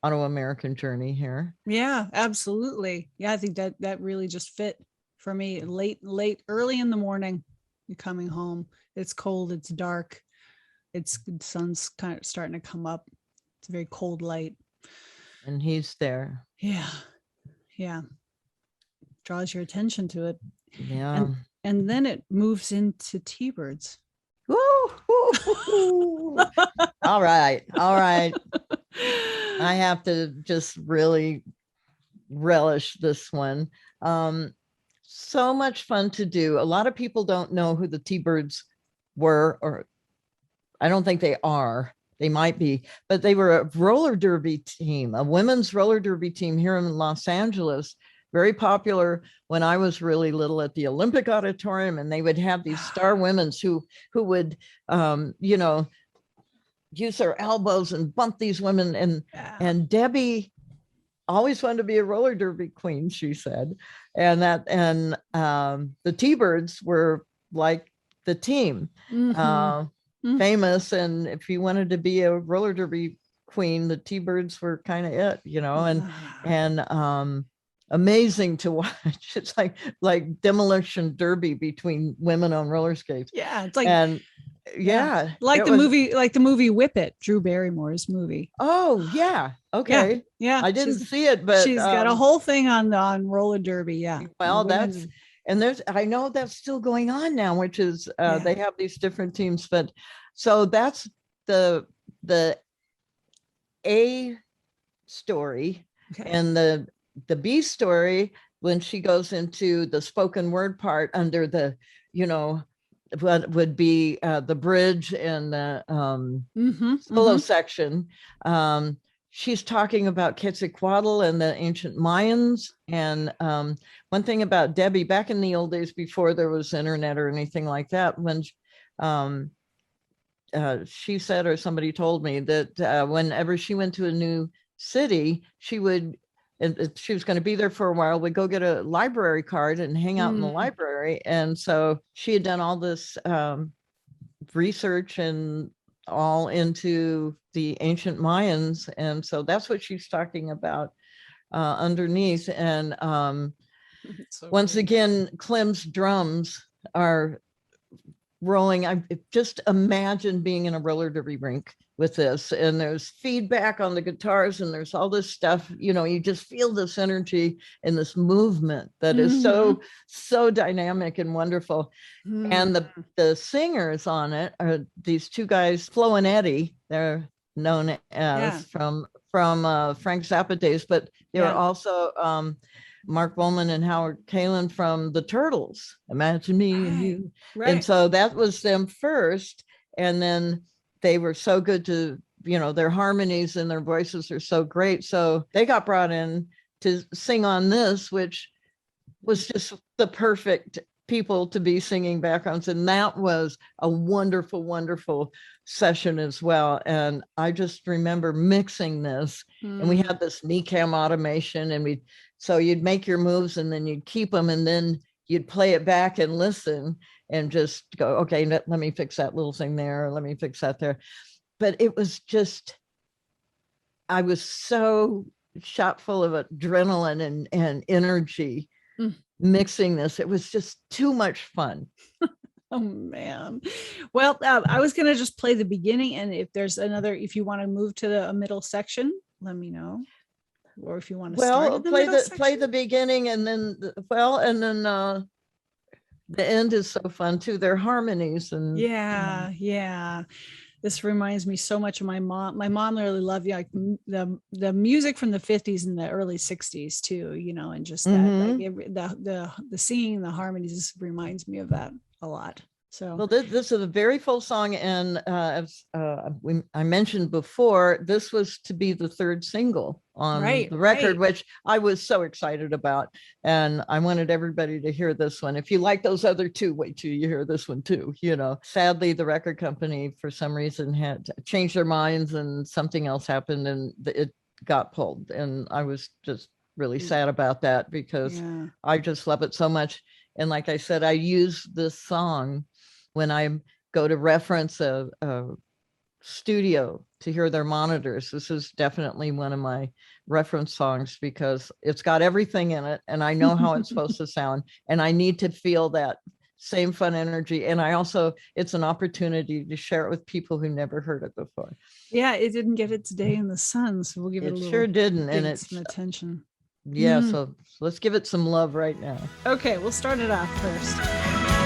Speaker 2: Autoamerican journey here.
Speaker 1: Yeah, absolutely. Yeah, I think that really just fit for me. Early in the morning, you're coming home. It's cold, it's dark, the sun's kind of starting to come up. It's a very cold light.
Speaker 2: And he's there.
Speaker 1: Yeah. Draws your attention to it.
Speaker 2: Yeah.
Speaker 1: and then it moves into T-Birds.
Speaker 2: Woo! All right. I have to just really relish this one. So much fun to do. A lot of people don't know who the T-Birds were, or I don't think they are. They might be, but they were a roller derby team, a women's roller derby team here in Los Angeles. Very popular when I was really little at the Olympic Auditorium, and they would have these star women who would, use their elbows and bump these women. And Debbie always wanted to be a roller derby queen, she said, and the T-Birds were like the team, famous, and if you wanted to be a roller derby queen, the T-Birds were kind of it, and amazing to watch. It's like demolition derby between women on roller skates.
Speaker 1: Yeah, it's like
Speaker 2: like
Speaker 1: the movie Whip It, Drew Barrymore's movie.
Speaker 2: Oh yeah, okay,
Speaker 1: yeah.
Speaker 2: I didn't see it, but
Speaker 1: she's got a whole thing on roller derby. Yeah,
Speaker 2: well, I know that's still going on now, which is they have these different teams, but so that's the A story, and the B story, when she goes into the spoken word part under the, what would be the bridge and the solo section. She's talking about Quetzalcoatl and the ancient Mayans. And one thing about Debbie, back in the old days before there was internet or anything like that, when she said, or somebody told me that whenever she went to a new city, she would, and if she was going to be there for a while, would go get a library card and hang out in the library. And so she had done all this research and all into the ancient Mayans. And so that's what she's talking about underneath. And once again, Clem's drums are rolling. I just imagine being in a roller derby rink with this, and there's feedback on the guitars, and there's all this stuff, you just feel this energy and this movement that is so dynamic and wonderful. And the singers on it are these two guys, Flo and Eddie. They're known as from Frank Zappa days, but they were also Mark Bowman and Howard Kalin from the Turtles, Imagine Me and You. And so that was them first, and then they were so good to, their harmonies and their voices are so great. So they got brought in to sing on this, which was just the perfect people to be singing backgrounds. And that was a wonderful, wonderful session as well. And I just remember mixing this, and we had this NECAM automation, and so you'd make your moves and then you'd keep them, and then you'd play it back and listen and just go, okay, let me fix that little thing there, or let me fix that there. But it was just, I was so shot full of adrenaline and energy mixing this. It was just too much fun.
Speaker 1: Oh man. Well, I was going to just play the beginning, and if there's if you want to move to a middle section, let me know. Or if you want to
Speaker 2: play the beginning, and then the end is so fun too. Their harmonies and
Speaker 1: This reminds me so much of my mom. My mom really loved like the music from the 50s and the early 60s too, and just that the singing, the harmonies reminds me of that a lot. So
Speaker 2: well, this is a very full song, and as I mentioned before, this was to be the third single on the record, which I was so excited about, and I wanted everybody to hear this one. If you like those other two, wait till you hear this one too. Sadly, the record company for some reason had changed their minds, and something else happened, and it got pulled, and I was just really sad about that, because I just love it so much. And like I said, I use this song when I go to reference a studio to hear their monitors. This is definitely one of my reference songs, because it's got everything in it, and I know how it's supposed to sound, and I need to feel that same fun energy. And it's an opportunity to share it with people who never heard it before.
Speaker 1: Yeah, it didn't get its day in the sun, so we'll give it a little.
Speaker 2: Sure didn't, and it's
Speaker 1: some attention.
Speaker 2: Yeah, so let's give it some love right now.
Speaker 1: Okay, we'll start it off first.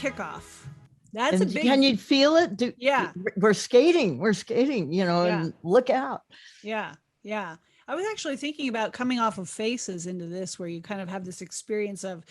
Speaker 1: kickoff. That's
Speaker 2: And
Speaker 1: a big.
Speaker 2: can you feel it?
Speaker 1: Yeah.
Speaker 2: We're skating, you know,
Speaker 1: Yeah.
Speaker 2: and look out.
Speaker 1: Yeah. Yeah. I was actually thinking about coming off of Faces into this, where you kind of have this experience of,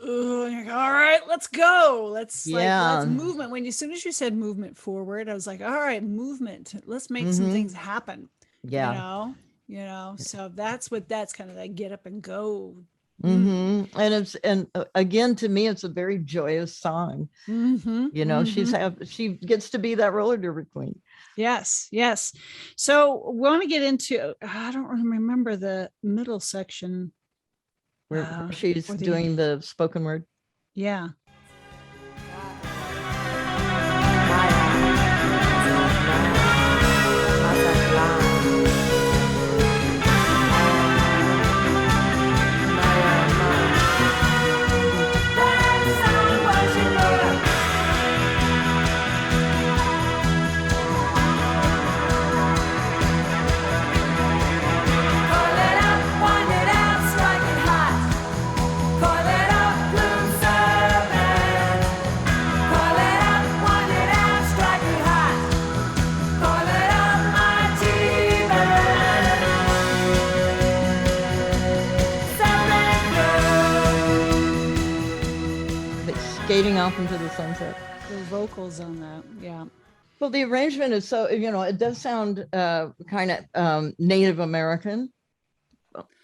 Speaker 1: oh, and you're like, all right, let's go. Let's movement. As soon as you said movement forward, I was like, all right, movement. Let's make some things happen.
Speaker 2: Yeah.
Speaker 1: You know, so that's kind of that get up and go.
Speaker 2: And again, to me, it's a very joyous song. You know, she gets to be that roller derby queen.
Speaker 1: Yes. So we want to get into, I don't remember the middle section
Speaker 2: where she's doing the spoken word.
Speaker 1: Yeah.
Speaker 2: Skating off into the sunset.
Speaker 1: The vocals on that, yeah.
Speaker 2: Well, the arrangement is so, you know, it does sound kind of Native American,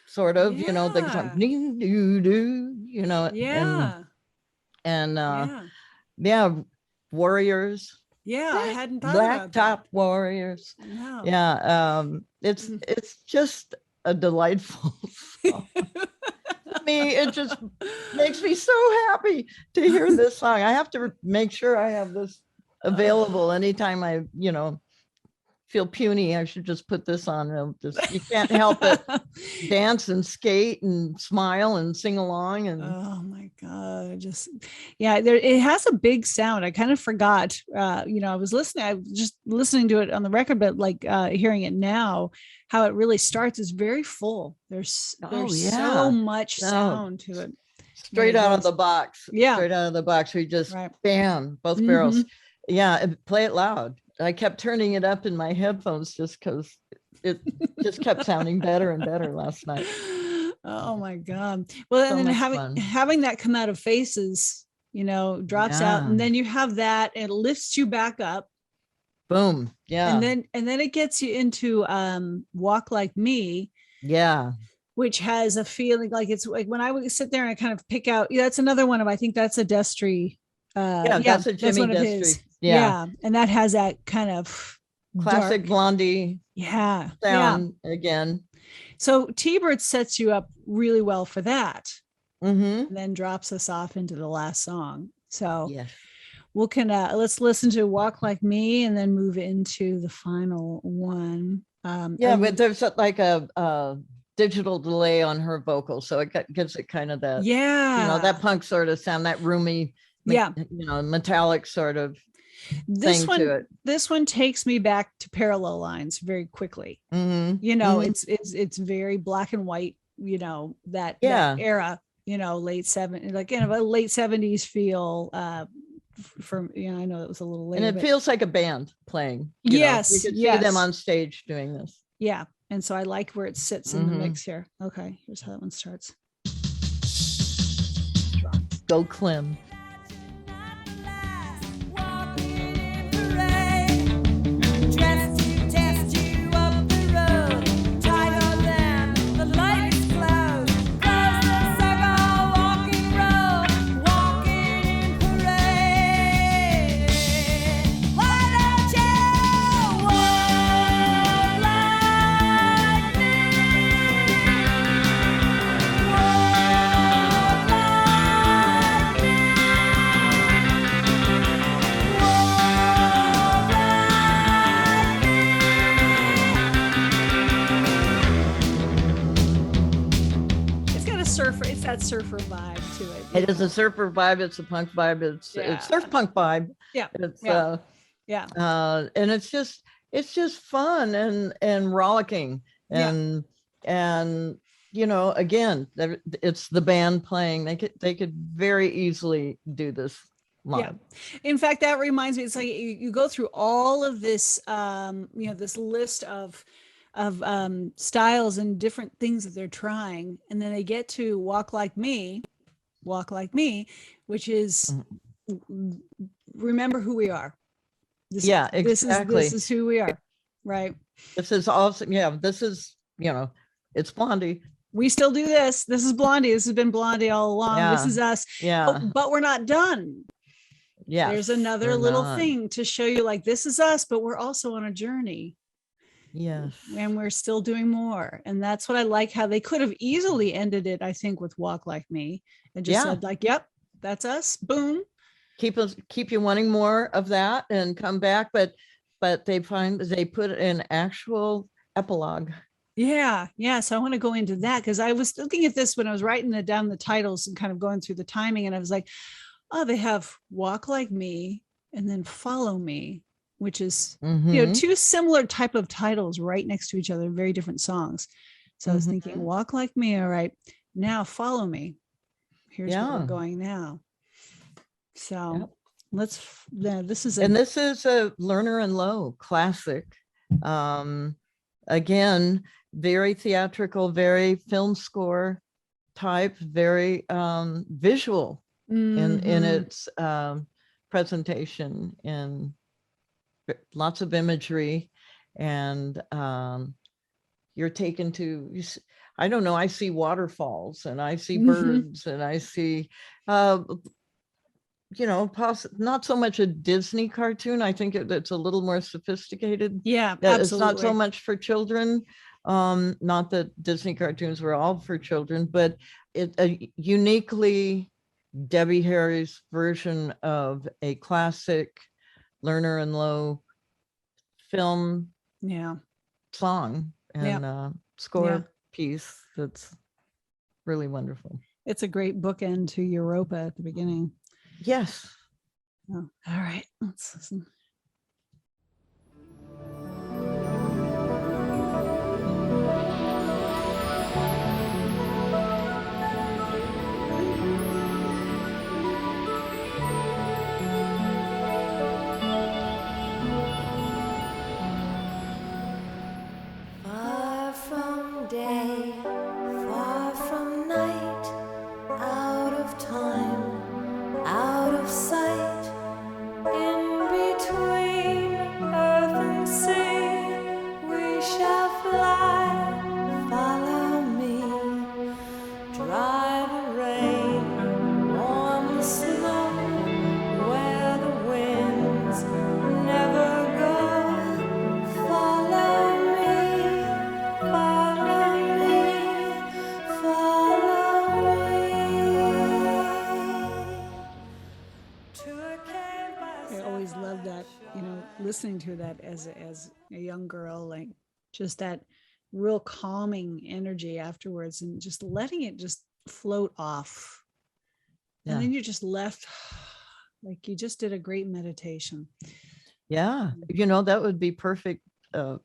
Speaker 2: sort of, you know, the you know, and warriors.
Speaker 1: Yeah, I hadn't thought
Speaker 2: Black
Speaker 1: about
Speaker 2: top
Speaker 1: that.
Speaker 2: warriors.
Speaker 1: No.
Speaker 2: Yeah, it's just a delightful song. Me, it just makes me so happy to hear this song. I have to make sure I have this available anytime I, you know, feel puny. I should just put this on. You can't help but dance and skate and smile and sing along. And
Speaker 1: oh my God, it has a big sound. I kind of forgot. You know, I was just listening to it on the record, but like hearing it now, how it really starts is very full. There's so much sound to it.
Speaker 2: Straight out of the box.
Speaker 1: Yeah.
Speaker 2: Straight out of the box. We just bam, both barrels. Yeah, and play it loud. I kept turning it up in my headphones just because it just kept sounding better and better last night.
Speaker 1: Oh my God. Well,
Speaker 2: So
Speaker 1: and then
Speaker 2: much
Speaker 1: having that come out of Faces, you know, drops out, and then you have that, it lifts you back up.
Speaker 2: Boom. Yeah.
Speaker 1: And then it gets you into Walk Like Me.
Speaker 2: Yeah.
Speaker 1: Which has a feeling like, it's like when I would sit there and I kind of pick out, that's another one of, I think that's a Destry.
Speaker 2: That's a Jimmy Destry.
Speaker 1: Yeah. And that has that kind of
Speaker 2: classic
Speaker 1: dark,
Speaker 2: Blondie sound again.
Speaker 1: So T-Bird sets you up really well for that.
Speaker 2: And
Speaker 1: then drops us off into the last song. So
Speaker 2: yes.
Speaker 1: we can let's listen to Walk Like Me and then move into the final one.
Speaker 2: But there's like a digital delay on her vocal, so it gives it kind of that, you know, that punk sort of sound, that roomy, you know, metallic sort of thing to it.
Speaker 1: This one takes me back to Parallel Lines very quickly. You know, it's very black and white, you know, that era, you know, late 70s, like kind of a late 70s feel. From, you know, I know it was a little later,
Speaker 2: and it feels like a band playing.
Speaker 1: You
Speaker 2: could see them on stage doing this.
Speaker 1: Yeah. And so I like where it sits in the mix here. Okay, here's how that one starts.
Speaker 2: Go Clem.
Speaker 1: That surfer vibe to it.
Speaker 2: It is a surfer vibe. It's a punk vibe. It's surf punk vibe.
Speaker 1: Yeah.
Speaker 2: It's and it's just fun and rollicking and you know, again, it's the band playing. They could very easily do this live.
Speaker 1: In fact, that reminds me, it's like you go through all of this, this list of styles and different things that they're trying, and then they get to Walk Like Me, which is remember who we are.
Speaker 2: Exactly.
Speaker 1: This is who we are, right?
Speaker 2: This is awesome. Yeah, this is, it's Blondie.
Speaker 1: We still do this. This is Blondie. This has been Blondie all along. This is us.
Speaker 2: Yeah.
Speaker 1: But we're not done.
Speaker 2: Yeah.
Speaker 1: There's another little thing to show you, like, this is us, but we're also on a journey.
Speaker 2: Yes.
Speaker 1: And we're still doing more. And that's what I like, how they could have easily ended it, I think, with Walk Like Me and just said, like, yep, that's us. Boom.
Speaker 2: Keep you wanting more of that and come back. But they put an actual epilogue.
Speaker 1: Yeah. So I want to go into that, because I was looking at this when I was writing down the titles and kind of going through the timing. And I was like, oh, they have Walk Like Me and then Follow Me, which is, two similar type of titles right next to each other, very different songs. So I was thinking, Walk Like Me. All right, now Follow Me. Here's where we're going now. So this is
Speaker 2: a Lerner and Loewe classic. Again, very theatrical, very film score type, very visual in its presentation, and lots of imagery, and you're taken to, I don't know, I see waterfalls and I see birds and I see not so much a Disney cartoon. I think it's a little more sophisticated.
Speaker 1: Yeah, absolutely.
Speaker 2: It's not so much for children. Not that Disney cartoons were all for children, but a uniquely Debbie Harry's version of a classic Lerner and Loewe film song and score piece that's really wonderful.
Speaker 1: It's a great bookend to Europa at the beginning.
Speaker 2: Yes.
Speaker 1: Oh, all right, let's listen.
Speaker 5: Far from day, far from night, out of time, out of sight, in between earth and sea, we shall fly. Follow me, dry the rain, warm the snow, where the winds never go. Follow me, follow me, follow me.
Speaker 1: I always love that, listening to that as a young girl, like just that real calming energy afterwards, and just letting it just float off. And then you're just left like you just did a great meditation.
Speaker 2: Yeah, that would be perfect. What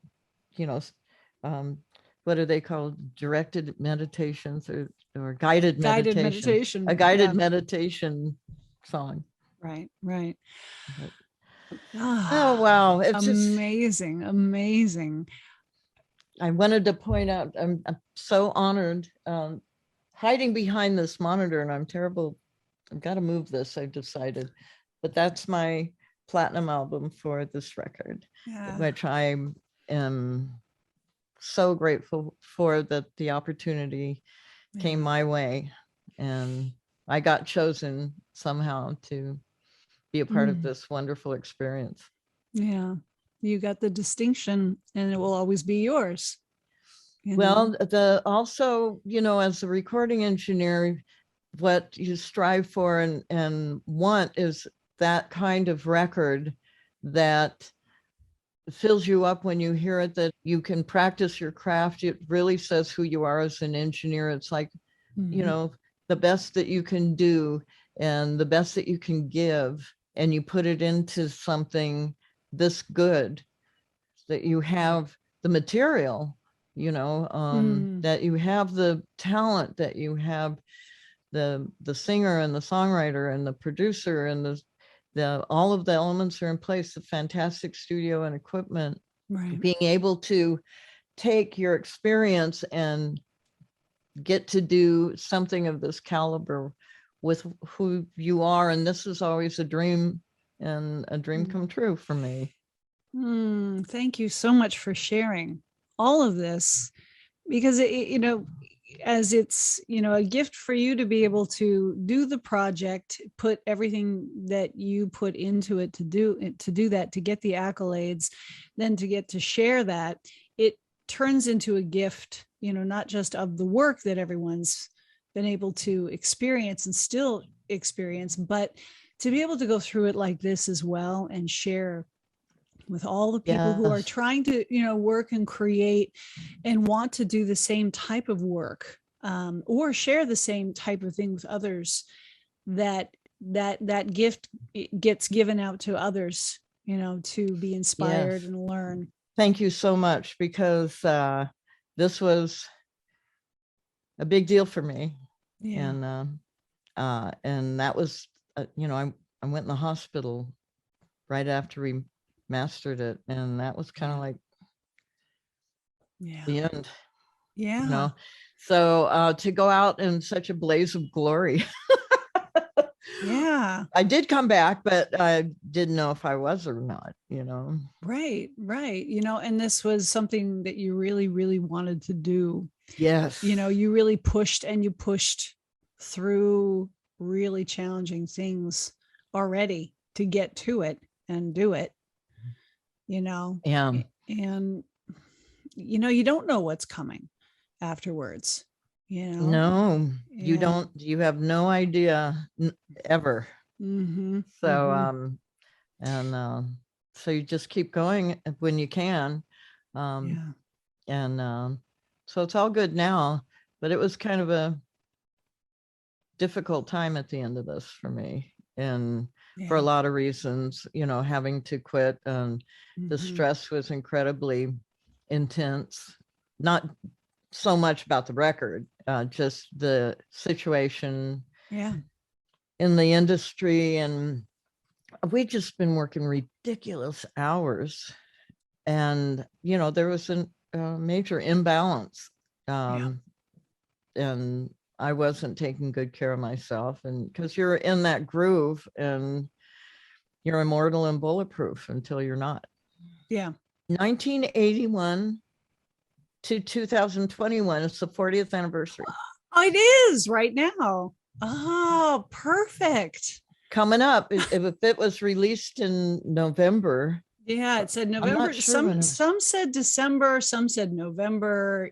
Speaker 2: are they called? Directed meditations or guided meditation. A guided meditation song.
Speaker 1: Right.
Speaker 2: Oh, wow. It's
Speaker 1: amazing.
Speaker 2: I wanted to point out, I'm so honored, hiding behind this monitor, and I'm terrible. I've got to move this, I've decided, but that's my platinum album for this record, which I am so grateful for, that the opportunity came my way, and I got chosen somehow to be a part of this wonderful experience.
Speaker 1: Yeah, you got the distinction, and it will always be yours.
Speaker 2: Well, also, as a recording engineer, what you strive for and want is that kind of record that fills you up when you hear it, that you can practice your craft. It really says who you are as an engineer. It's like, the best that you can do and the best that you can give, and you put it into something this good, that you have the material, that you have the talent, that you have the singer and the songwriter and the producer and all of the elements are in place, the fantastic studio and equipment,
Speaker 1: Right.
Speaker 2: being able to take your experience and get to do something of this caliber with who you are. And this is always a dream, and a dream come true for me.
Speaker 1: Thank you so much for sharing all of this, because as it's, a gift for you to be able to do the project, put everything that you put into it to do that, to get the accolades, then to get to share that, it turns into a gift, not just of the work that everyone's been able to experience and still experience, but to be able to go through it like this as well and share with all the people who are
Speaker 2: Yes.
Speaker 1: trying to, work and create and want to do the same type of work, or share the same type of thing with others, that gift gets given out to others, to be inspired
Speaker 2: Yes.
Speaker 1: and learn.
Speaker 2: Thank you so much, because this was a big deal for me.
Speaker 1: Yeah.
Speaker 2: And that was, I went in the hospital right after we mastered it, and that was kind of like
Speaker 1: Yeah.
Speaker 2: the end.
Speaker 1: Yeah.
Speaker 2: So to go out in such a blaze of glory.
Speaker 1: Yeah.
Speaker 2: I did come back, but I didn't know if I was or not,
Speaker 1: Right. And this was something that you really, really wanted to do.
Speaker 2: Yes.
Speaker 1: You really pushed through really challenging things already to get to it and do it,
Speaker 2: Yeah.
Speaker 1: and you don't know what's coming afterwards,
Speaker 2: No, you don't. You have no idea ever. So so you just keep going when you can. And so it's all good now, but it was kind of a difficult time at the end of this for me, and for a lot of reasons, having to quit, and the stress was incredibly intense. Not so much about the record, just the situation in the industry. And we just been working ridiculous hours, and there was a major imbalance, and I wasn't taking good care of myself, and because you're in that groove and you're immortal and bulletproof until you're not. 1981 to 2021, it's the 40th anniversary.
Speaker 1: Oh, it is right now. Oh, perfect.
Speaker 2: Coming up, if it was released in November.
Speaker 1: Yeah, it said November.
Speaker 2: Sure
Speaker 1: some said December, some said November,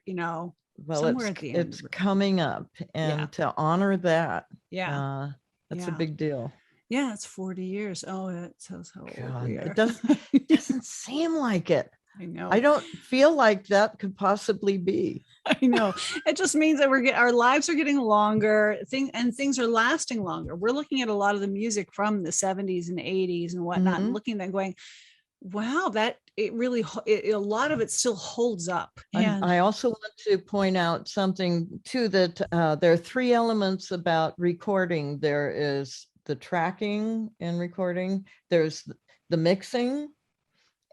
Speaker 2: well,
Speaker 1: somewhere at the end.
Speaker 2: It's coming up, and to honor that, that's a big deal.
Speaker 1: Yeah, it's 40 years. Oh, it says how old we are.
Speaker 2: It doesn't seem like it.
Speaker 1: I know.
Speaker 2: I don't feel like that could possibly be.
Speaker 1: I know. It just means that our lives are getting longer, things are lasting longer. We're looking at a lot of the music from the 70s and 80s and whatnot, and looking at that going, wow, that it really, a lot of it still holds up. And
Speaker 2: I also want to point out something too, that there are three elements about recording. There is the tracking and recording, there's the mixing,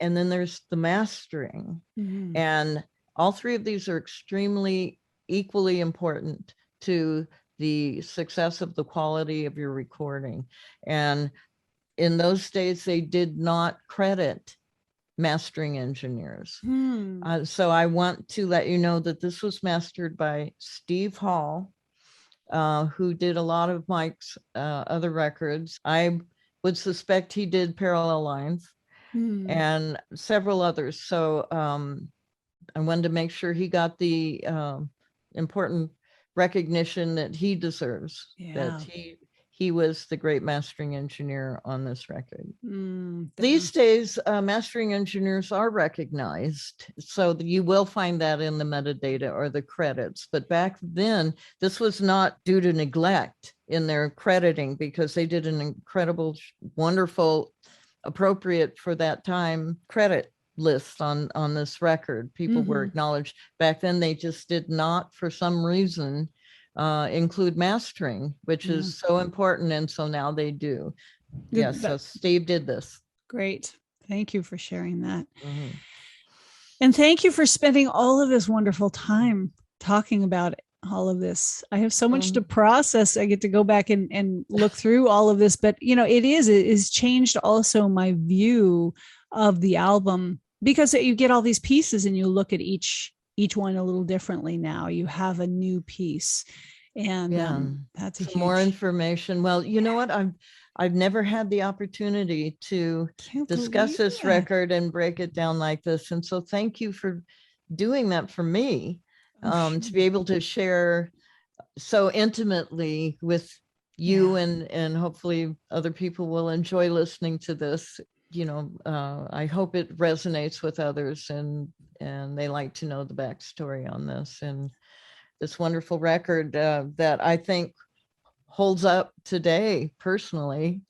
Speaker 2: and then there's the mastering. And all three of these are extremely equally important to the success of the quality of your recording. And in those days, they did not credit mastering engineers. So I want to let you know that this was mastered by Steve Hall, who did a lot of Mike's other records. I would suspect he did Parallel Lines and several others. So I wanted to make sure he got the important recognition that he deserves, that he was the great mastering engineer on this record. These days, mastering engineers are recognized, so you will find that in the metadata or the credits. But back then, this was not due to neglect in their crediting, because they did an incredible, wonderful, appropriate for that time credit list on this record. People were acknowledged. Back then, they just did not, for some reason, include mastering, which is so important, and so now they do. Yes, so Steve did this.
Speaker 1: Great. Thank you for sharing that.
Speaker 2: Mhm.
Speaker 1: And thank you for spending all of this wonderful time talking about all of this. I have so much to process. I get to go back and look through all of this, but it is changed also my view of the album, because you get all these pieces and you look at each one a little differently now. You have a new piece, and that's a
Speaker 2: Some
Speaker 1: huge
Speaker 2: more information. Well, you know what? I've never had the opportunity to discuss this record and break it down like this. And so thank you for doing that for me, to be able to share so intimately with you, and hopefully other people will enjoy listening to this. I hope it resonates with others, and they like to know the backstory on this and this wonderful record that I think holds up today personally.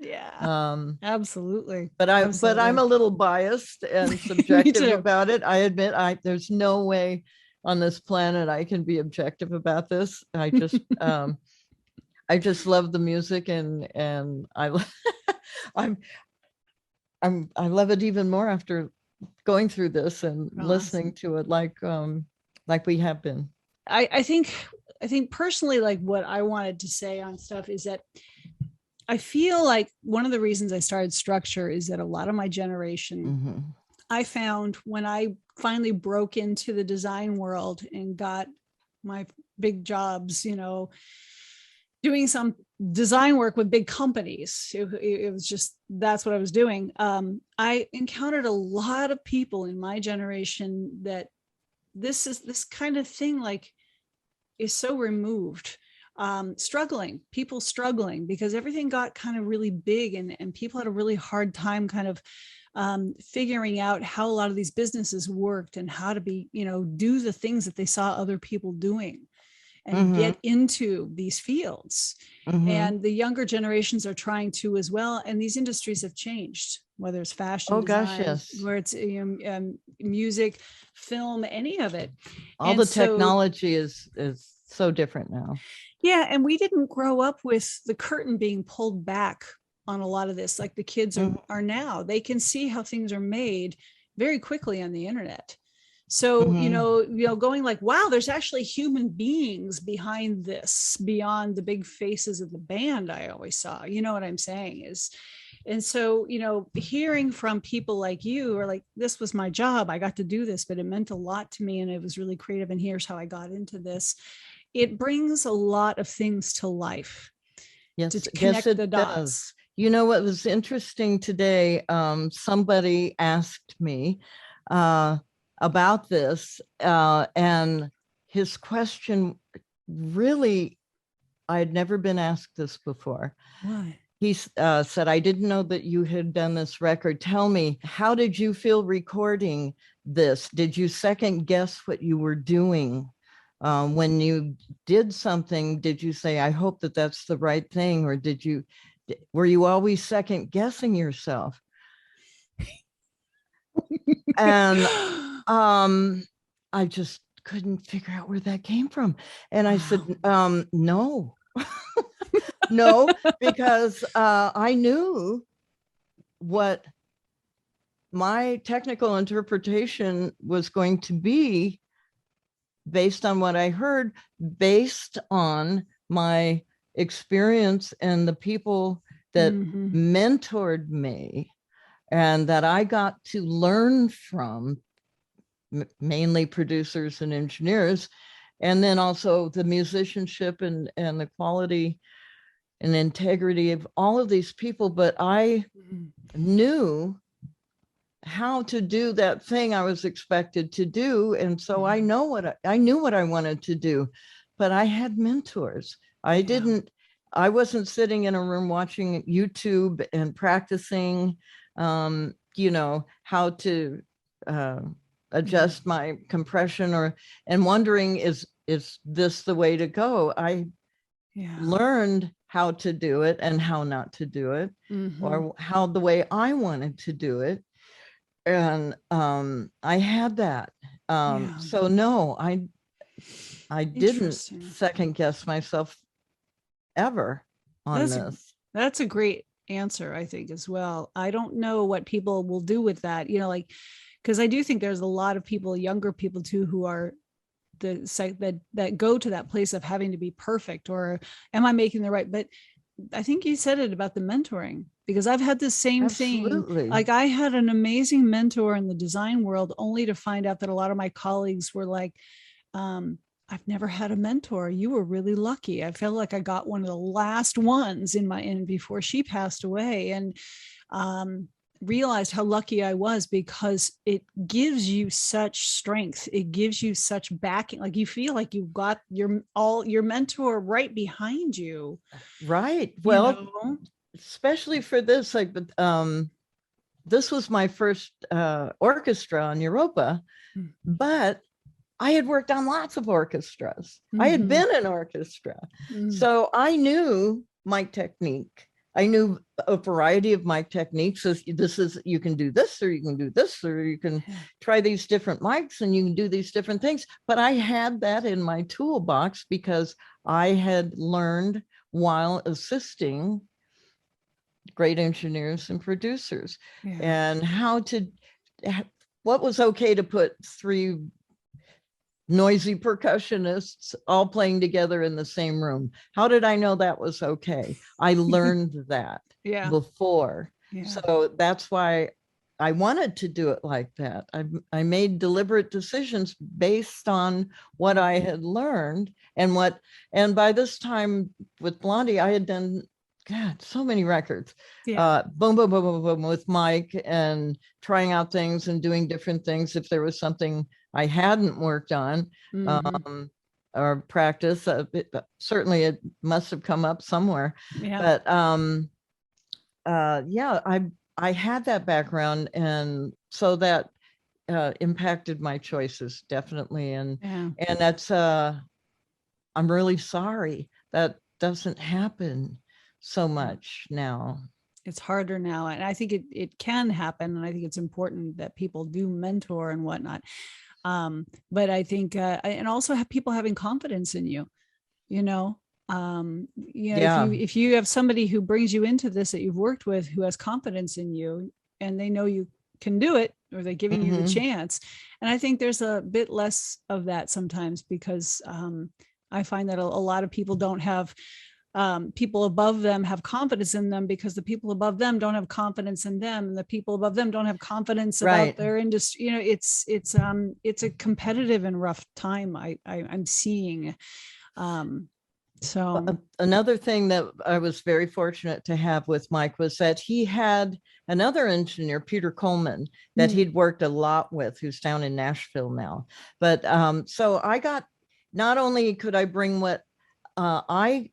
Speaker 1: Absolutely.
Speaker 2: But I'm a little biased and subjective about it. I admit there's no way on this planet I can be objective about this. I just I just love the music, and I I love it even more after going through this and listening to it like we have been.
Speaker 1: I think personally, like, what I wanted to say on stuff is that I feel like one of the reasons I started Struktur is that a lot of my generation, I found when I finally broke into the design world and got my big jobs, doing some design work with big companies. It was just, that's what I was doing. I encountered a lot of people in my generation that this kind of thing, like, is so removed. People struggling because everything got kind of really big, and people had a really hard time kind of figuring out how a lot of these businesses worked and how to be, do the things that they saw other people doing and get into these fields. And the younger generations are trying to as well. And these industries have changed, whether it's fashion, design, where it's music, film, any of it.
Speaker 2: All the technology is so different now.
Speaker 1: Yeah. And we didn't grow up with the curtain being pulled back on a lot of this. Like the kids are now, they can see how things are made very quickly on the internet. So, going like, wow, there's actually human beings behind this, beyond the big faces of the band I always saw. You know what I'm saying is, and so, hearing from people like you, or like, this was my job, I got to do this, but it meant a lot to me and it was really creative. And here's how I got into this. It brings a lot of things to life.
Speaker 2: Yes,
Speaker 1: to connect the dots.
Speaker 2: Does. You know what was interesting today? Somebody asked me about this, and his question really, I had never been asked this before.
Speaker 1: Why?
Speaker 2: He said, I didn't know that you had done this record. Tell me, how did you feel recording this? Did you second guess what you were doing? When you did something, did you say, I hope that that's the right thing? Or were you always second guessing yourself? And I just couldn't figure out where that came from. And I said, no, no, because I knew what my technical interpretation was going to be based on what I heard, based on my experience and the people that mentored me and that I got to learn from, mainly producers and engineers, and then also the musicianship and the quality and integrity of all of these people. But I knew how to do that thing I was expected to do. And so I knew what I wanted to do, but I had mentors. I wasn't sitting in a room watching YouTube and practicing, how to adjust my compression and wondering, is this the way to go? I learned how to do it and how not to do it, or how the way I wanted to do it. And I had that. So no, I didn't second guess myself ever on this.
Speaker 1: That's a great answer, I think, as well. I don't know what people will do with that, like, because I do think there's a lot of people, younger people too, who are that go to that place of having to be perfect, or am I making the right? But I think you said it about the mentoring, because I've had the same thing. Like, I had an amazing mentor in the design world, only to find out that a lot of my colleagues were like, I've never had a mentor. You were really lucky. I felt like I got one of the last ones in before she passed away, and realized how lucky I was, because it gives you such strength. It gives you such backing. Like, you feel like you've got your mentor right behind you.
Speaker 2: Right. Well, especially for this, like, this was my first orchestra on Europa, but I had worked on lots of orchestras. I had been in orchestra. So I knew mic technique. I knew a variety of mic techniques. So you can do this, or you can do this, or you can try these different mics, and you can do these different things. But I had that in my toolbox because I had learned while assisting great engineers and producers, and what was okay to put 3 noisy percussionists all playing together in the same room. How did I know that was okay? I learned that before. So that's why I wanted to do it like that. I made deliberate decisions based on what I had learned, and by this time with Blondie, I had done so many records. Boom, boom, boom, boom, boom, with Mike, and trying out things and doing different things. If there was something I hadn't worked on or practice, certainly it must have come up somewhere. But I had that background, and so that impacted my choices, definitely. And that's I'm really sorry that doesn't happen so much now.
Speaker 1: It's harder now, and I think it can happen, and I think it's important that people do mentor and whatnot. But I think, and also have people having confidence in you, if you have somebody who brings you into this that you've worked with, who has confidence in you, and they know you can do it, or they're giving you the chance. And I think there's a bit less of that sometimes, because I find that a lot of people don't have people above them have confidence in them, because the people above them don't have confidence in them, and the people above them don't have confidence about their industry. It's a competitive and rough time I'm seeing. So
Speaker 2: another thing that I was very fortunate to have with Mike was that he had another engineer, Peter Coleman, that he'd worked a lot with, who's down in Nashville now. But so I got, not only could I bring what I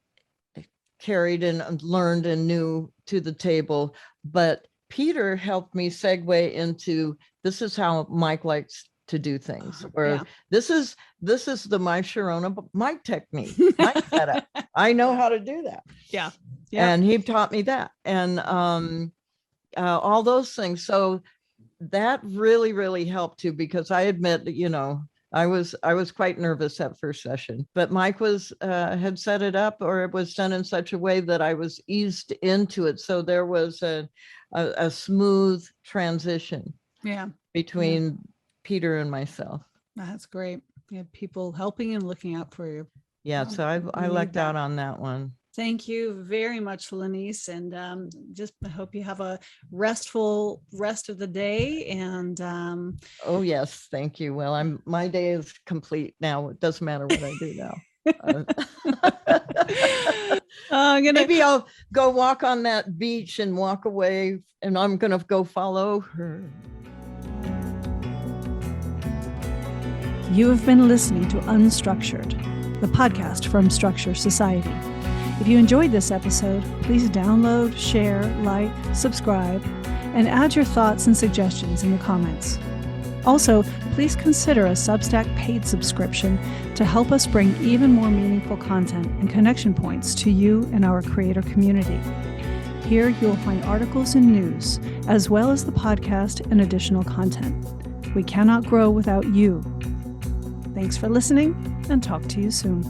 Speaker 2: carried and learned and knew to the table, but Peter helped me segue into, this is how Mike likes to do things, or this is the my Sharona mic technique, mic setup. I know how to do that. And he taught me that, and all those things. So that really helped too, because I admit, I was quite nervous that first session, but Mike had set it up, or it was done in such a way that I was eased into it. So there was a smooth transition between Peter and myself.
Speaker 1: That's great. You have people helping and looking out for you.
Speaker 2: So I lucked out on that one.
Speaker 1: Thank you very much, Lenise, and just I hope you have a restful rest of the day. And
Speaker 2: oh yes, thank you. Well, my day is complete now. It doesn't matter what I do now. Maybe I'll go walk on that beach and walk away, and I'm gonna go follow her.
Speaker 1: You have been listening to UnStruktured, the podcast from Structure Society. If you enjoyed this episode, please download, share, like, subscribe, and add your thoughts and suggestions in the comments. Also, please consider a Substack paid subscription to help us bring even more meaningful content and connection points to you and our creator community. Here you will find articles and news, as well as the podcast and additional content. We cannot grow without you. Thanks for listening, and talk to you soon.